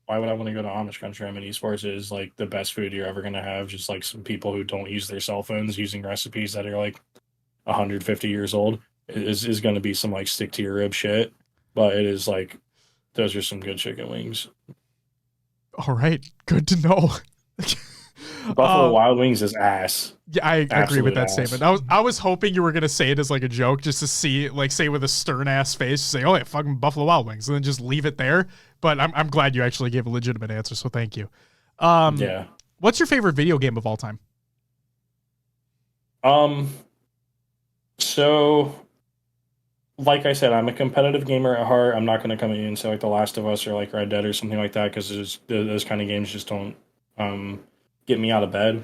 why would I want to go to Amish country? I mean, esports is like the best food you're ever going to have. Just like some people who don't use their cell phones using recipes that are like 150 years old is going to be some like stick to your rib shit. But it is like, those are some good chicken wings. All right. Good to know. Buffalo Wild Wings is ass. Yeah, I agree with that ass. statement. I was hoping you were gonna say it as like a joke, just to see, like, say with a stern ass face, say, "Oh yeah, fucking Buffalo Wild Wings," and then just leave it there. But I'm glad you actually gave a legitimate answer, so thank you. Yeah. What's your favorite video game of all time? So, like I said, I'm a competitive gamer at heart. I'm not going to come in and say like The Last of Us or like Red Dead or something like that because those kind of games just don't get me out of bed.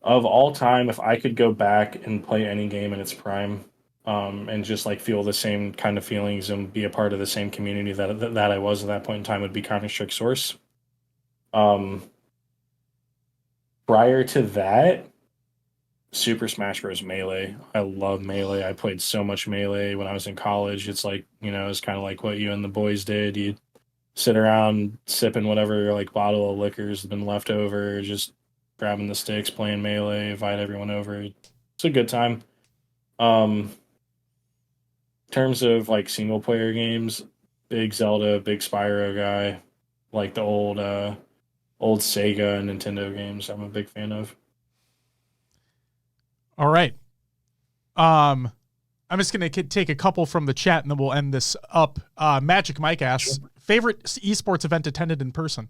Of all time, if I could go back and play any game in its prime, and just like feel the same kind of feelings and be a part of the same community that I was at that point in time, would be Counter-Strike Source. Prior to that, Super Smash Bros. Melee. I love Melee. I played so much Melee when I was in college. It's like, it's kind of like what you and the boys did. You'd sit around sipping whatever like bottle of liquors has been left over, just grabbing the sticks, playing Melee, invite everyone over. It's a good time. In terms of like single player games, big Zelda, big Spyro guy, like the old Sega and Nintendo games I'm a big fan of. All right. I'm just going to take a couple from the chat and then we'll end this up. Magic Mike asks, favorite esports event attended in person?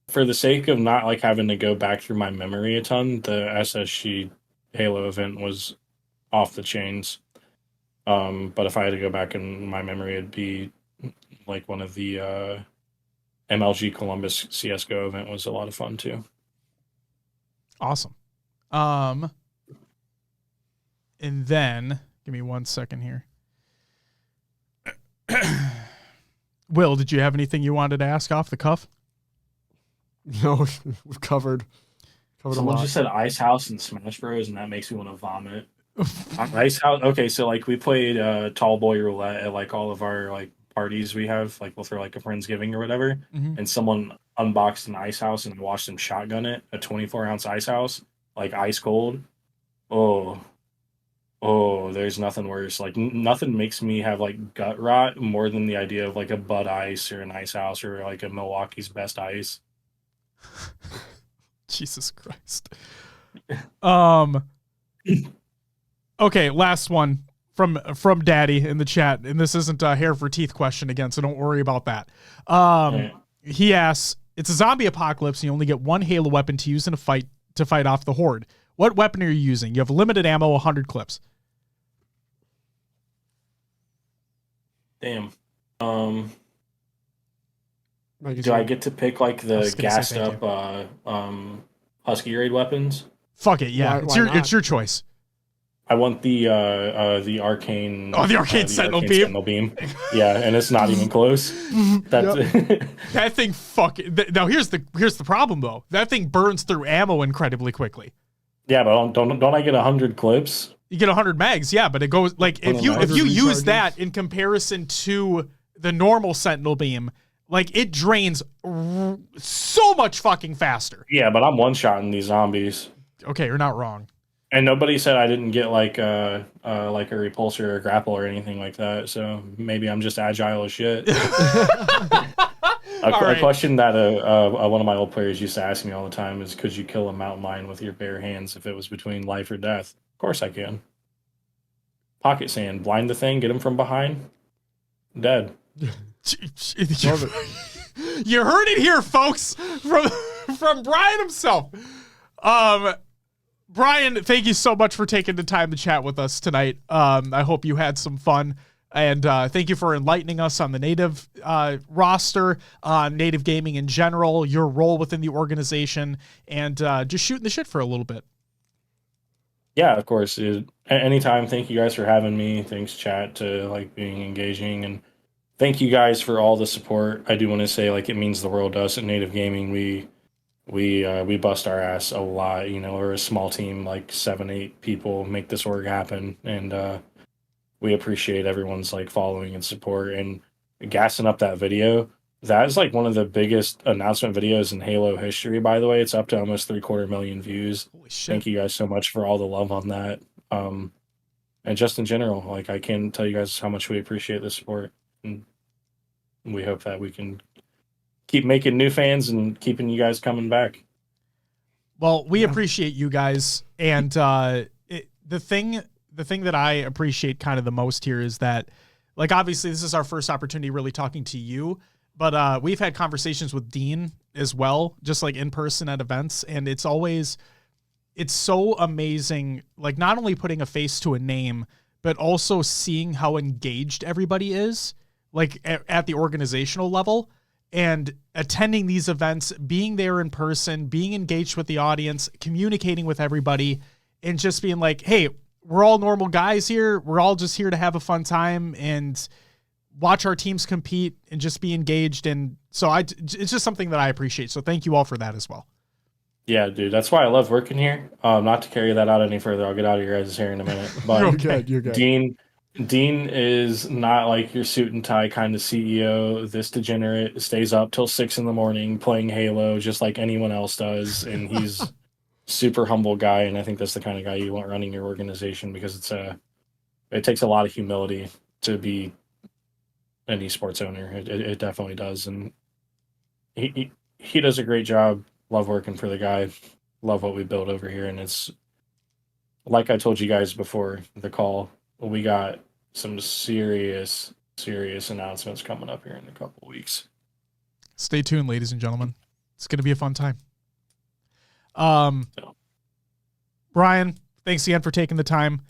for the sake of not like having to go back through my memory a ton, the SSG Halo event was off the chains. But if I had to go back in my memory, it'd be like one of the MLG Columbus CSGO event was a lot of fun too. Awesome. And then give me 1 second here. Will, did you have anything you wanted to ask off the cuff? No, we've covered a Someone lot. just said Ice House and Smash Bros, and that makes me want to vomit. Ice House. Okay, so like we played Tall Boy Roulette at like all of our like parties we have, like we'll throw like a Friendsgiving or whatever, and someone unboxed an Ice House and watched them shotgun it, a 24-ounce Ice House, like ice cold. Oh, there's nothing worse. Like nothing makes me have like gut rot more than the idea of like a Bud Ice or an Ice House or like a Milwaukee's Best Ice. Jesus Christ. Okay, last one from Daddy in the chat, and this isn't a hair for teeth question again, so don't worry about that. He asks, it's a zombie apocalypse, and you only get one Halo weapon to use in a fight to fight off the Horde. What weapon are you using? You have limited ammo, 100 clips. Damn. Like, Do I get to pick like I the was gonna say gassed thank up Husky Raid weapons? Fuck it, yeah. Why not? It's your choice. I want the arcane. Oh, the arcane Sentinel beam. Sentinel beam. Yeah, and it's not even close. That's That thing now here's the problem though. That thing burns through ammo incredibly quickly. Yeah, but don't I get 100 clips? You get 100 mags, yeah, but it goes like if you use that in comparison to the normal Sentinel beam, like it drains so much fucking faster. Yeah, but I'm one-shotting these zombies. Okay, you're not wrong. And nobody said I didn't get like a repulsor or a grapple or anything like that. So maybe I'm just agile as shit. A question that one of my old players used to ask me all the time is, could you kill a mountain lion with your bare hands if it was between life or death? Of course I can. Pocket sand, blind the thing, get him from behind, dead. You heard it here, folks, from Bryon himself. Bryon, thank you so much for taking the time to chat with us tonight. I hope you had some fun. And thank you for enlightening us on the Native roster, Native gaming in general, your role within the organization, and just shooting the shit for a little bit. Yeah, of course. Anytime. Thank you guys for having me. Thanks, chat, to like being engaging, and thank you guys for all the support. I do want to say like it means the world to us at Native Gaming. We bust our ass a lot. You know, we're a small team, like 7-8 people make this org happen, and we appreciate everyone's like following and support and gassing up that video. That is like one of the biggest announcement videos in Halo history, by the way. It's up to almost 750,000 views. Holy shit. Thank you guys so much for all the love on that. And just in general, like I can't tell you guys how much we appreciate the support. And we hope that we can keep making new fans and keeping you guys coming back. Well, we appreciate you guys. And the thing that I appreciate kind of the most here is that, like, obviously this is our first opportunity really talking to you, but we've had conversations with Dean as well, just like in person at events. And it's so amazing, like not only putting a face to a name, but also seeing how engaged everybody is, like at the organizational level, and attending these events, being there in person, being engaged with the audience, communicating with everybody, and just being like, hey, we're all normal guys here. We're all just here to have a fun time and watch our teams compete and just be engaged. And so it's just something that I appreciate. So thank you all for that as well. Yeah, dude, that's why I love working here. Not to carry that out any further. I'll get out of your guys' hair in a minute. But You're good. Dean is not like your suit and tie kind of CEO. This degenerate stays up till 6 a.m. playing Halo just like anyone else does. And he's super humble guy. And I think that's the kind of guy you want running your organization, because it takes a lot of humility to be an esports owner. It definitely does. And he does a great job. Love working for the guy. Love what we build over here. And it's like I told you guys before the call, we got some serious announcements coming up here in a couple of weeks. Stay tuned, ladies and gentlemen. It's going to be a fun time. Bryon, thanks again for taking the time.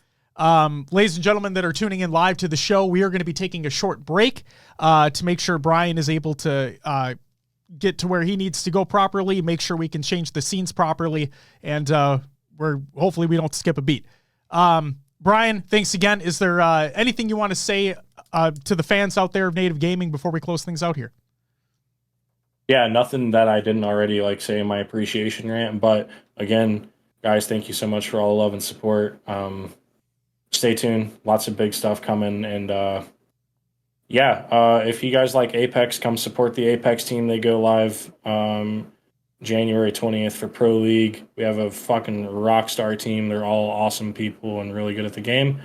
Ladies and gentlemen that are tuning in live to the show, we are going to be taking a short break to make sure Bryon is able to get to where he needs to go properly, make sure we can change the scenes properly, and hopefully we don't skip a beat. Bryon, thanks again. Is there anything you want to say to the fans out there of Native Gaming before we close things out here? Yeah, nothing that I didn't already say in my appreciation rant. But again, guys, thank you so much for all the love and support. Stay tuned. Lots of big stuff coming. And if you guys like Apex, come support the Apex team. They go live January 20th for Pro League. We have a fucking rock star team. They're all awesome people and really good at the game.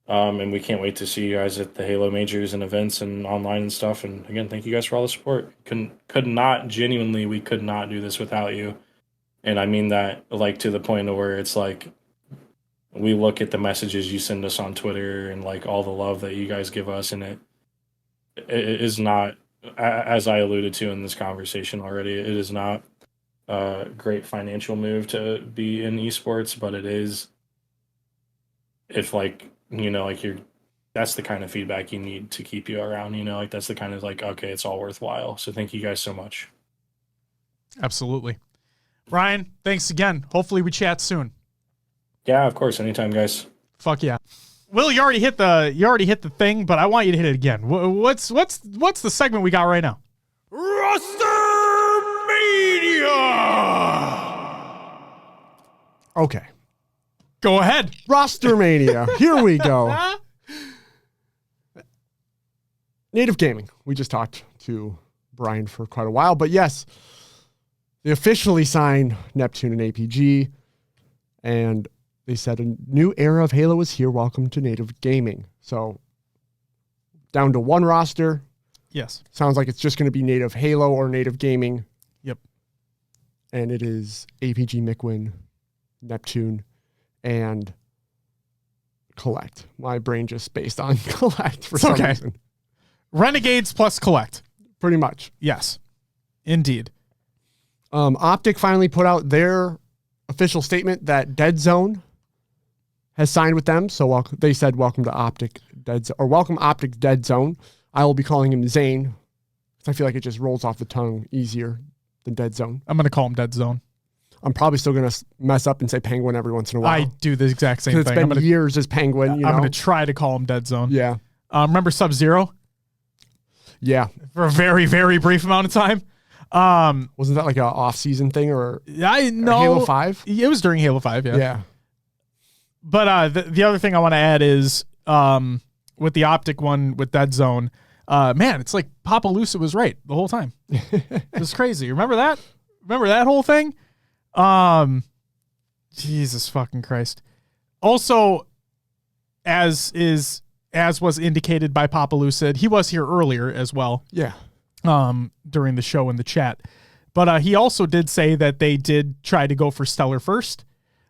And we can't wait to see you guys at the Halo majors and events and online and stuff. And again, thank you guys for all the support. We could not do this without you. And I mean that to the point of where it's we look at the messages you send us on Twitter and all the love that you guys give us. And it is not, as I alluded to in this conversation already, it is not a great financial move to be in esports, but it is, if that's the kind of feedback you need to keep you around, that's the kind of okay, it's all worthwhile. So thank you guys so much. Absolutely. Bryon, thanks again. Hopefully we chat soon. Yeah, of course. Anytime, guys. Fuck yeah. Will, you already hit the thing, but I want you to hit it again. What's the segment we got right now? Rostermania. Okay. Go ahead. Rostermania. Here we go. Native Gaming. We just talked to Bryon for quite a while, but yes, they officially signed Neptune and APG, and they said a new era of Halo is here. Welcome to Native Gaming. So down to one roster. Yes. Sounds like it's just going to be Native Halo or Native Gaming. Yep. And it is APG, Mikwin, Neptune, and Collect. My brain just spaced on Collect for some reason. Renegades plus Collect. Pretty much. Yes. Indeed. Optic finally put out their official statement that Dead Zone has signed with them. So they said, welcome to Optic Dead Zone, or welcome Optic Dead Zone. I will be calling him Zane, because I feel like it just rolls off the tongue easier than Dead Zone. I'm going to call him Dead Zone. I'm probably still going to mess up and say Penguin every once in a while. I do the exact same thing. It's been years as Penguin. I'm going to try to call him Dead Zone. Yeah. Remember Sub-Zero? Yeah. For a very, very brief amount of time. Wasn't that like an off-season thing or Halo 5? It was during Halo 5, yeah. Yeah. But the other thing I want to add is with the Optic one with Dead Zone, man, it's like Papa Lusa was right the whole time. It was crazy. Remember that? Remember that whole thing? Jesus fucking Christ. Also, as was indicated by Papa Lusa, he was here earlier as well. Yeah. During the show in the chat. But he also did say that they did try to go for Stellar first.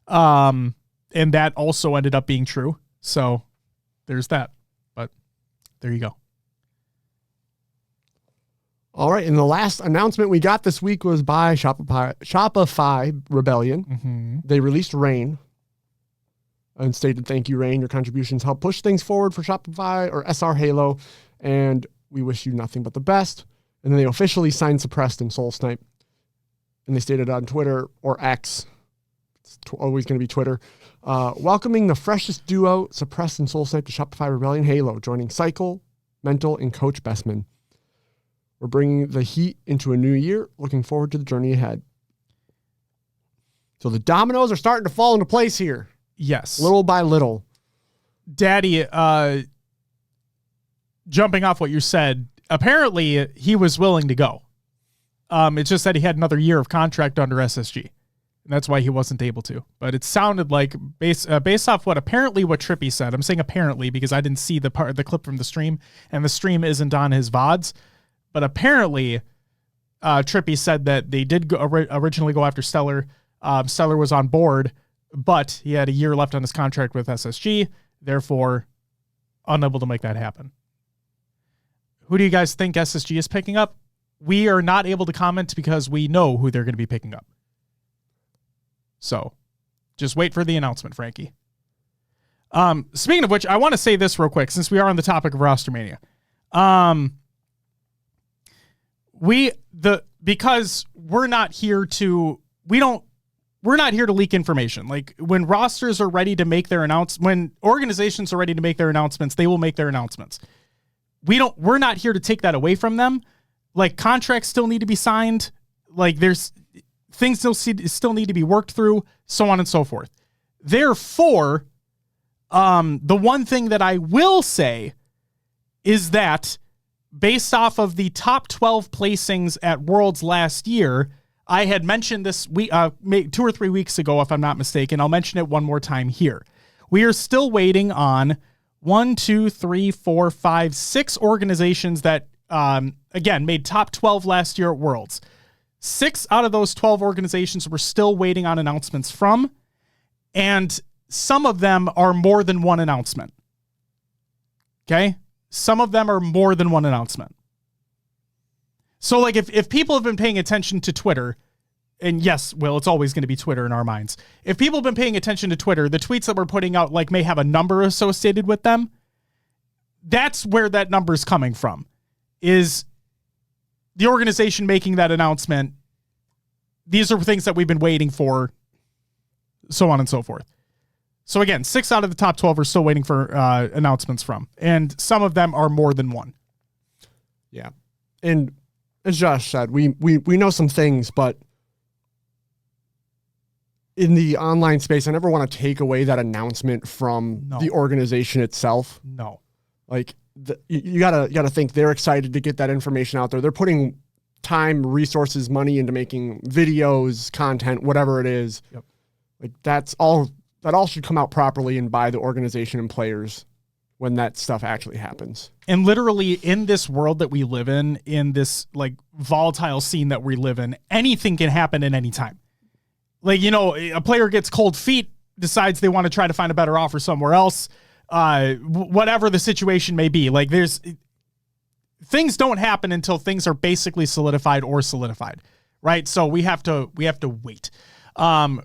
And that also ended up being true. So there's that. But there you go. All right. And the last announcement we got this week was by Shopify Rebellion. Mm-hmm. They released Rain and stated, thank you, Rain. Your contributions help push things forward for Shopify or SR Halo. And we wish you nothing but the best. And then they officially signed Suppressed and Soul Snipe. And they stated on Twitter or X, it's always going to be Twitter, welcoming the freshest duo, Suppressed and Soul Snipe, to Shopify Rebellion Halo, joining Cycle, Mental, and Coach Bestman. We're bringing the heat into a new year. Looking forward to the journey ahead. So the dominoes are starting to fall into place here. Yes. Little by little. Daddy, jumping off what you said, apparently he was willing to go. It's just that he had another year of contract under SSG. And that's why he wasn't able to. But it sounded like, based off what Trippy said, I'm saying apparently because I didn't see the clip from the stream, and the stream isn't on his VODs. But apparently, Trippy said that they did originally go after Stellar. Stellar was on board, but he had a year left on his contract with SSG, therefore unable to make that happen. Who do you guys think SSG is picking up? we are not able to comment because we know who they're going to be picking up. So just wait for the announcement, Frankie. Speaking of which, I want to say this real quick, since we are on the topic of Rostermania. Because we're not here to leak information. Like when rosters are ready to make their when organizations are ready to make their announcements, they will make their announcements. We're not here to take that away from them. Like contracts still need to be signed. Like there's things still need to be worked through, so on and so forth. Therefore, the one thing that I will say is that based off of the top 12 placings at Worlds last year, I had mentioned this 2 or 3 weeks ago, if I'm not mistaken. I'll mention it one more time here. We are still waiting on 6 organizations that, again, made top 12 last year at Worlds. 6 out of those 12 organizations we're still waiting on announcements from, and some of them are more than one announcement. Okay? Some of them are more than one announcement. So, like, if people have been paying attention to Twitter, and yes, well, it's always going to be Twitter in our minds. If people have been paying attention to Twitter, the tweets that we're putting out, like, may have a number associated with them. That's where that number is coming from, is the organization making that announcement. These are things that we've been waiting for, so on and so forth. So again, 6 out of the top 12 are still waiting for announcements from, and some of them are more than one. Yeah. And as Josh said, we know some things, but in the online space, I never want to take away that announcement from the organization itself. No. Like you gotta think they're excited to get that information out there. They're putting time, resources, money into making videos, content, whatever it is. Yep. Like that all should come out properly and by the organization and players when that stuff actually happens. And literally in this world that we live in this like volatile scene that we live in, anything can happen at any time. Like, you know, a player gets cold feet, decides they want to try to find a better offer somewhere else, whatever the situation may be. Like things don't happen until things are basically solidified, right? So we have to wait.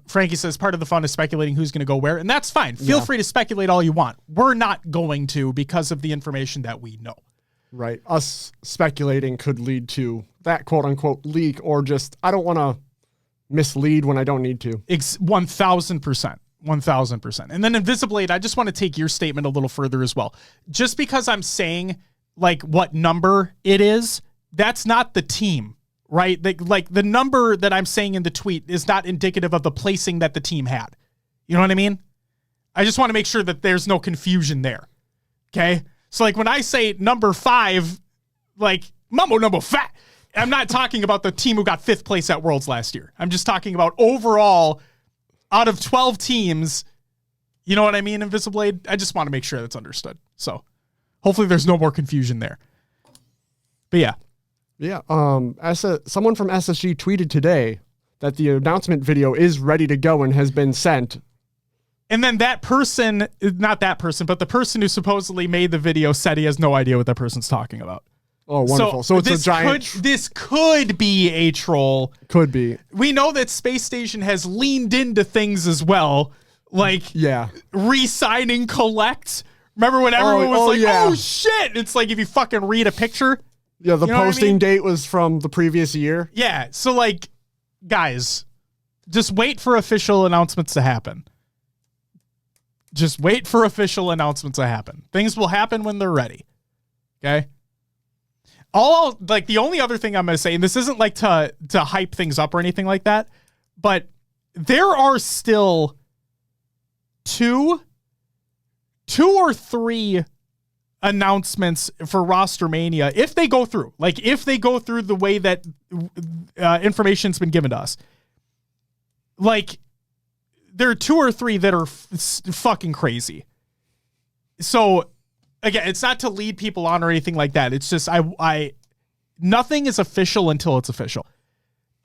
Frankie says part of the fun is speculating who's going to go where, and that's fine. Feel free to speculate all you want. We're not going to, because of the information that we know. Right. Us speculating could lead to that quote unquote leak, or just, I don't want to mislead when I don't need to. 1000%. 1000%. And then Invisiblade, I just want to take your statement a little further as well. Just because I'm saying like what number it is, that's not the team. Right? Like the number that I'm saying in the tweet is not indicative of the placing that the team had. You know what I mean? I just want to make sure that there's no confusion there. Okay? So like when I say number 5, like Mumbo number 5, I'm not talking about the team who got 5th place at Worlds last year. I'm just talking about overall out of 12 teams. You know what I mean, Invisiblade? I just want to make sure that's understood. So hopefully there's no more confusion there. But yeah. Yeah. Someone from SSG tweeted today that the announcement video is ready to go and has been sent. And then that person, not that person, but the person who supposedly made the video said he has no idea what that person's talking about. Oh, wonderful. So it's a giant... This could be a troll. Could be. We know that Space Station has leaned into things as well. Like re-signing Collect. Remember when everyone was oh shit. It's like if you fucking read a picture... Yeah, the posting date was from the previous year. Yeah, so like, guys, just wait for official announcements to happen. Just wait for official announcements to happen. Things will happen when they're ready. Okay? The only other thing I'm going to say, and this isn't like to hype things up or anything like that, but there are still two or three announcements for Rostermania if they go through. Like, if they go through the way that information's been given to us. Like, there are 2 or 3 that are fucking crazy. So, again, it's not to lead people on or anything like that. It's just, nothing is official until it's official.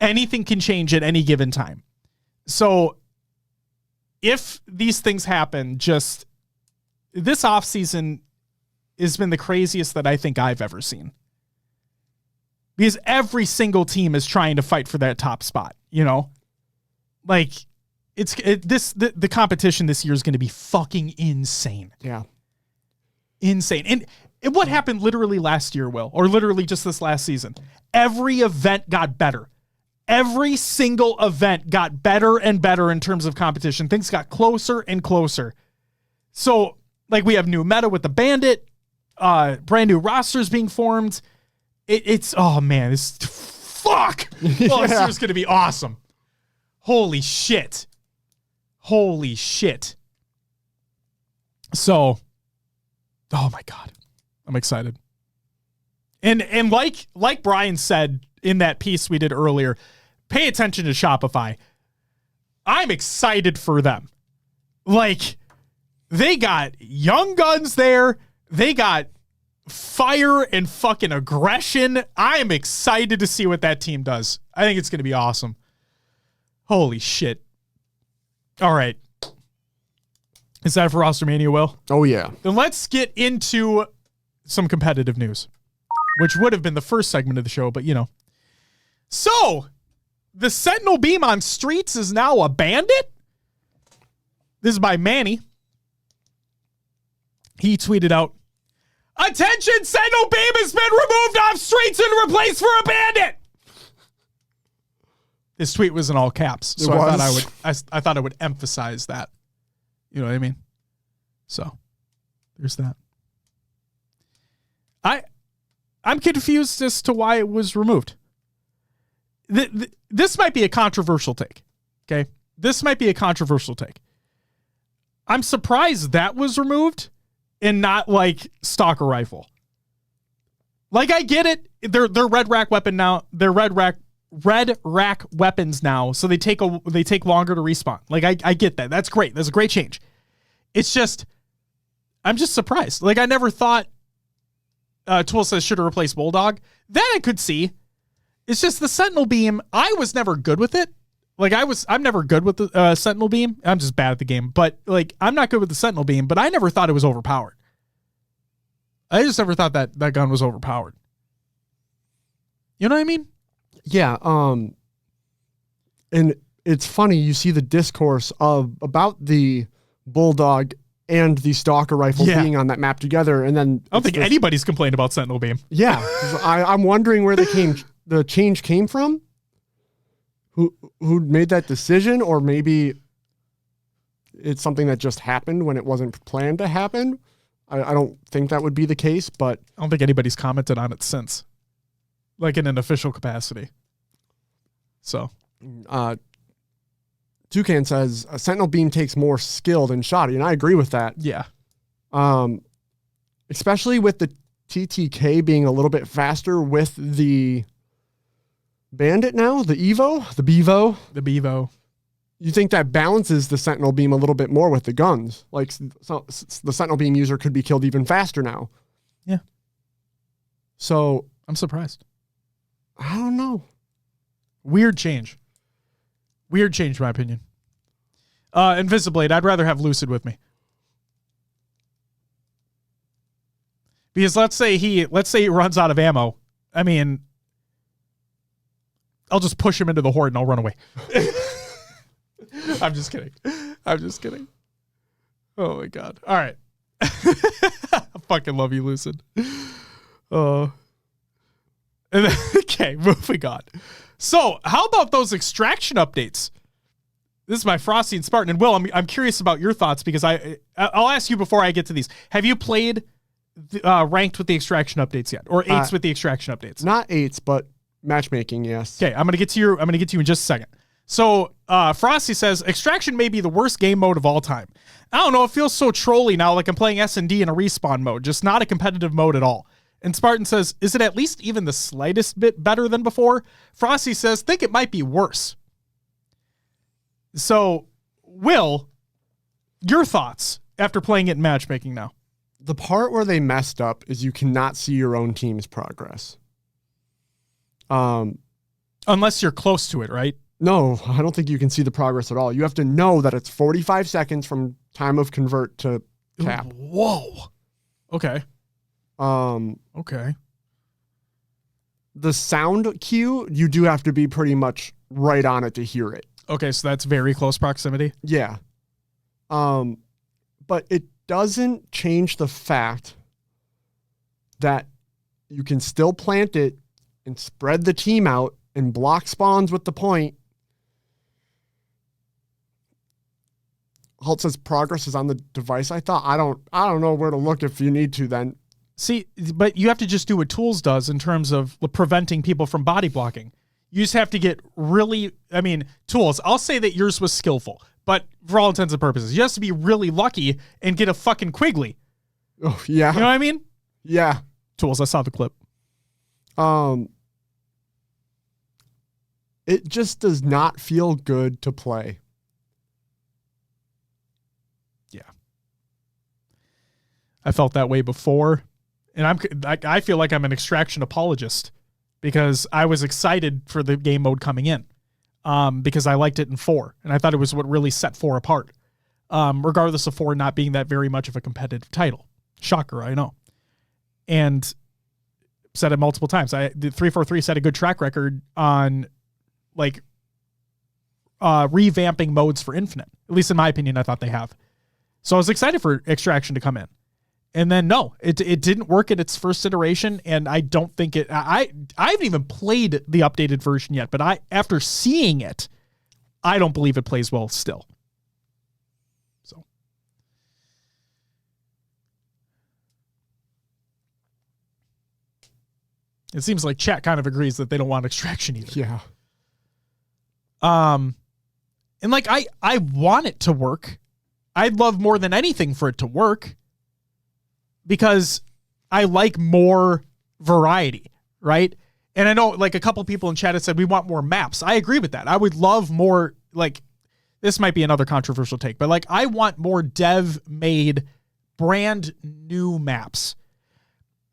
Anything can change at any given time. So, if these things happen, just this offseason has been the craziest that I think I've ever seen. because every single team is trying to fight for that top spot, you know? Like, the competition this year is going to be fucking insane. Yeah. Insane. And what happened literally last year, Will, or literally just this last season? Every event got better. Every single event got better and better in terms of competition. Things got closer and closer. So, like, we have new meta with the Bandit, brand new rosters being formed. It's oh man, fuck. Well, this year's gonna be awesome. Holy shit. Holy shit. So, oh my God, I'm excited. And like Bryon said in that piece we did earlier, pay attention to Shopify. I'm excited for them. Like, they got young guns there. They got fire and fucking aggression. I am excited to see what that team does. I think it's going to be awesome. Holy shit. All right. Is that for Rostermania, Will? Oh, yeah. Then let's get into some competitive news, which would have been the first segment of the show, but you know. So, the Sentinel Beam on Streets is now a bandit? This is by Manny. He tweeted out, "Attention, Sentinel Beam has been removed off Streets and replaced for a bandit." This tweet was in all caps, so I thought I would emphasize that. You know what I mean? So, there's that. I'm confused as to why it was removed. This might be a controversial take. Okay? This might be a controversial take. I'm surprised that was removed and not like Stalker Rifle. Like, I get it. They're red rack weapon now. They're red rack weapons now, so they take longer to respawn. Like, I get that. That's great. That's a great change. It's just, I'm just surprised. Like, I never thought Tool says should have replaced Bulldog. That I could see. It's just the Sentinel Beam. I was never good with it. Like, I'm never good with the Sentinel Beam. I'm just bad at the game. But, like, I'm not good with the Sentinel Beam, but I never thought it was overpowered. I just never thought that gun was overpowered. You know what I mean? Yeah. And it's funny, you see the discourse about the Bulldog and the Stalker Rifle being on that map together, and then I don't think anybody's complained about Sentinel Beam. Yeah. I'm wondering where the change came from. Who made that decision, or maybe it's something that just happened when it wasn't planned to happen. I don't think that would be the case, but I don't think anybody's commented on it since, like in an official capacity. So, Toucan says a Sentinel Beam takes more skill than Shoddy, and I agree with that. Yeah. Especially with the TTK being a little bit faster with the Bandit now, the Evo, the Bevo. The Bevo. You think that balances the Sentinel Beam a little bit more with the guns? Like, so the Sentinel Beam user could be killed even faster now. Yeah. So I'm surprised. I don't know. Weird change. Weird change, in my opinion. Invisiblade, I'd rather have Lucid with me. Because let's say he runs out of ammo. I mean, I'll just push him into the horde and I'll run away. I'm just kidding. Oh my God. All right. I fucking love you, Lucid. Okay, moving on. So, how about those extraction updates? This is my Frosty and Spartan. And Will, I'm curious about your thoughts, because I'll ask you before I get to these. Have you played ranked with the extraction updates yet, or 8s with the extraction updates? Not 8s, but matchmaking, yes. Okay, I'm gonna get to you in just a second. So, Frosty says extraction may be the worst game mode of all time. I don't know. It feels so trolly now, like I'm playing S&D in a respawn mode, just not a competitive mode at all. And Spartan says, is it at least even the slightest bit better than before? Frosty says, think it might be worse. So, Will, your thoughts after playing it in matchmaking now? The part where they messed up is you cannot see your own team's progress. Unless you're close to it, right? No, I don't think you can see the progress at all. You have to know that it's 45 seconds from time of convert to cap. Whoa. Okay. Okay. the sound cue, you do have to be pretty much right on it to hear it. Okay, so that's very close proximity. Yeah. But it doesn't change the fact that you can still plant it and spread the team out and block spawns with the point. Halt says progress is on the device. I don't know where to look if you need to then. See, but you have to just do what Tools does in terms of preventing people from body blocking. You just have to get really, Tools, I'll say that yours was skillful, but for all intents and purposes, you have to be really lucky and get a fucking Quigley. Oh, yeah. You know what I mean? Yeah. Tools, I saw the clip. It just does not feel good to play. Yeah. I felt that way before, and I feel like I'm an Extraction apologist because I was excited for the game mode coming in because I liked it in 4, and I thought it was what really set 4 apart, regardless of 4 not being that very much of a competitive title. Shocker, I know. And said it multiple times. The 343 set a good track record on revamping modes for Infinite. At least in my opinion, I thought they have. So I was excited for Extraction to come in. And then no, it didn't work at its first iteration, and I don't think I haven't even played the updated version yet, but after seeing it, I don't believe it plays well still. So it seems like chat kind of agrees that they don't want Extraction either. Yeah. And I want it to work. I'd love more than anything for it to work because I like more variety, right? And I know a couple people in chat have said we want more maps. I agree with that. I would love more, this might be another controversial take, but I want more dev-made brand new maps.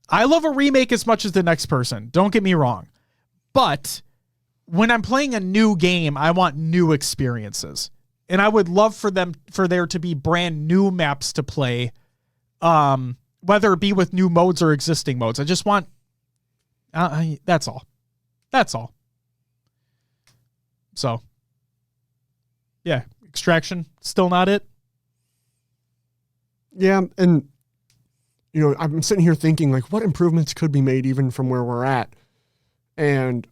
I love a remake as much as the next person. Don't get me wrong. But when I'm playing a new game, I want new experiences. And I would love for there to be brand new maps to play, whether it be with new modes or existing modes. I just want, that's all. That's all. So, yeah, Extraction, still not it. Yeah, and, I'm sitting here thinking, what improvements could be made even from where we're at? And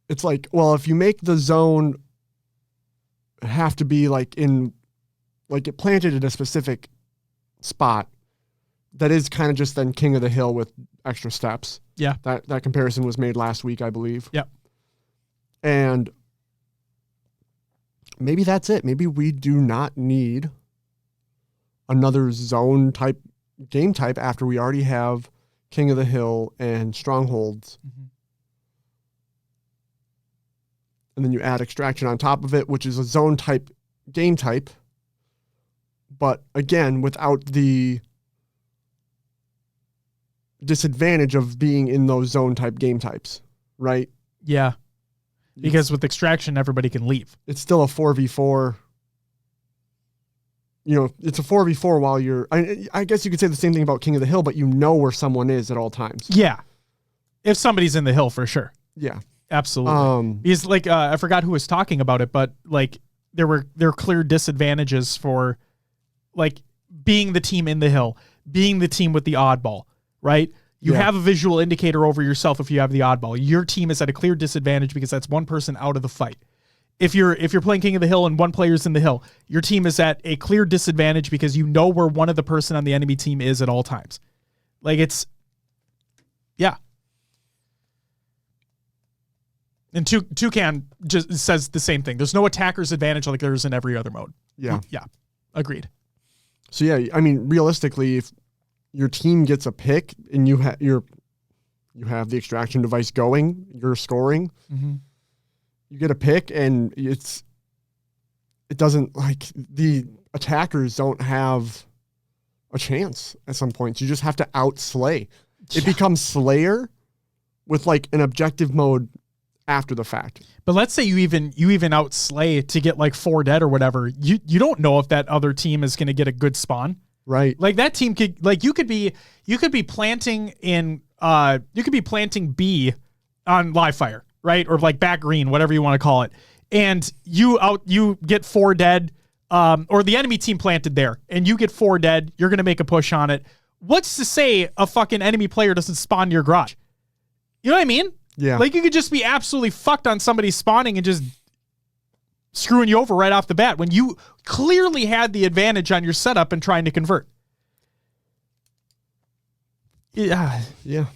it's if you make the zone have to be it planted in a specific spot, that is kind of just then King of the Hill with extra steps. Yeah. That comparison was made last week, I believe. Yep. And maybe that's it. Maybe we do not need another zone type game type after we already have King of the Hill and Strongholds. Mm-hmm. And then you add Extraction on top of it, which is a zone type game type. But again, without the disadvantage of being in those zone type game types, right? Yeah. Because with Extraction, everybody can leave. It's still a 4v4. It's a 4v4 while you're... I guess you could say the same thing about King of the Hill, but you know where someone is at all times. Yeah. If somebody's in the hill, for sure. Yeah. Absolutely. Because I forgot who was talking about it, but there were clear disadvantages for being the team in the hill, being the team with the oddball, right? You have a visual indicator over yourself if you have the oddball. Your team is at a clear disadvantage because that's one person out of the fight. If you're playing King of the Hill and one player's in the hill, your team is at a clear disadvantage because you know where one of the person on the enemy team is at all times. Yeah. And Toucan just says the same thing. There's no attacker's advantage like there is in every other mode. Yeah. Yeah. Agreed. So yeah, realistically, if your team gets a pick and you have the Extraction device going, you're scoring, mm-hmm. You get a pick and it doesn't the attackers don't have a chance at some points. You just have to outslay. Yeah. It becomes Slayer with an objective mode after the fact. But let's say you even outslay to get 4 dead or whatever. You don't know if that other team is going to get a good spawn. Right. That team could you could be planting in planting B on live fire, right? Or like back green, whatever you want to call it. And you get 4 dead, or the enemy team planted there, and you get 4 dead. You're going to make a push on it. What's to say a fucking enemy player doesn't spawn your garage? You know what I mean? Yeah. Like, you could just be absolutely fucked on somebody spawning and just screwing you over right off the bat when you clearly had the advantage on your setup and trying to convert. Yeah. Yeah.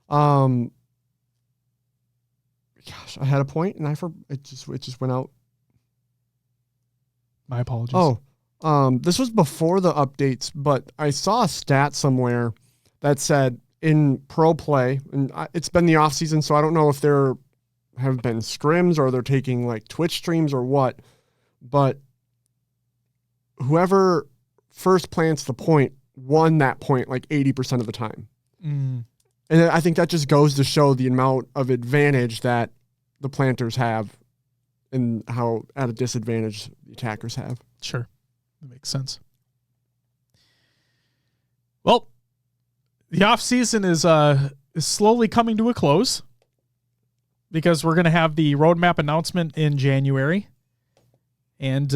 Gosh, I had a point and it just went out. My apologies. This was before the updates, but I saw a stat somewhere that said in pro play, and it's been the off season, so I don't know if there have been scrims or they're taking like Twitch streams or what, but whoever first plants the point won that point like 80% of the time. Mm. And I think that just goes to show the amount of advantage that the planters have and how at a disadvantage the attackers have. Sure. That makes sense. Well, the off season is slowly coming to a close because we're going to have the roadmap announcement in January. And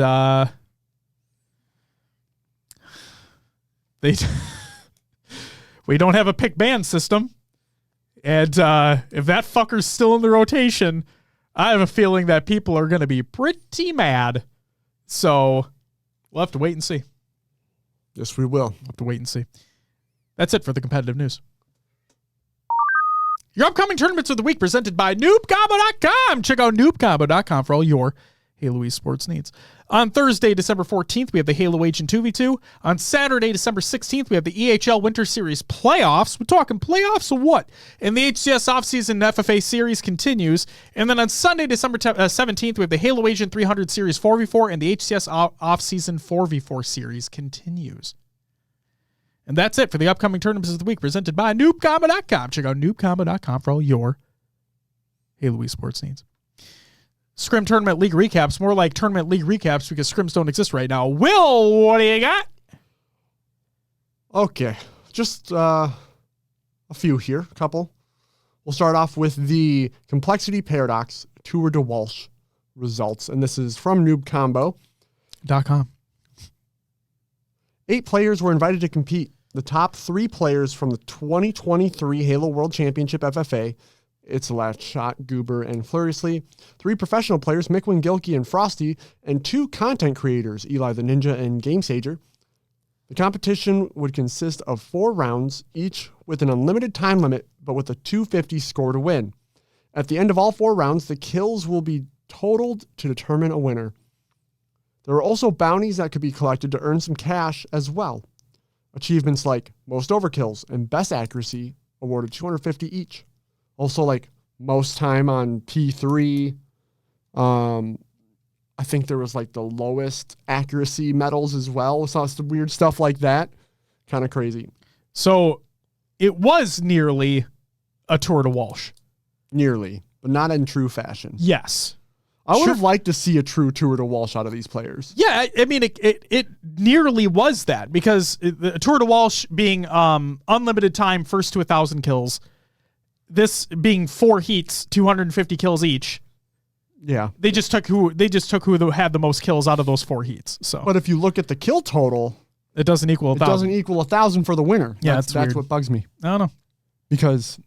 we don't have a pick ban system. And if that fucker's still in the rotation, I have a feeling that people are going to be pretty mad. So we'll have to wait and see. Yes, we will. We'll have to wait and see. That's it for the competitive news. Your upcoming tournaments of the week presented by NoobCombo.com. Check out NoobCombo.com for all your Halo esports needs. On Thursday, December 14th, we have the Halo Agent 2v2. On Saturday, December 16th, we have the EHL Winter Series playoffs. We're talking playoffs or what? And the HCS offseason FFA series continues. And then on Sunday, December 17th, we have the Halo Agent 300 Series 4v4, and the HCS offseason 4v4 series continues. And that's it for the upcoming tournaments of the week presented by NoobCombo.com. Check out NoobCombo.com for all your Halo esports needs. Scrim Tournament League recaps, more like Tournament League recaps because Scrims don't exist right now. Will, what do you got? Okay, just a few here, a couple. We'll start off with the Complexity Paradox Tour de Walsh results, and this is from NoobCombo.com. 8 players were invited to compete. The top 3 players from the 2023 Halo World Championship FFA, It's a Last Shot, Goober, and Furiously. 3 professional players, Mikwin, Gilkey, and Frosty, and 2 content creators, Eli the Ninja and GameSager. The competition would consist of 4 rounds, each with an unlimited time limit, but with a 250 score to win. At the end of all 4 rounds, the kills will be totaled to determine a winner. There are also bounties that could be collected to earn some cash as well. Achievements like Most Overkills and Best Accuracy awarded 250 each. Also, like most time on P3. I think there was like the lowest accuracy medals as well. So some weird stuff like that. Kind of crazy. So it was nearly a Tour de Walsh. Nearly, but not in true fashion. Yes. I would have liked to see a true Tour de Walsh out of these players. Yeah, I mean, it nearly was that because the Tour de Walsh being unlimited time, first to 1,000 kills. This being 4 heats, 250 kills each. Yeah, they just took who had the most kills out of those 4 heats. So, but if you look at the kill total, it doesn't equal 1,000. It doesn't equal 1,000 for the winner. Yeah, that's what bugs me. I don't know because,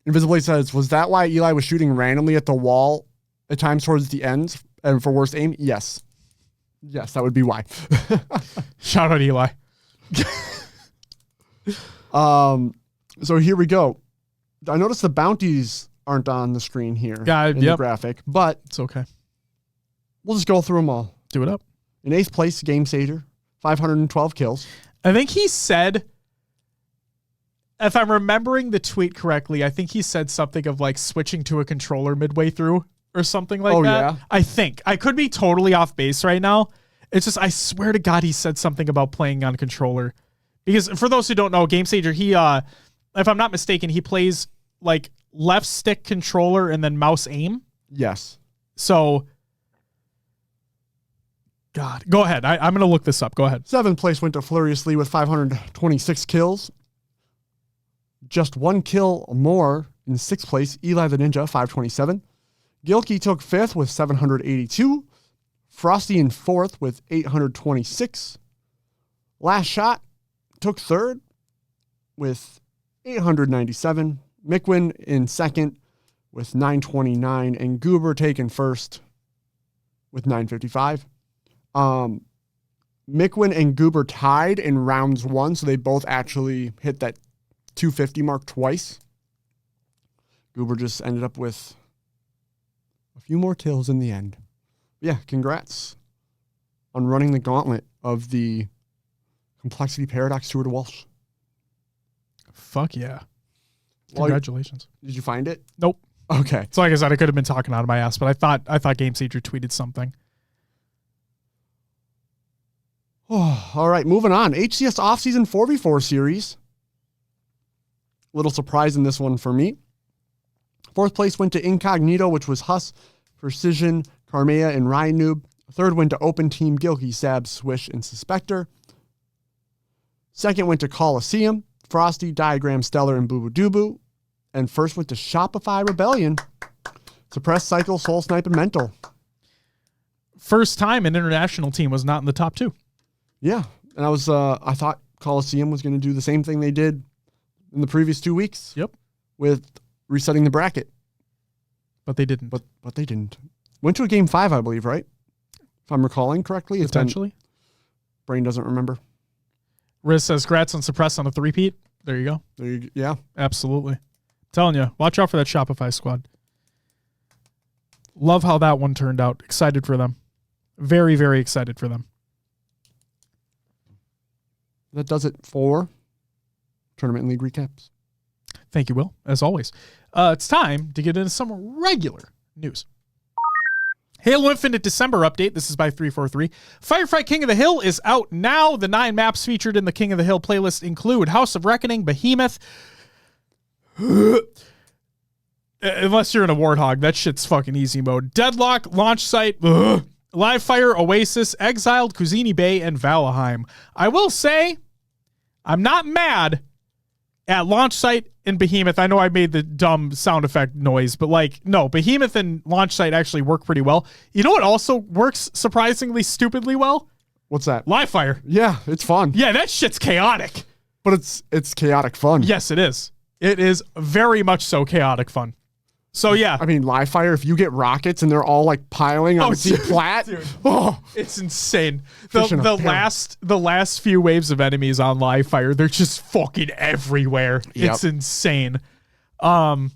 Invisibility says, was that why Eli was shooting randomly at the wall at times towards the end and for worst aim? Yes, that would be why. Shout out Eli. So here we go. I noticed the bounties aren't on the screen here in the graphic, but it's okay. We'll just go through them all. Do it up. In 8th place, GameSager, 512 kills. I think he said, if I'm remembering the tweet correctly, I think he said something of like switching to a controller midway through or something like that. Yeah. I think. I could be totally off base right now. It's just, I swear to God, he said something about playing on a controller. Because for those who don't know, GameSager, he, if I'm not mistaken, he plays like left stick controller and then mouse aim. Yes. So, God, go ahead. I'm going to look this up. Go ahead. 7th place went to Furiously with 526 kills. Just 1 kill more in 6th place, Eli the Ninja, 527. Gilkey took 5th with 782. Frosty in 4th with 826. Last Shot took 3rd with 897. Mickwin in 2nd with 929. And Goober taken 1st with 955. Mickwin and Goober tied in rounds 1, so they both actually hit that 250 mark twice. Goober just ended up with a few more kills in the end. Yeah, congrats on running the gauntlet of the Complexity Paradox Tour de Walsh. Fuck yeah. Congratulations. Did you find it? Nope. Okay. So like I said, I could have been talking out of my ass, but I thought Game Sager tweeted something. Oh, all right, moving on. HCS offseason 4v4 series. Little surprise in this one for me. 4th place went to Incognito, which was Huss, Precision, Carmea, and Ryan Noob. 3rd went to Open Team, Gilkey, Sab, Swish, and Suspector. 2nd went to Coliseum, Frosty, Diagram, Stellar, and Boo Boo Doo. And 1st went to Shopify Rebellion, Suppress, Cycle, Soul Snipe, and Mental. First time an international team was not in the top 2. Yeah, and I thought Coliseum was going to do the same thing they did in the previous 2 weeks. Yep. With resetting the bracket. But they didn't. But they didn't. Went to a game 5, I believe, right? If I'm recalling correctly. Potentially. Brain doesn't remember. Riz says, congrats on Suppress on a 3-peat. There you go. Yeah. Absolutely. Telling you, watch out for that Shopify squad. Love how that one turned out. Excited for them. Very, very excited for them. That does it for Tournament and League recaps. Thank you, Will, as always. It's time to get into some regular news. Halo Infinite December update. This is by 343. Firefight King of the Hill is out now. The 9 maps featured in the King of the Hill playlist include House of Reckoning, Behemoth. Unless you're in a Warthog, that shit's fucking easy mode. Deadlock, Launch Site, Live Fire, Oasis, Exiled, Kuzini Bay, and Valheim. I will say, I'm not mad at Launch Site and Behemoth. I know I made the dumb sound effect noise, but no, Behemoth and Launch Site actually work pretty well. You know what also works surprisingly stupidly well? What's that? Live Fire. Yeah, it's fun. Yeah, that shit's chaotic. But it's chaotic fun. Yes, it is. It is very much so chaotic fun. So yeah. I mean, Live Fire, if you get rockets and they're all piling on the plat, it's insane. The last few waves of enemies on Live Fire, they're just fucking everywhere. Yep. It's insane. And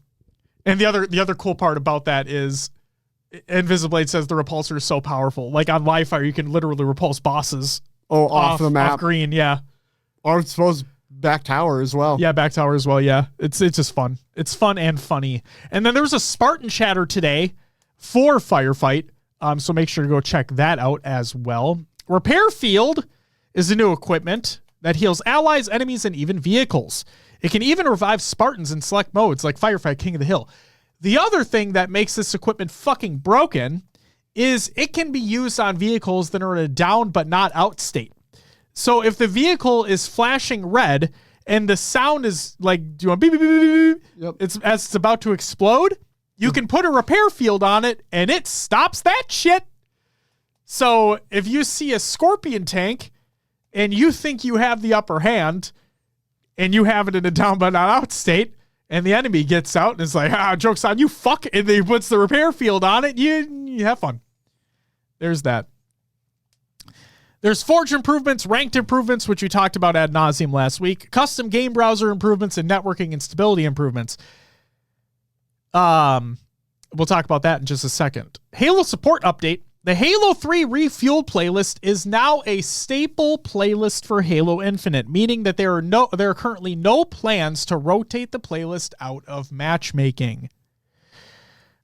the other cool part about that is Invisiblade says the repulsor is so powerful. Like on Live Fire, you can literally repulse bosses off the map. Off green, yeah. Or I suppose back tower as well. Yeah, back tower as well, yeah. It's just fun. It's fun and funny. And then there was a Spartan chatter today for Firefight, so make sure to go check that out as well. Repair Field is a new equipment that heals allies, enemies, and even vehicles. It can even revive Spartans in select modes like Firefight King of the Hill. The other thing that makes this equipment fucking broken is it can be used on vehicles that are in a down but not out state. So if the vehicle is flashing red and the sound is do you want beep, beep, beep, beep, beep, yep. As it's about to explode, you can put a repair field on it and it stops that shit. So if you see a Scorpion tank and you think you have the upper hand and you have it in a down but not out state and the enemy gets out and is like, joke's on you, fuck, and they puts the repair field on it, you have fun. There's that. There's Forge improvements, ranked improvements, which we talked about ad nauseum last week, custom game browser improvements, and networking and stability improvements. We'll talk about that in just a second. Halo support update. The Halo 3 Refueled playlist is now a staple playlist for Halo Infinite, meaning that there are currently no plans to rotate the playlist out of matchmaking.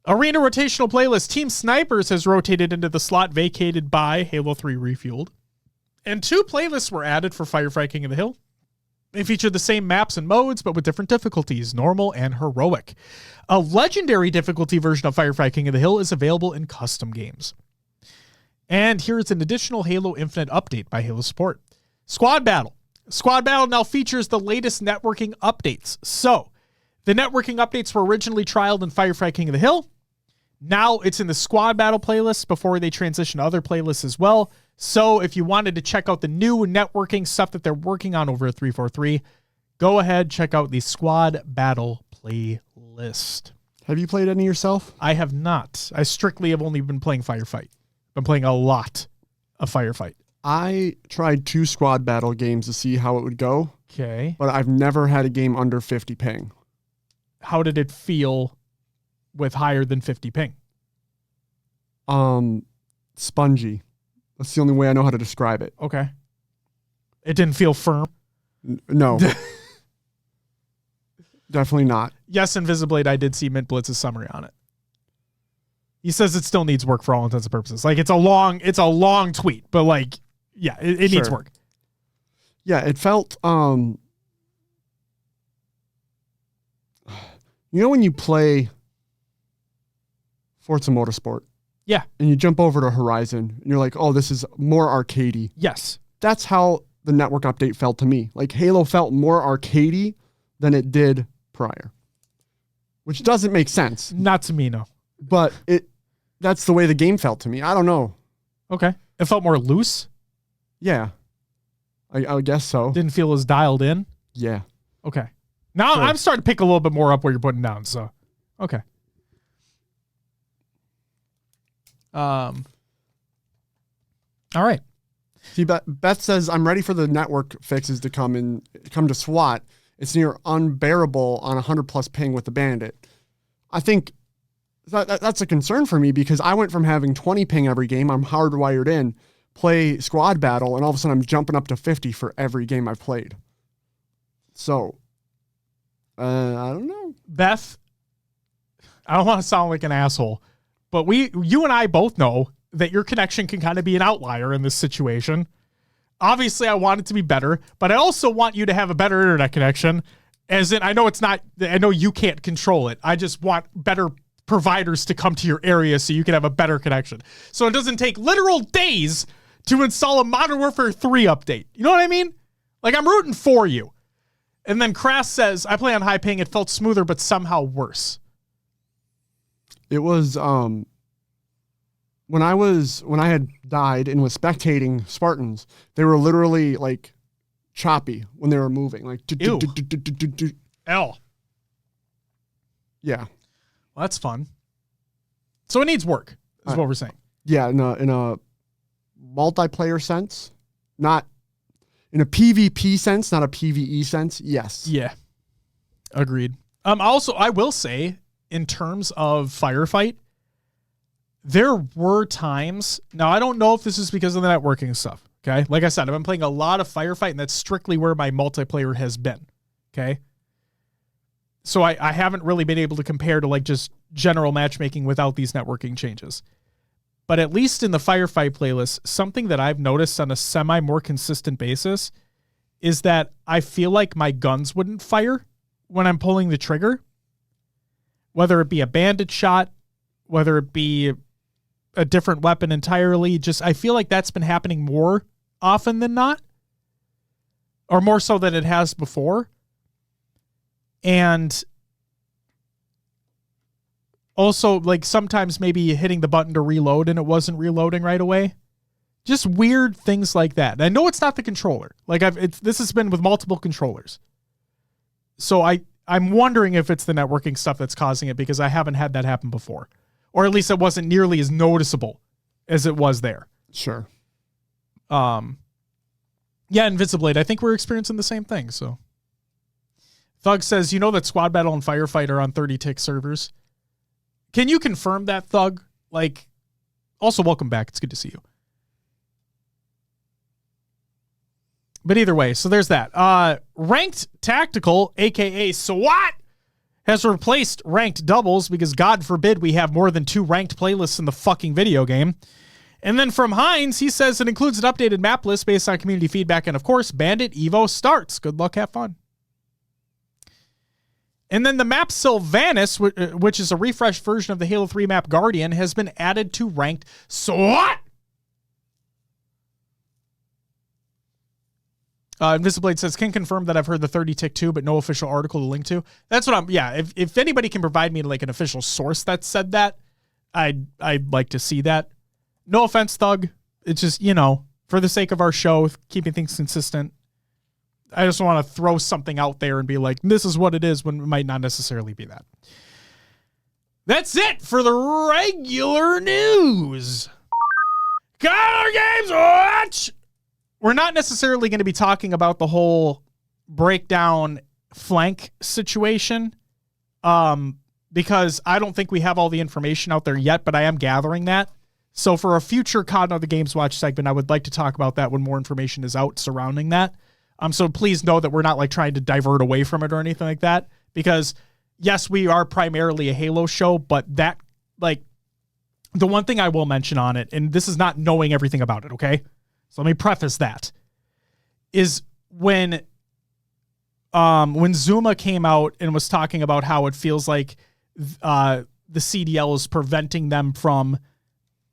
Arena rotational playlist Team Snipers has rotated into the slot vacated by Halo 3 Refueled. And 2 playlists were added for Firefight King of the Hill. They feature the same maps and modes, but with different difficulties, normal and heroic. A legendary difficulty version of Firefight King of the Hill is available in custom games. And here's an additional Halo Infinite update by Halo Support. Squad Battle. Squad Battle now features the latest networking updates. So, the networking updates were originally trialed in Firefight King of the Hill. Now it's in the Squad Battle playlist before they transition to other playlists as well. So, if you wanted to check out the new networking stuff that they're working on over at 343, go ahead, check out the Squad Battle playlist. Have you played any yourself? I have not. I strictly have only been playing Firefight. Been playing a lot of Firefight. I tried 2 Squad Battle games to see how it would go. Okay. But I've never had a game under 50 ping. How did it feel with higher than 50 ping? Spongy. That's the only way I know how to describe it. Okay. It didn't feel firm? No. Definitely not. Yes, Invisiblade, I did see Mint Blitz's summary on it. He says it still needs work for all intents and purposes. Like, it's a long tweet, but like, yeah, it needs work. Yeah, it felt, you know when you play Forza Motorsport? Yeah. And you jump over to Horizon, and you're like, oh, this is more arcadey. Yes. That's how the network update felt to me. Like, Halo felt more arcadey than it did prior. Which doesn't make sense. Not to me, no. But that's the way the game felt to me. I don't know. Okay. It felt more loose? Yeah. I guess so. Didn't feel as dialed in? Yeah. Okay. Now I'm starting to pick a little bit more up what you're putting down, so okay. All right. See, Beth says, I'm ready for the network fixes to come to SWAT. It's near unbearable on 100+ ping with the Bandit. I think that's a concern for me because I went from having 20 ping every game, I'm hardwired in, play Squad Battle, and all of a sudden I'm jumping up to 50 for every game I've played. So, I don't know. Beth, I don't want to sound like an asshole, but you and I both know that your connection can kind of be an outlier in this situation. Obviously, I want it to be better, but I also want you to have a better internet connection. As in, I know you can't control it. I just want better providers to come to your area so you can have a better connection. So it doesn't take literal days to install a Modern Warfare 3 update. You know what I mean? Like, I'm rooting for you. And then Crass says, I play on high ping. It felt smoother, but somehow worse. It was, when I had died and was spectating Spartans, they were literally like choppy when they were moving. Like, L. Yeah. Well, that's fun. So it needs work, is what we're saying. Yeah, in a multiplayer sense, not in a PvP sense, not a PvE sense. Yes. Yeah. Agreed. Also, I will say, in terms of Firefight, there were times, now I don't know if this is because of the networking stuff, okay? Like I said, I've been playing a lot of Firefight, and that's strictly where my multiplayer has been, okay? So I haven't really been able to compare to like just general matchmaking without these networking changes. But at least in the Firefight playlist, something that I've noticed on a semi more consistent basis is that I feel like my guns wouldn't fire when I'm pulling the trigger. Whether it be a bandit shot, whether it be a different weapon entirely, just I feel like that's been happening more often than not. Or more so than it has before. And also, like, sometimes maybe hitting the button to reload and it wasn't reloading right away. Just weird things like that. And I know it's not the controller. Like, this has been with multiple controllers. So I'm wondering if it's the networking stuff that's causing it, because I haven't had that happen before. Or at least it wasn't nearly as noticeable as it was there. Sure. Yeah, Invisiblade, I think we're experiencing the same thing, so. Thug says, you know that Squad Battle and Firefight are on 30-tick servers? Can you confirm that, Thug? Like, also, welcome back. It's good to see you. But either way, so there's that. Ranked Tactical, a.k.a. SWAT, has replaced Ranked Doubles because, God forbid, we have more than 2 ranked playlists in the fucking video game. And then from Hines, he says it includes an updated map list based on community feedback. And, of course, Bandit Evo starts. Good luck, have fun. And then the map Sylvanas, which is a refreshed version of the Halo 3 map Guardian, has been added to Ranked SWAT. Invisiblade says, can confirm that I've heard the 30 tick too, but no official article to link to. That's what if anybody can provide me like an official source that said that, I'd like to see that. No offense, Thug. It's just, for the sake of our show, keeping things consistent. I just want to throw something out there and be like, this is what it is, when it might not necessarily be that. That's it for the regular news. Color Games Watch! We're not necessarily going to be talking about the whole breakdown flank situation, because I don't think we have all the information out there yet, but I am gathering that. So for a future COD of the Games Watch segment, I would like to talk about that when more information is out surrounding that. So please know that we're not like trying to divert away from it or anything like that, because yes, we are primarily a Halo show, but that, like, the one thing I will mention on it, and this is not knowing everything about it, okay? So let me preface that, is when Zuma came out and was talking about how it feels like the CDL is preventing them from,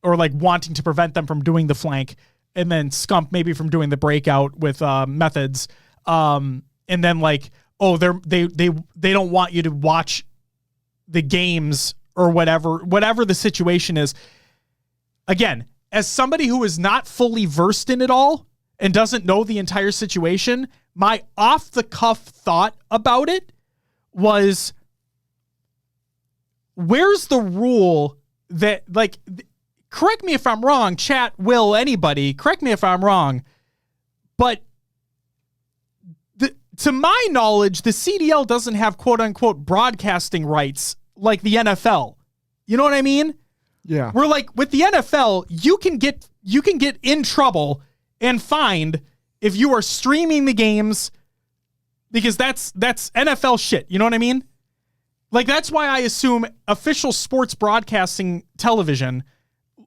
or like wanting to prevent them from doing the flank, and then Scump maybe from doing the breakout with methods, and then like, oh, they don't want you to watch the games or whatever the situation is. Again, as somebody who is not fully versed in it all and doesn't know the entire situation, my off-the-cuff thought about it was, where's the rule that, like, correct me if I'm wrong, chat, Will, anybody, correct me if I'm wrong, but to my knowledge, the CDL doesn't have quote-unquote broadcasting rights like the NFL. You know what I mean? Yeah. We're like, with the NFL, you can get in trouble and fined if you are streaming the games, because that's NFL shit. You know what I mean? Like, that's why I assume official sports broadcasting television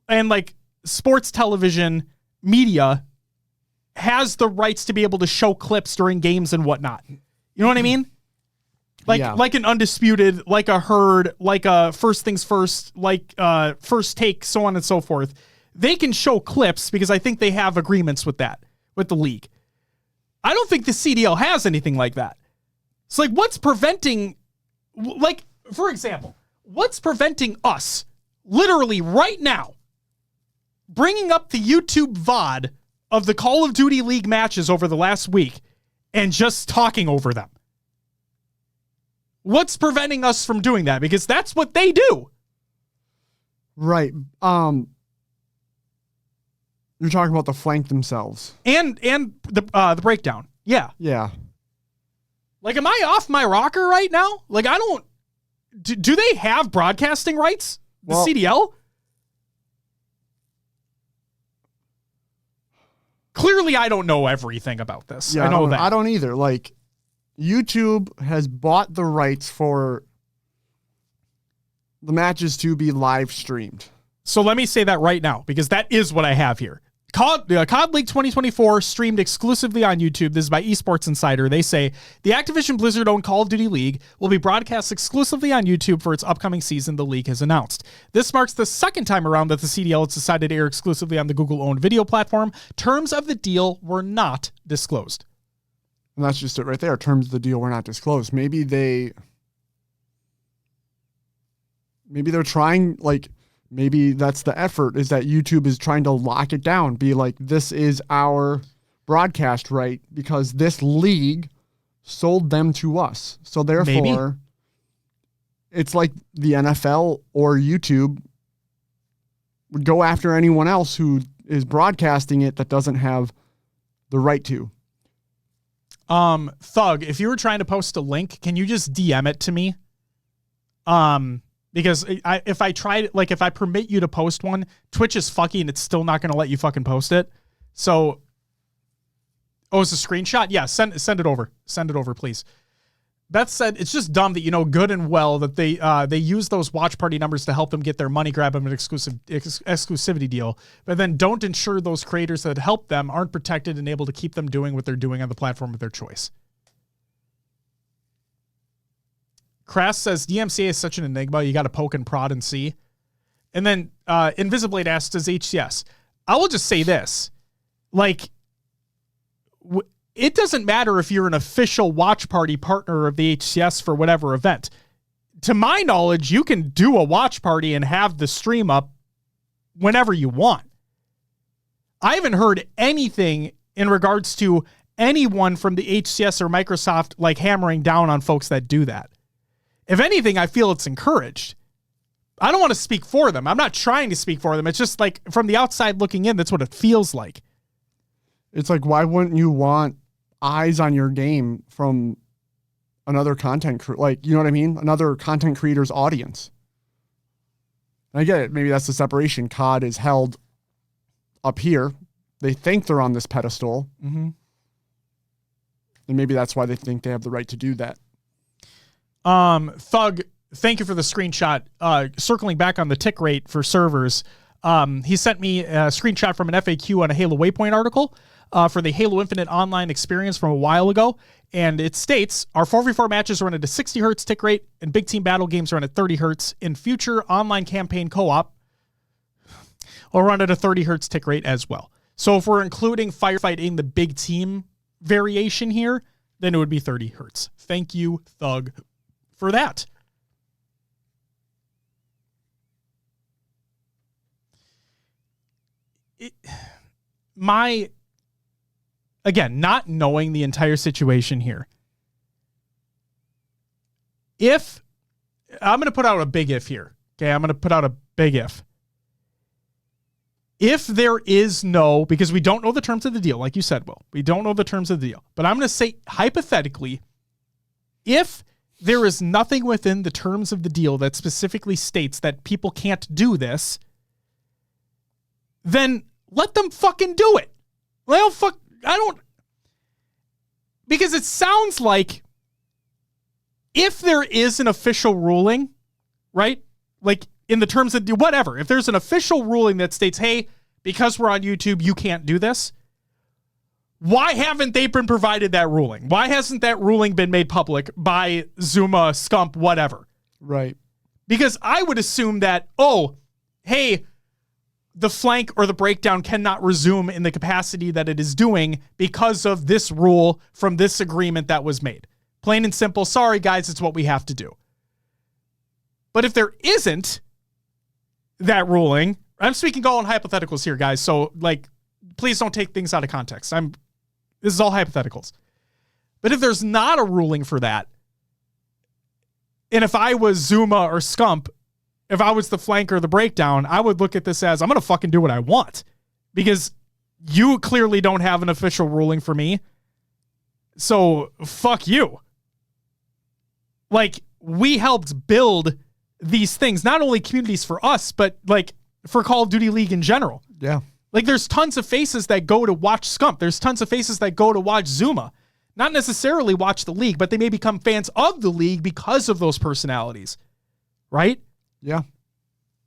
and like sports television media has the rights to be able to show clips during games and whatnot. You know what I mean? Like an Undisputed, like a Herd, like a First Things First, like First Take, so on and so forth. They can show clips because I think they have agreements with that, with the league. I don't think the CDL has anything like that. It's like, what's preventing, like, for example, what's preventing us, literally right now, bringing up the YouTube VOD of the Call of Duty League matches over the last week and just talking over them? What's preventing us from doing that? Because that's what they do. Right. You're talking about the flank themselves. And the breakdown. Yeah. Yeah. Like, am I off my rocker right now? Like, I don't... Do they have broadcasting rights? The CDL? Clearly, I don't know everything about this. Yeah, I know that. I don't either. Like, YouTube has bought the rights for the matches to be live streamed. So let me say that right now, because that is what I have here. COD League 2024 streamed exclusively on YouTube. This is by Esports Insider. They say the Activision Blizzard-owned Call of Duty League will be broadcast exclusively on YouTube for its upcoming season, the league has announced. This marks the second time around that the CDL has decided to air exclusively on the Google-owned video platform. Terms of the deal were not disclosed. And that's just it right there. Terms of the deal were not disclosed. Maybe they're trying, like, maybe that's the effort, is that YouTube is trying to lock it down. Be like, this is our broadcast right because this league sold them to us. So therefore, it's like the NFL or YouTube would go after anyone else who is broadcasting it that doesn't have the right to. Thug, if you were trying to post a link, can you just DM it to me? Because if I tried, like, if I permit you to post one, Twitch is fucky and it's still not going to let you fucking post it. So, it's a screenshot? Yeah, send it over. Send it over, please. That said, it's just dumb that you know good and well that they use those watch party numbers to help them get their money grab them an exclusivity deal, but then don't ensure those creators that help them aren't protected and able to keep them doing what they're doing on the platform of their choice. Crass says DMCA is such an enigma. You got to poke and prod and see. And then Invisiblade asks, does HCS? I will just say this. Like, it doesn't matter if you're an official watch party partner of the HCS for whatever event. To my knowledge, you can do a watch party and have the stream up whenever you want. I haven't heard anything in regards to anyone from the HCS or Microsoft like hammering down on folks that do that. If anything, I feel it's encouraged. I don't want to speak for them. I'm not trying to speak for them. It's just like from the outside looking in, that's what it feels like. It's like, why wouldn't you want eyes on your game from another like, you know what I mean? Another content creator's audience. And I get it. Maybe that's the separation. COD is held up here. They think they're on this pedestal. Mm-hmm. And maybe that's why they think they have the right to do that. Thug, thank you for the screenshot. Circling back on the tick rate for servers. He sent me a screenshot from an FAQ on a Halo Waypoint article for the Halo Infinite online experience from a while ago. And it states, our 4v4 matches run at a 60 hertz tick rate and big team battle games run at 30 hertz. In future online campaign co-op, will run at a 30 hertz tick rate as well. So if we're including firefighting the big team variation here, then it would be 30 hertz. Thank you, Thug, for that. Again, not knowing the entire situation here. If, I'm going to put out a big if here. Okay, I'm going to put out a big if. If there is no, because we don't know the terms of the deal, like you said, Will, we don't know the terms of the deal. But I'm going to say, hypothetically, if there is nothing within the terms of the deal that specifically states that people can't do this, then let them fucking do it. Because it sounds like if there is an official ruling, right? Like in the terms of whatever, if there's an official ruling that states, hey, because we're on YouTube, you can't do this. Why haven't they been provided that ruling? Why hasn't that ruling been made public by Zuma, Scump, whatever? Right. Because I would assume that, oh, hey, the flank or the breakdown cannot resume in the capacity that it is doing because of this rule from this agreement that was made. Plain and simple, sorry guys, it's what we have to do. But if there isn't that ruling, I'm speaking all in hypotheticals here, guys, so like, please don't take things out of context. This is all hypotheticals. But if there's not a ruling for that, and if I was Zuma or Scump, if I was the flank or the breakdown, I would look at this as, I'm going to fucking do what I want. Because you clearly don't have an official ruling for me. So, fuck you. Like, we helped build these things, not only communities for us, but like for Call of Duty League in general. Yeah. Like, there's tons of faces that go to watch Scump. There's tons of faces that go to watch Zuma. Not necessarily watch the league, but they may become fans of the league because of those personalities. Right? Yeah.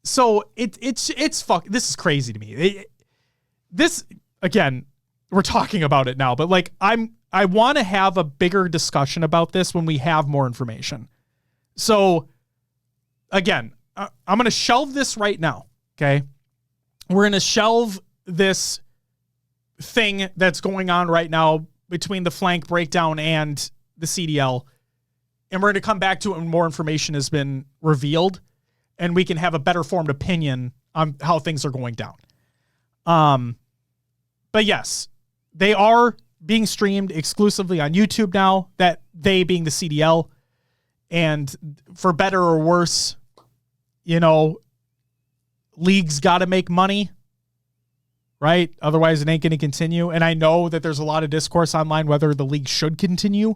So it's fuck. This is crazy to me. This, again, we're talking about it now, but like I want to have a bigger discussion about this when we have more information. So again, I'm going to shelve this right now. Okay. We're going to shelve this thing that's going on right now between the flank breakdown and the CDL. And we're going to come back to it when more information has been revealed and we can have a better formed opinion on how things are going down. But yes, they are being streamed exclusively on YouTube now, that they being the CDL. And for better or worse, you know, leagues got to make money, right? Otherwise it ain't going to continue. And I know that there's a lot of discourse online whether the league should continue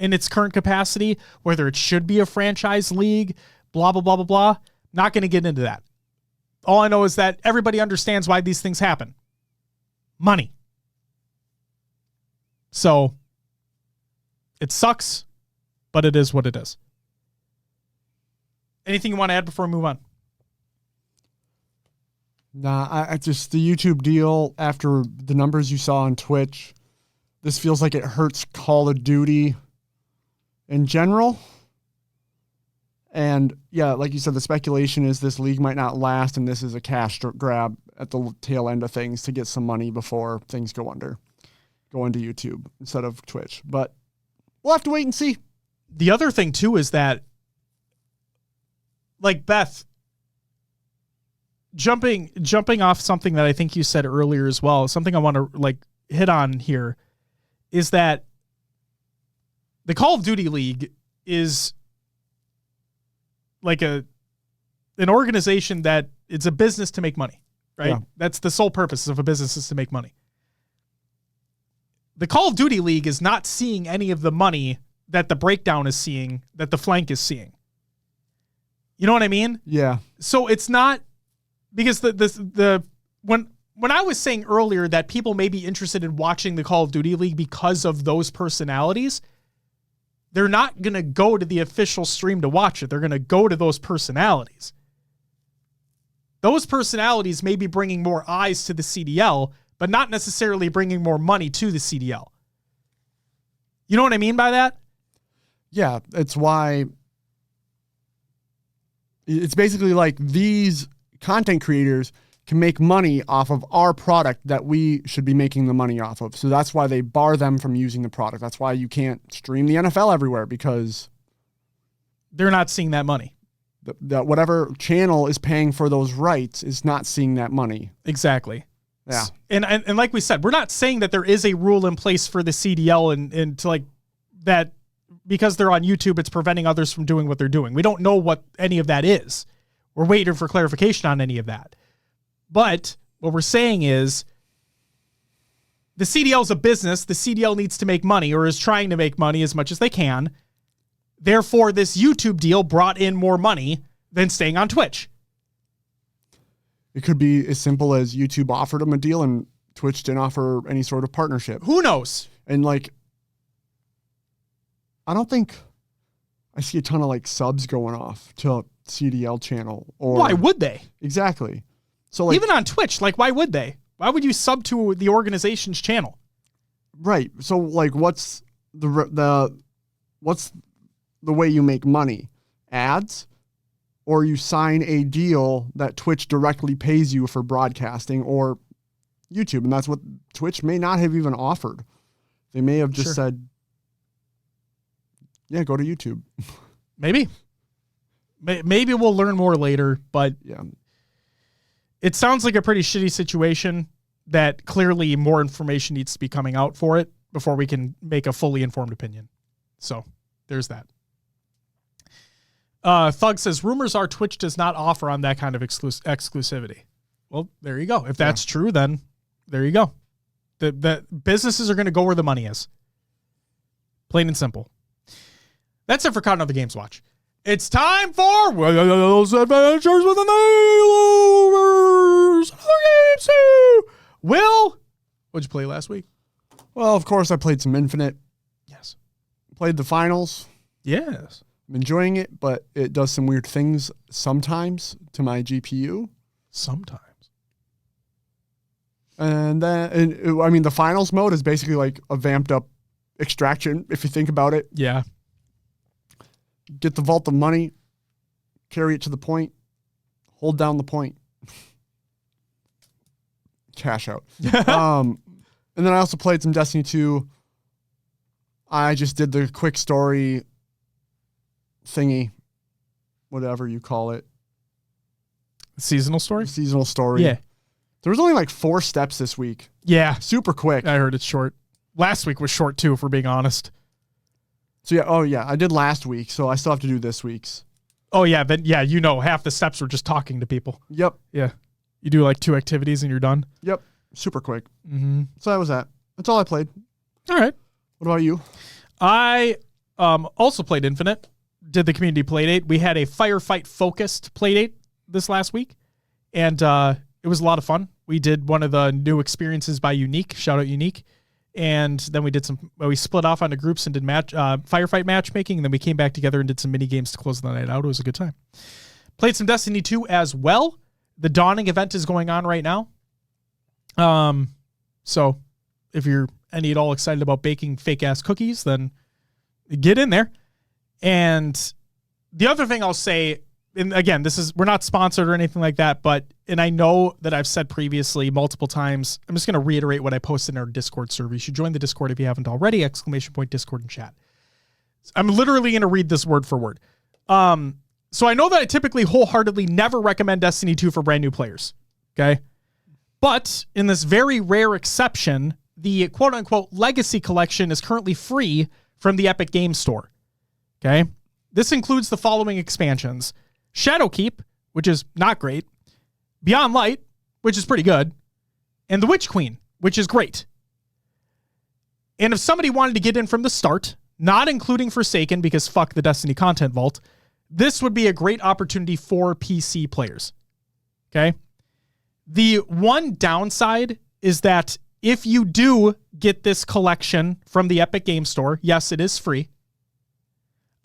in its current capacity, whether it should be a franchise league, blah, blah, blah, blah, blah. Not going to get into that. All I know is that everybody understands why these things happen. Money. So it sucks, but it is what it is. Anything you want to add before we move on? Nah, I just, the YouTube deal, after the numbers you saw on Twitch, this feels like it hurts Call of Duty in general. And yeah, like you said, the speculation is this league might not last, and this is a cash grab at the tail end of things to get some money before things go under. going to YouTube instead of Twitch. But we'll have to wait and see. The other thing too is that, like Beth, jumping off something that I think you said earlier as well, something I want to like hit on here is that the Call of Duty League is like an organization that it's a business to make money, right? Yeah. That's the sole purpose of a business, is to make money. The Call of Duty League is not seeing any of the money that the Breakdown is seeing, that the Flank is seeing. You know what I mean? Yeah. So it's not, because when I was saying earlier that people may be interested in watching the Call of Duty League because of those personalities, they're not going to go to the official stream to watch it. They're going to go to those personalities. Those personalities may be bringing more eyes to the CDL, but not necessarily bringing more money to the CDL. You know what I mean by that? Yeah, it's why it's basically like these content creators can make money off of our product that we should be making the money off of. So that's why they bar them from using the product. That's why you can't stream the NFL everywhere, because they're not seeing that money. That whatever channel is paying for those rights is not seeing that money. Exactly. Yeah. And like we said, we're not saying that there is a rule in place for the CDL and to like that because they're on YouTube, it's preventing others from doing what they're doing. We don't know what any of that is. We're waiting for clarification on any of that. But what we're saying is the CDL is a business. The CDL needs to make money, or is trying to make money as much as they can. Therefore, this YouTube deal brought in more money than staying on Twitch. It could be as simple as YouTube offered them a deal and Twitch didn't offer any sort of partnership. Who knows? And like, I don't think I see a ton of like subs going off to a CDL channel. Or why would they? Exactly. So like, even on Twitch, like why would they? Why would you sub to the organization's channel? Right. So like, what's the way you make money? Ads? Or you sign a deal that Twitch directly pays you for broadcasting, or YouTube. And that's what Twitch may not have even offered. They may have just said, yeah, go to YouTube. Maybe we'll learn more later, but yeah, it sounds like a pretty shitty situation that clearly more information needs to be coming out for it before we can make a fully informed opinion. So there's that. Thug says, rumors are Twitch does not offer on that kind of exclusivity. Well, there you go. If that's true, then there you go. The businesses are going to go where the money is. Plain and simple. That's it for Count Other Games Watch. It's time for Will's Adventures with the Nailovers. Other games too. Will, what'd you play last week? Well, of course, I played some Infinite. Yes. Played the finals. Yes. I'm enjoying it, but it does some weird things sometimes to my GPU. Sometimes. And then, I mean, the finals mode is basically like a vamped up extraction, if you think about it. Yeah. Get the vault of money, carry it to the point, hold down the point. Cash out. And then I also played some Destiny 2. I just did the quick story thingy, whatever you call it. Seasonal story? Seasonal story. Yeah. There was only like 4 steps this week. Yeah. Super quick. I heard it's short. Last week was short too, if we're being honest. So yeah, oh yeah, I did last week, so I still have to do this week's. Oh yeah, then yeah, you know, half the steps were just talking to people. Yep. Yeah. You do like 2 activities and you're done. Yep. Super quick. Mm-hmm. So that was that. That's all I played. All right. What about you? I also played Infinite. Did the community playdate. We had a firefight focused playdate this last week, and it was a lot of fun. We did one of the new experiences by Unique, shout out Unique, and then we split off onto groups and did firefight matchmaking, and then we came back together and did some mini games to close the night out. It was a good time. Played some Destiny 2 as well. The Dawning event is going on right now. So if you're any at all excited about baking fake ass cookies, then get in there. And the other thing I'll say, and again, we're not sponsored or anything like that, and I know that I've said previously multiple times, I'm just going to reiterate what I posted in our Discord server. You should join the Discord if you haven't already, ! Discord and chat. I'm literally going to read this word for word. So I know that I typically wholeheartedly never recommend Destiny 2 for brand new players. Okay. But in this very rare exception, the quote unquote legacy collection is currently free from the Epic Games Store. Okay. This includes the following expansions: Shadowkeep, which is not great, Beyond Light, which is pretty good, and the Witch Queen, which is great. And if somebody wanted to get in from the start, not including Forsaken because fuck the Destiny content vault, this would be a great opportunity for PC players. Okay. The one downside is that if you do get this collection from the Epic Games Store, yes, it is free.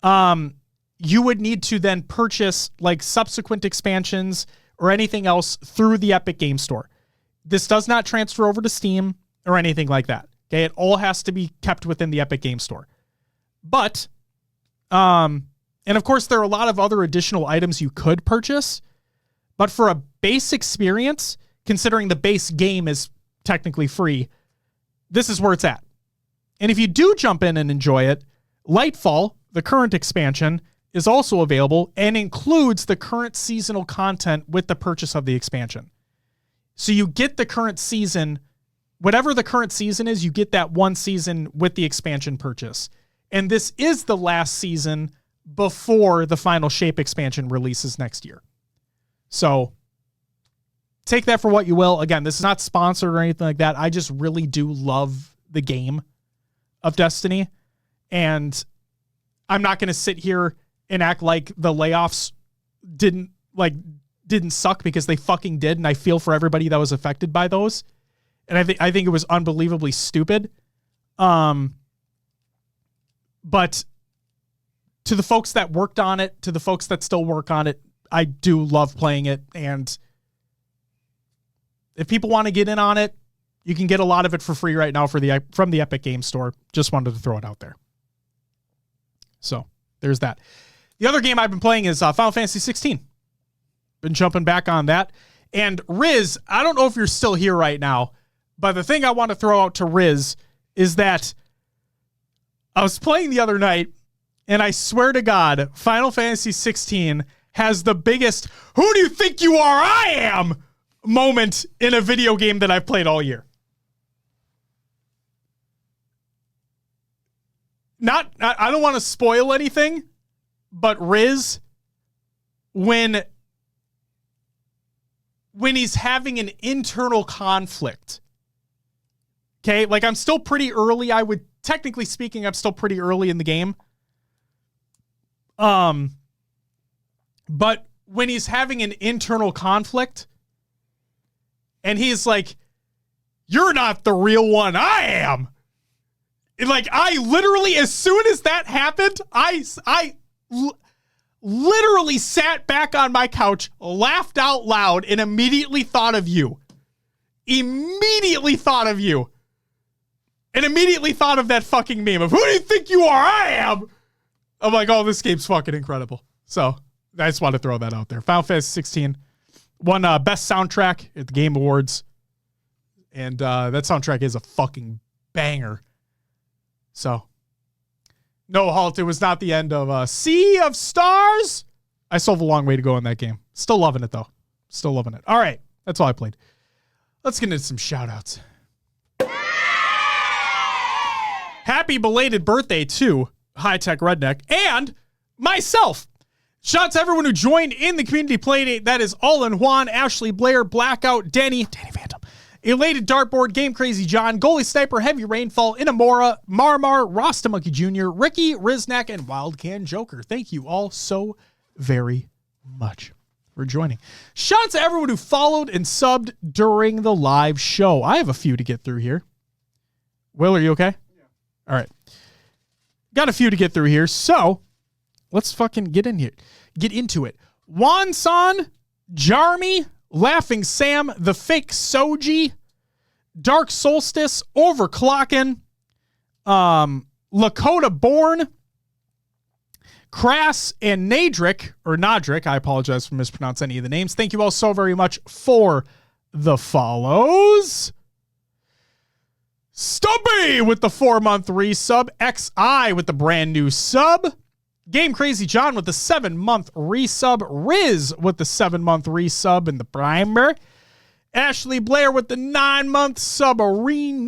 You would need to then purchase like subsequent expansions or anything else through the Epic Games Store. This does not transfer over to Steam or anything like that. Okay. It all has to be kept within the Epic Games Store. But, and of course there are a lot of other additional items you could purchase, but for a base experience, considering the base game is technically free, this is where it's at. And if you do jump in and enjoy it, Lightfall, the current expansion, is also available and includes the current seasonal content with the purchase of the expansion. So you get the current season, whatever the current season is, you get that one season with the expansion purchase. And this is the last season before the final Shape expansion releases next year. So take that for what you will. Again, this is not sponsored or anything like that. I just really do love the game of Destiny. And I'm not going to sit here and act like the layoffs didn't suck, because they fucking did. And I feel for everybody that was affected by those. And I think it was unbelievably stupid. But to the folks that worked on it, to the folks that still work on it, I do love playing it. And if people want to get in on it, you can get a lot of it for free right now from the Epic Games Store. Just wanted to throw it out there. So there's that. The other game I've been playing is Final Fantasy 16. Been jumping back on that. And Riz, I don't know if you're still here right now, but the thing I want to throw out to Riz is that I was playing the other night, and I swear to God, Final Fantasy 16 has the biggest "who do you think you are, I am" moment in a video game that I've played all year. I don't want to spoil anything, but Riz, when he's having an internal conflict, okay, like I'm still pretty early. Technically speaking, I'm still pretty early in the game. But when he's having an internal conflict and he's like, "You're not the real one, I am." And like, I literally, as soon as that happened, I literally sat back on my couch, laughed out loud, and immediately thought of you. And immediately thought of that fucking meme of "who do you think you are, I am." I'm like, oh, this game's fucking incredible. So I just want to throw that out there. Final Fantasy 16 won best soundtrack at the Game Awards. And that soundtrack is a fucking banger. So no, Halt, it was not the end of Sea of Stars. I still have a long way to go in that game. Still loving it, though. Still loving it. All right. That's all I played. Let's get into some shout-outs. Happy belated birthday to High Tech Redneck and myself. Shout out to everyone who joined in the community playdate. That is All-in Juan, Ashley Blair, Blackout, Danny Phantom, Elated Dartboard, Game Crazy John, Goalie Sniper, Heavy Rainfall, Inamora, Marmar, Rasta Monkey Jr., Ricky, Riznak, and Wildcan Joker. Thank you all so very much for joining. Shout out to everyone who followed and subbed during the live show. I have a few to get through here. Will, are you okay? All right. Got a few to get through here, so let's fucking get into it. Wansan, Jarmy, Laughing Sam, The Fake Soji, Dark Solstice, Overclockin', Lakota Born, Crass and Nadric, I apologize for mispronouncing any of the names. Thank you all so very much for the follows. Stubby with the 4-month resub. XI with the brand new sub. Game Crazy John with the 7-month resub. Riz with the 7-month resub in the primer. Ashley Blair with the 9-month subarino.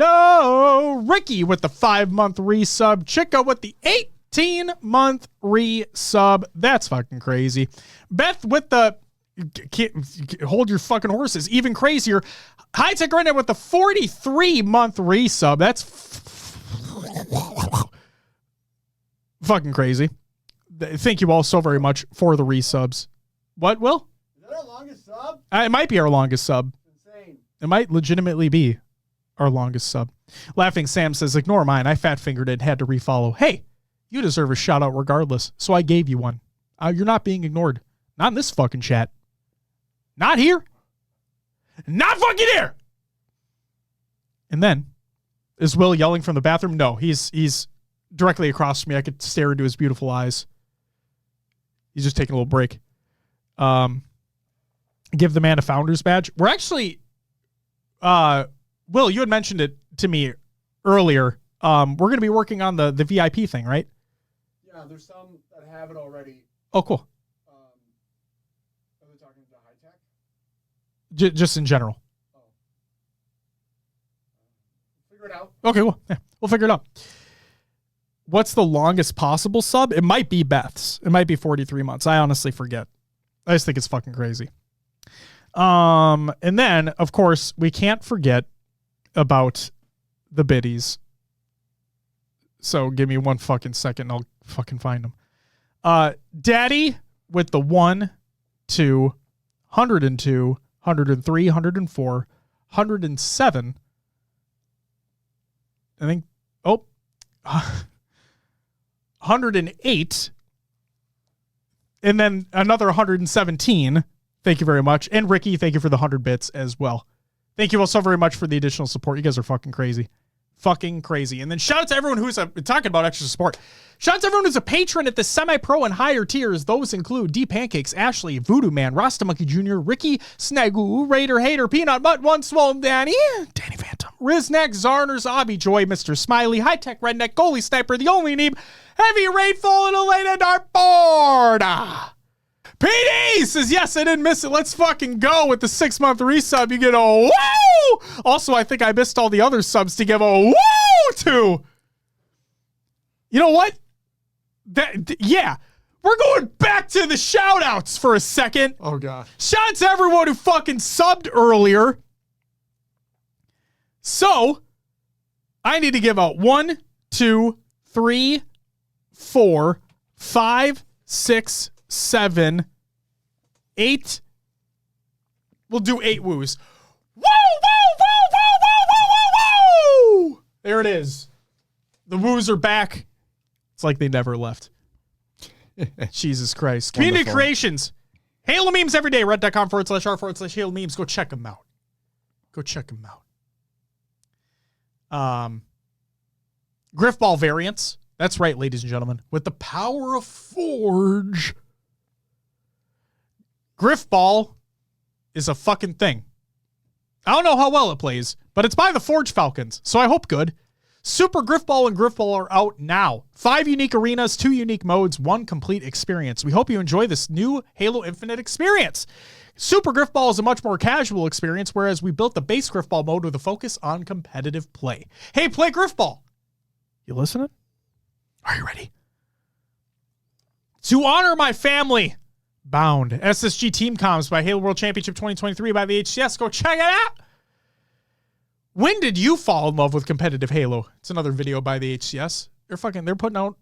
Ricky with the 5-month resub. Chica with the 18-month resub. That's fucking crazy. Beth with the hold your fucking horses. Even crazier. High Tech Redneck with the 43-month resub. That's fucking crazy. Thank you all so very much for the resubs. What, Will? Is that our longest sub? It might be our longest sub. Insane. It might legitimately be our longest sub. Laughing Sam says, ignore mine. I fat-fingered it and had to refollow. Hey, you deserve a shout-out regardless, so I gave you one. You're not being ignored. Not in this fucking chat. Not here. Not fucking here. And then, is Will yelling from the bathroom? No, he's directly across from me. I could stare into his beautiful eyes. He's just taking a little break. Give the man a founder's badge. We're actually, Will, you had mentioned it to me earlier. We're going to be working on the VIP thing, right? Yeah, there's some that have it already. Oh, cool. Are they talking to High Tech? Just in general. Oh. Figure it out. Okay, well, yeah, we'll figure it out. What's the longest possible sub? It might be Beth's. It might be 43 months. I honestly forget. I just think it's fucking crazy. And then, of course, we can't forget about the biddies. So give me one fucking second. I'll fucking find them. Daddy with the 1, 2, 102, 103, 104, 107. I think, 108. And then another 117. Thank you very much. And Ricky, thank you for the 100 bits as well. Thank you all so very much for the additional support. You guys are fucking crazy. Fucking crazy. And then shout out to everyone who's talking about extra support. Shout out to everyone who's a patron at the semi-pro and higher tiers. Those include D Pancakes, Ashley, Voodoo Man, Rasta Monkey Jr., Ricky, Snagu, Raider, Hater, Peanut, Mutt, One Swollen Danny, Danny Phantom, Riznek, Zarners, Obby Joy, Mr. Smiley, High Tech Redneck, Goalie Sniper, The Only Neeb, Heavy Rainfall, and Elena Dartboard. PD says, yes, I didn't miss it. Let's fucking go with the 6-month resub. You get a woo! Also, I think I missed all the other subs to give a woo to. You know what? Yeah. We're going back to the shout-outs for a second. Oh, God. Shout out to everyone who fucking subbed earlier. So, I need to give out 1, 2, 3, 4, 5, 6, 7, 8. We'll do 8 woos. Woo, woo, woo, woo, woo, woo, woo, woo. There it is. The woos are back. It's like they never left. Jesus Christ. Community Wonderful. Creations. Halo memes every day. Red.com/r/Halo memes. Go check them out. Go check them out. Griffball variants. That's right, ladies and gentlemen. With the power of Forge. Griffball is a fucking thing. I don't know how well it plays, but it's by the Forge Falcons, so I hope good. Super Griffball and Griffball are out now. 5 unique arenas, 2 unique modes, 1 complete experience. We hope you enjoy this new Halo Infinite experience. Super Griffball is a much more casual experience, whereas we built the base Griffball mode with a focus on competitive play. Hey, play Griffball. You listening? Are you ready? To honor my family. Bound. SSG Team Comms by Halo World Championship 2023 by the HCS. Go check it out. When did you fall in love with competitive Halo? It's another video by the HCS. They're putting out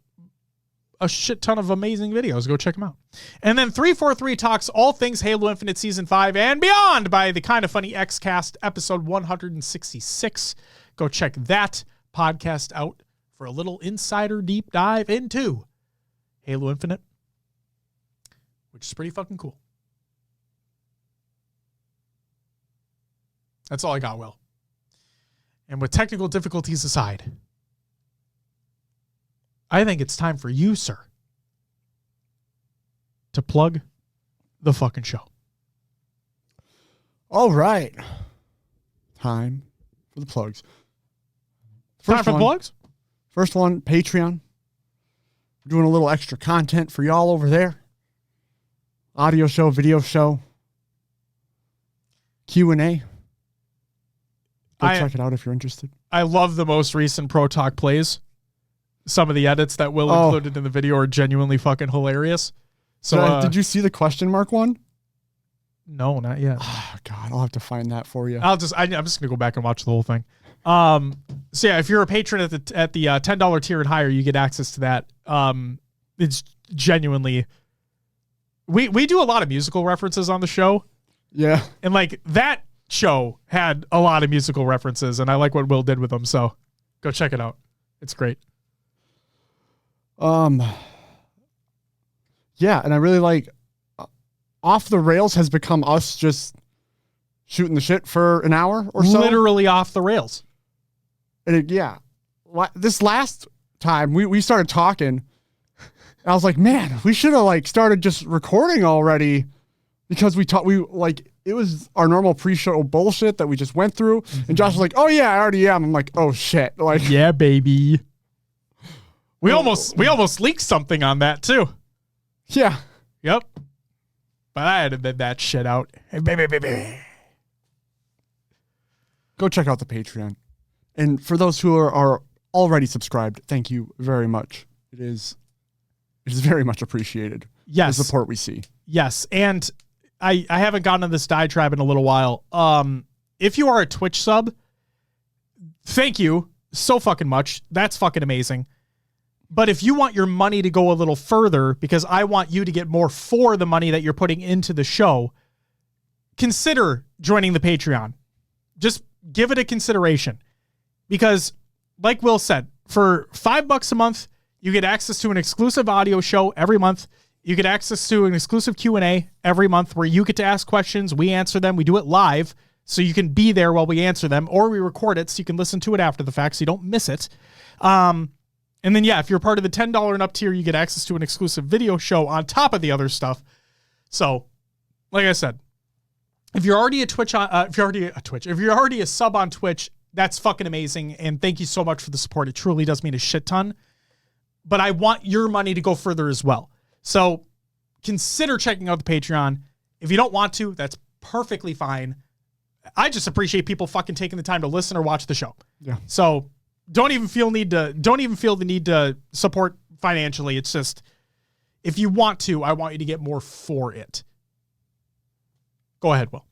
a shit ton of amazing videos. Go check them out. And then 343 talks all things Halo Infinite Season 5 and beyond by the Kind of Funny Xcast episode 166. Go check that podcast out for a little insider deep dive into Halo Infinite, which is pretty fucking cool. That's all I got, Will. And with technical difficulties aside, I think it's time for you, sir, to plug the fucking show. All right. Time for the plugs. Time for the plugs? First one, Patreon. We're doing a little extra content for y'all over there. Audio show, video show, Q&A. Go check it out if you're interested. I love the most recent Pro Talk plays. Some of the edits that Will included in the video are genuinely fucking hilarious. So did you see the question mark one? No, not yet. Oh, God, I'll have to find that for you. I'm just gonna go back and watch the whole thing. So yeah, if you're a patron at the $10 tier and higher, you get access to that. It's genuinely, we do a lot of musical references on the show. Yeah, and like that show had a lot of musical references, and I like what Will did with them. So go check it out. It's great. Yeah, and I really like Off the Rails has become us just shooting the shit for an hour or so. Literally off the rails. And this last time we started talking, I was like, man, we should have like started just recording already, because it was our normal pre-show bullshit that we just went through. Mm-hmm. And Josh was like, oh yeah, I already am. I'm like, oh shit. Like, yeah, baby. We almost leaked something on that too. Yeah. Yep. But I edited that shit out. Hey, baby. Go check out the Patreon. And for those who are already subscribed, thank you very much. It is very much appreciated. Yes. The support we see. Yes. And I haven't gotten to this diatribe in a little while. If you are a Twitch sub, thank you so fucking much. That's fucking amazing. But if you want your money to go a little further, because I want you to get more for the money that you're putting into the show, consider joining the Patreon. Just give it a consideration. Because like Will said, for $5 a month, you get access to an exclusive audio show every month. You get access to an exclusive Q&A every month where you get to ask questions. We answer them. We do it live, so you can be there while we answer them, or we record it so you can listen to it after the fact so you don't miss it. And then, yeah, if you're part of the $10 and up tier, you get access to an exclusive video show on top of the other stuff. So, like I said, if you're already if you're already a sub on Twitch, that's fucking amazing. And thank you so much for the support. It truly does mean a shit ton. But I want your money to go further as well. So consider checking out the Patreon. If you don't want to, that's perfectly fine. I just appreciate people fucking taking the time to listen or watch the show. Yeah. So don't even feel the need to support financially. It's just, if you want to, I want you to get more for it. Go ahead, Will.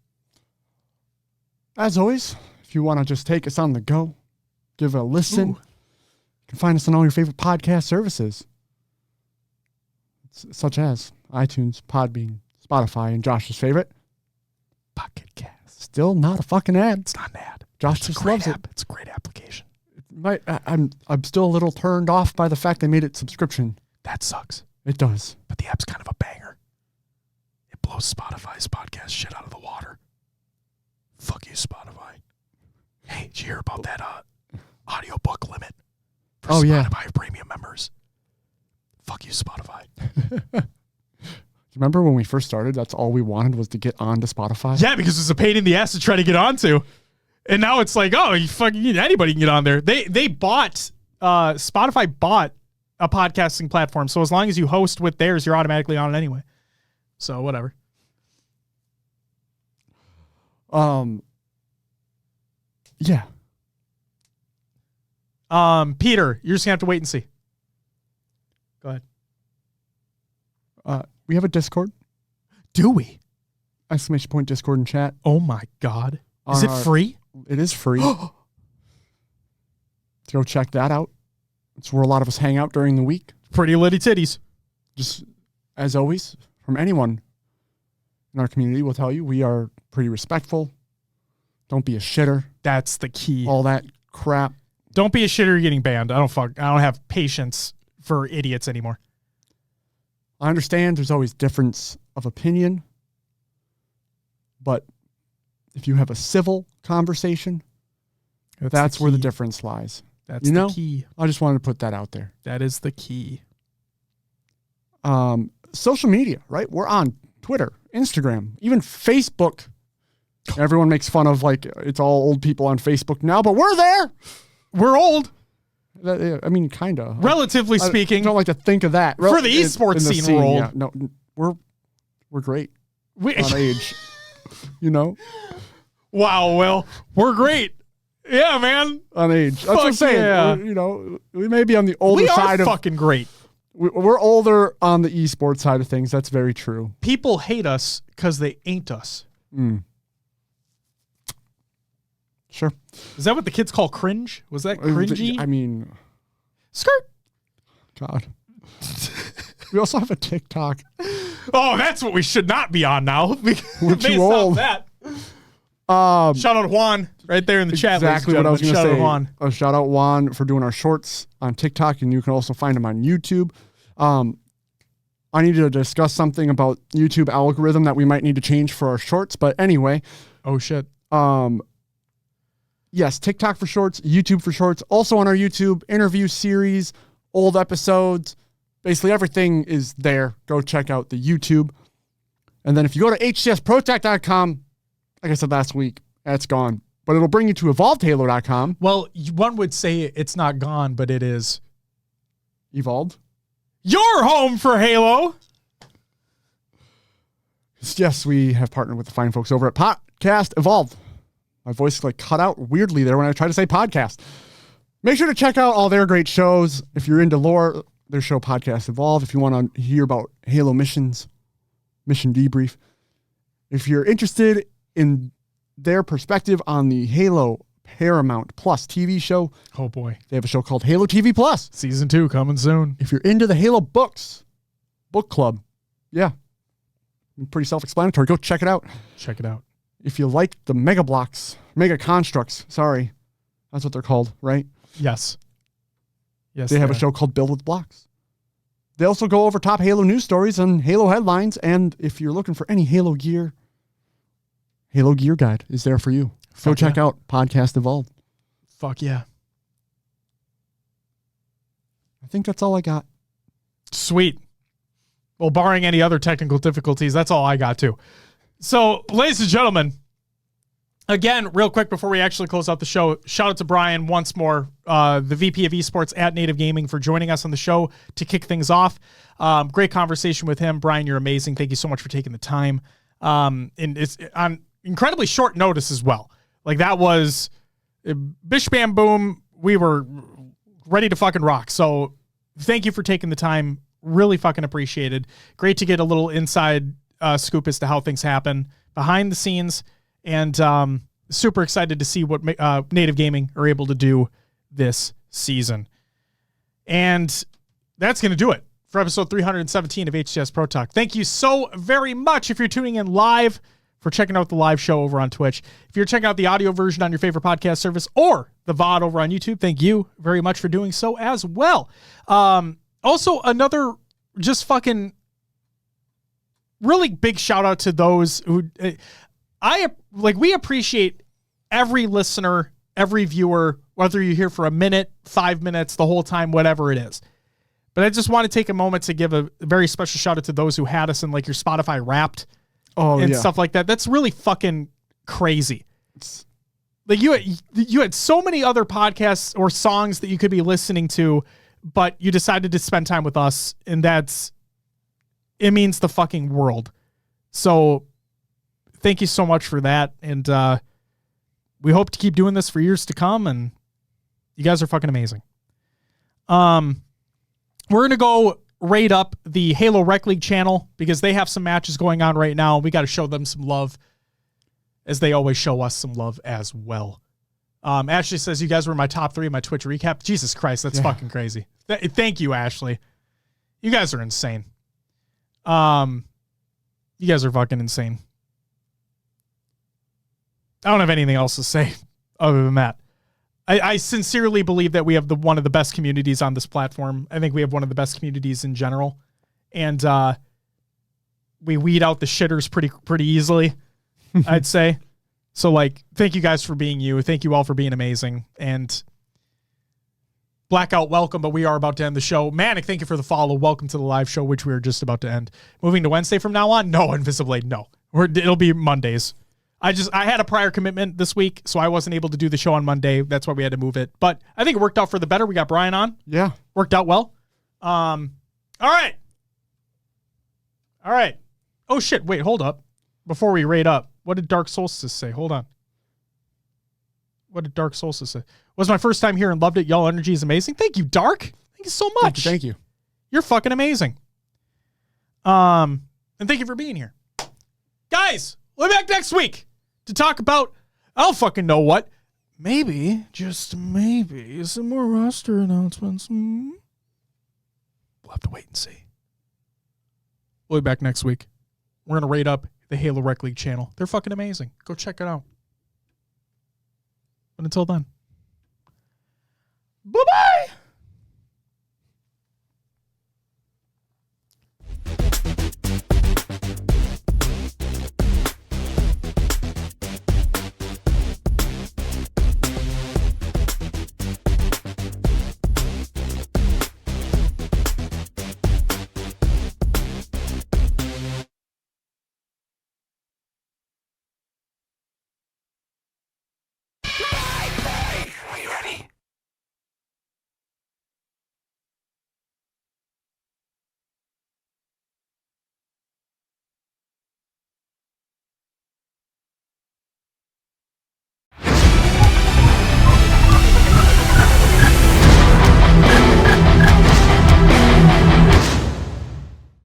As always, if you want to just take us on the go, give it a listen. You can find us on all your favorite podcast services, such as iTunes, Podbean, Spotify, and Josh's favorite, Pocket Cast. Still not a fucking ad. It's not an ad. Josh just loves it. It's a great application. I'm still a little turned off by the fact they made it subscription. That sucks. It does. But the app's kind of a banger. It blows Spotify's podcast shit out of the water. Fuck you, Spotify. Hey, did you hear about that audiobook limit for Spotify premium members? Fuck you, Spotify. Remember when we first started, that's all we wanted was to get onto Spotify? Yeah, because it's a pain in the ass to try to get onto. And now it's like, oh, anybody can get on there. They bought, Spotify bought a podcasting platform. So as long as you host with theirs, you're automatically on it anyway. So whatever. Yeah. Peter, you're just gonna have to wait and see. Go ahead. We have a Discord. Do we? Exclamation point Discord and chat. Oh my God. Is it free? It is free. Go check that out. It's where a lot of us hang out during the week. Pretty litty titties. Just as always, from anyone in our community will tell you, we are pretty respectful. Don't be a shitter. That's the key. All that crap. Don't be a shitter, you're getting banned. I don't have patience for idiots anymore. I understand there's always difference of opinion, but if you have a civil conversation, that's where the difference lies. That's the key. I just wanted to put that out there. That is the key. social media, right? We're on Twitter, Instagram, even Facebook. Everyone makes fun of like it's all old people on Facebook now, but we're there. We're old. I mean, kind of. Relatively speaking. I don't like to think of that. For the esports scene, we're old. Yeah, no, we're great We, on age. You know? Wow, Will. We're great. Yeah, man. On age. That's what I'm saying. Yeah. You know, we may be on the older side of... We are fucking great. We're older on the esports side of things. That's very true. People hate us because they ain't us. Sure. Is that what the kids call cringe? Was that cringy? I mean... Skirt. God. We also have a TikTok. Oh, that's what we should not be on now. We're too old. That. Shout out Juan right there in the chat. Exactly what I was going to say. Shout out Juan. Shout out Juan for doing our shorts on TikTok, and you can also find them on YouTube. I need to discuss something about YouTube algorithm that we might need to change for our shorts. But anyway. Oh, shit. Yes, TikTok for shorts, YouTube for shorts. Also on our YouTube, interview series, old episodes. Basically everything is there. Go check out the YouTube. And then if you go to hcsprotalk.com, like I said last week, that's gone. But it'll bring you to evolvedhalo.com. Well, one would say it's not gone, but it is. Evolved? Your home for Halo. Yes, we have partnered with the fine folks over at Podcast Evolved. My voice like cut out weirdly there when I tried to say podcast. Make sure to check out all their great shows. If you're into lore, their show Podcast Evolved. If you want to hear about Halo missions, mission debrief. If you're interested in their perspective on the Halo Paramount Plus TV show. Oh boy. They have a show called Halo TV Plus. Season 2 coming soon. If you're into the Halo books, book club. Yeah. Pretty self-explanatory. Go check it out. Check it out. If you like the mega constructs, sorry. That's what they're called, right? Yes. Yes. They have a show called Build with Blocks. They also go over top Halo news stories and Halo headlines. And if you're looking for any Halo gear, Halo Gear Guide is there for you. Go check out Podcast Evolved. Fuck yeah. I think that's all I got. Sweet. Well, barring any other technical difficulties, that's all I got too. So, ladies and gentlemen, again, real quick before we actually close out the show, shout out to Bryon once more, the VP of Esports at Native Gaming, for joining us on the show to kick things off. Great conversation with him. Bryon, you're amazing. Thank you so much for taking the time. And it's on incredibly short notice as well. Like, that was bish bam boom. We were ready to fucking rock. So thank you for taking the time. Really fucking appreciated. Great to get a little inside scoop as to how things happen behind the scenes, and super excited to see what Native Gaming are able to do this season. And that's going to do it for episode 317 of HCS Pro Talk. Thank you so very much if you're tuning in live, for checking out the live show over on Twitch. If you're checking out the audio version on your favorite podcast service or the VOD over on YouTube, thank you very much for doing so as well. Also, another just fucking really big shout out to those who we appreciate every listener, every viewer, whether you're here for a minute, 5 minutes, the whole time, whatever it is. But I just want to take a moment to give a very special shout out to those who had us in like your Spotify Wrapped and stuff like that. That's really fucking crazy. Like you had so many other podcasts or songs that you could be listening to, but you decided to spend time with us, and it means the fucking world. So thank you so much for that. And we hope to keep doing this for years to come. And you guys are fucking amazing. We're going to go raid up the Halo Rec League channel because they have some matches going on right now. We got to show them some love, as they always show us some love as well. Ashley says, you guys were my top 3 in my Twitch recap. Jesus Christ, that's fucking crazy. Thank you, Ashley. You guys are insane. You guys are fucking insane. I don't have anything else to say other than that. I sincerely believe that we have one of the best communities on this platform. I think we have one of the best communities in general. And we weed out the shitters pretty easily, I'd say. So, like, thank you guys for being you. Thank you all for being amazing. And Blackout, welcome, but we are about to end the show. Manic, thank you for the follow. Welcome to the live show, which we are just about to end. Moving to Wednesday from now on? No, Invisiblade, no. It'll be Mondays. I had a prior commitment this week, so I wasn't able to do the show on Monday. That's why we had to move it. But I think it worked out for the better. We got Bryon on. Yeah. Worked out well. All right. Oh, shit. Wait, hold up. Before we rate up, what did Dark Solstice say? Hold on. What did Dark Solstice say? Was my first time here and loved it. Y'all energy is amazing. Thank you, Dark. Thank you so much. Thank you. You're fucking amazing. And thank you for being here. Guys, we'll be back next week to talk about, I don't fucking know what. Maybe, just maybe, some more roster announcements. We'll have to wait and see. We'll be back next week. We're going to rate up the Halo Rec League channel. They're fucking amazing. Go check it out. But until then. Bye-bye!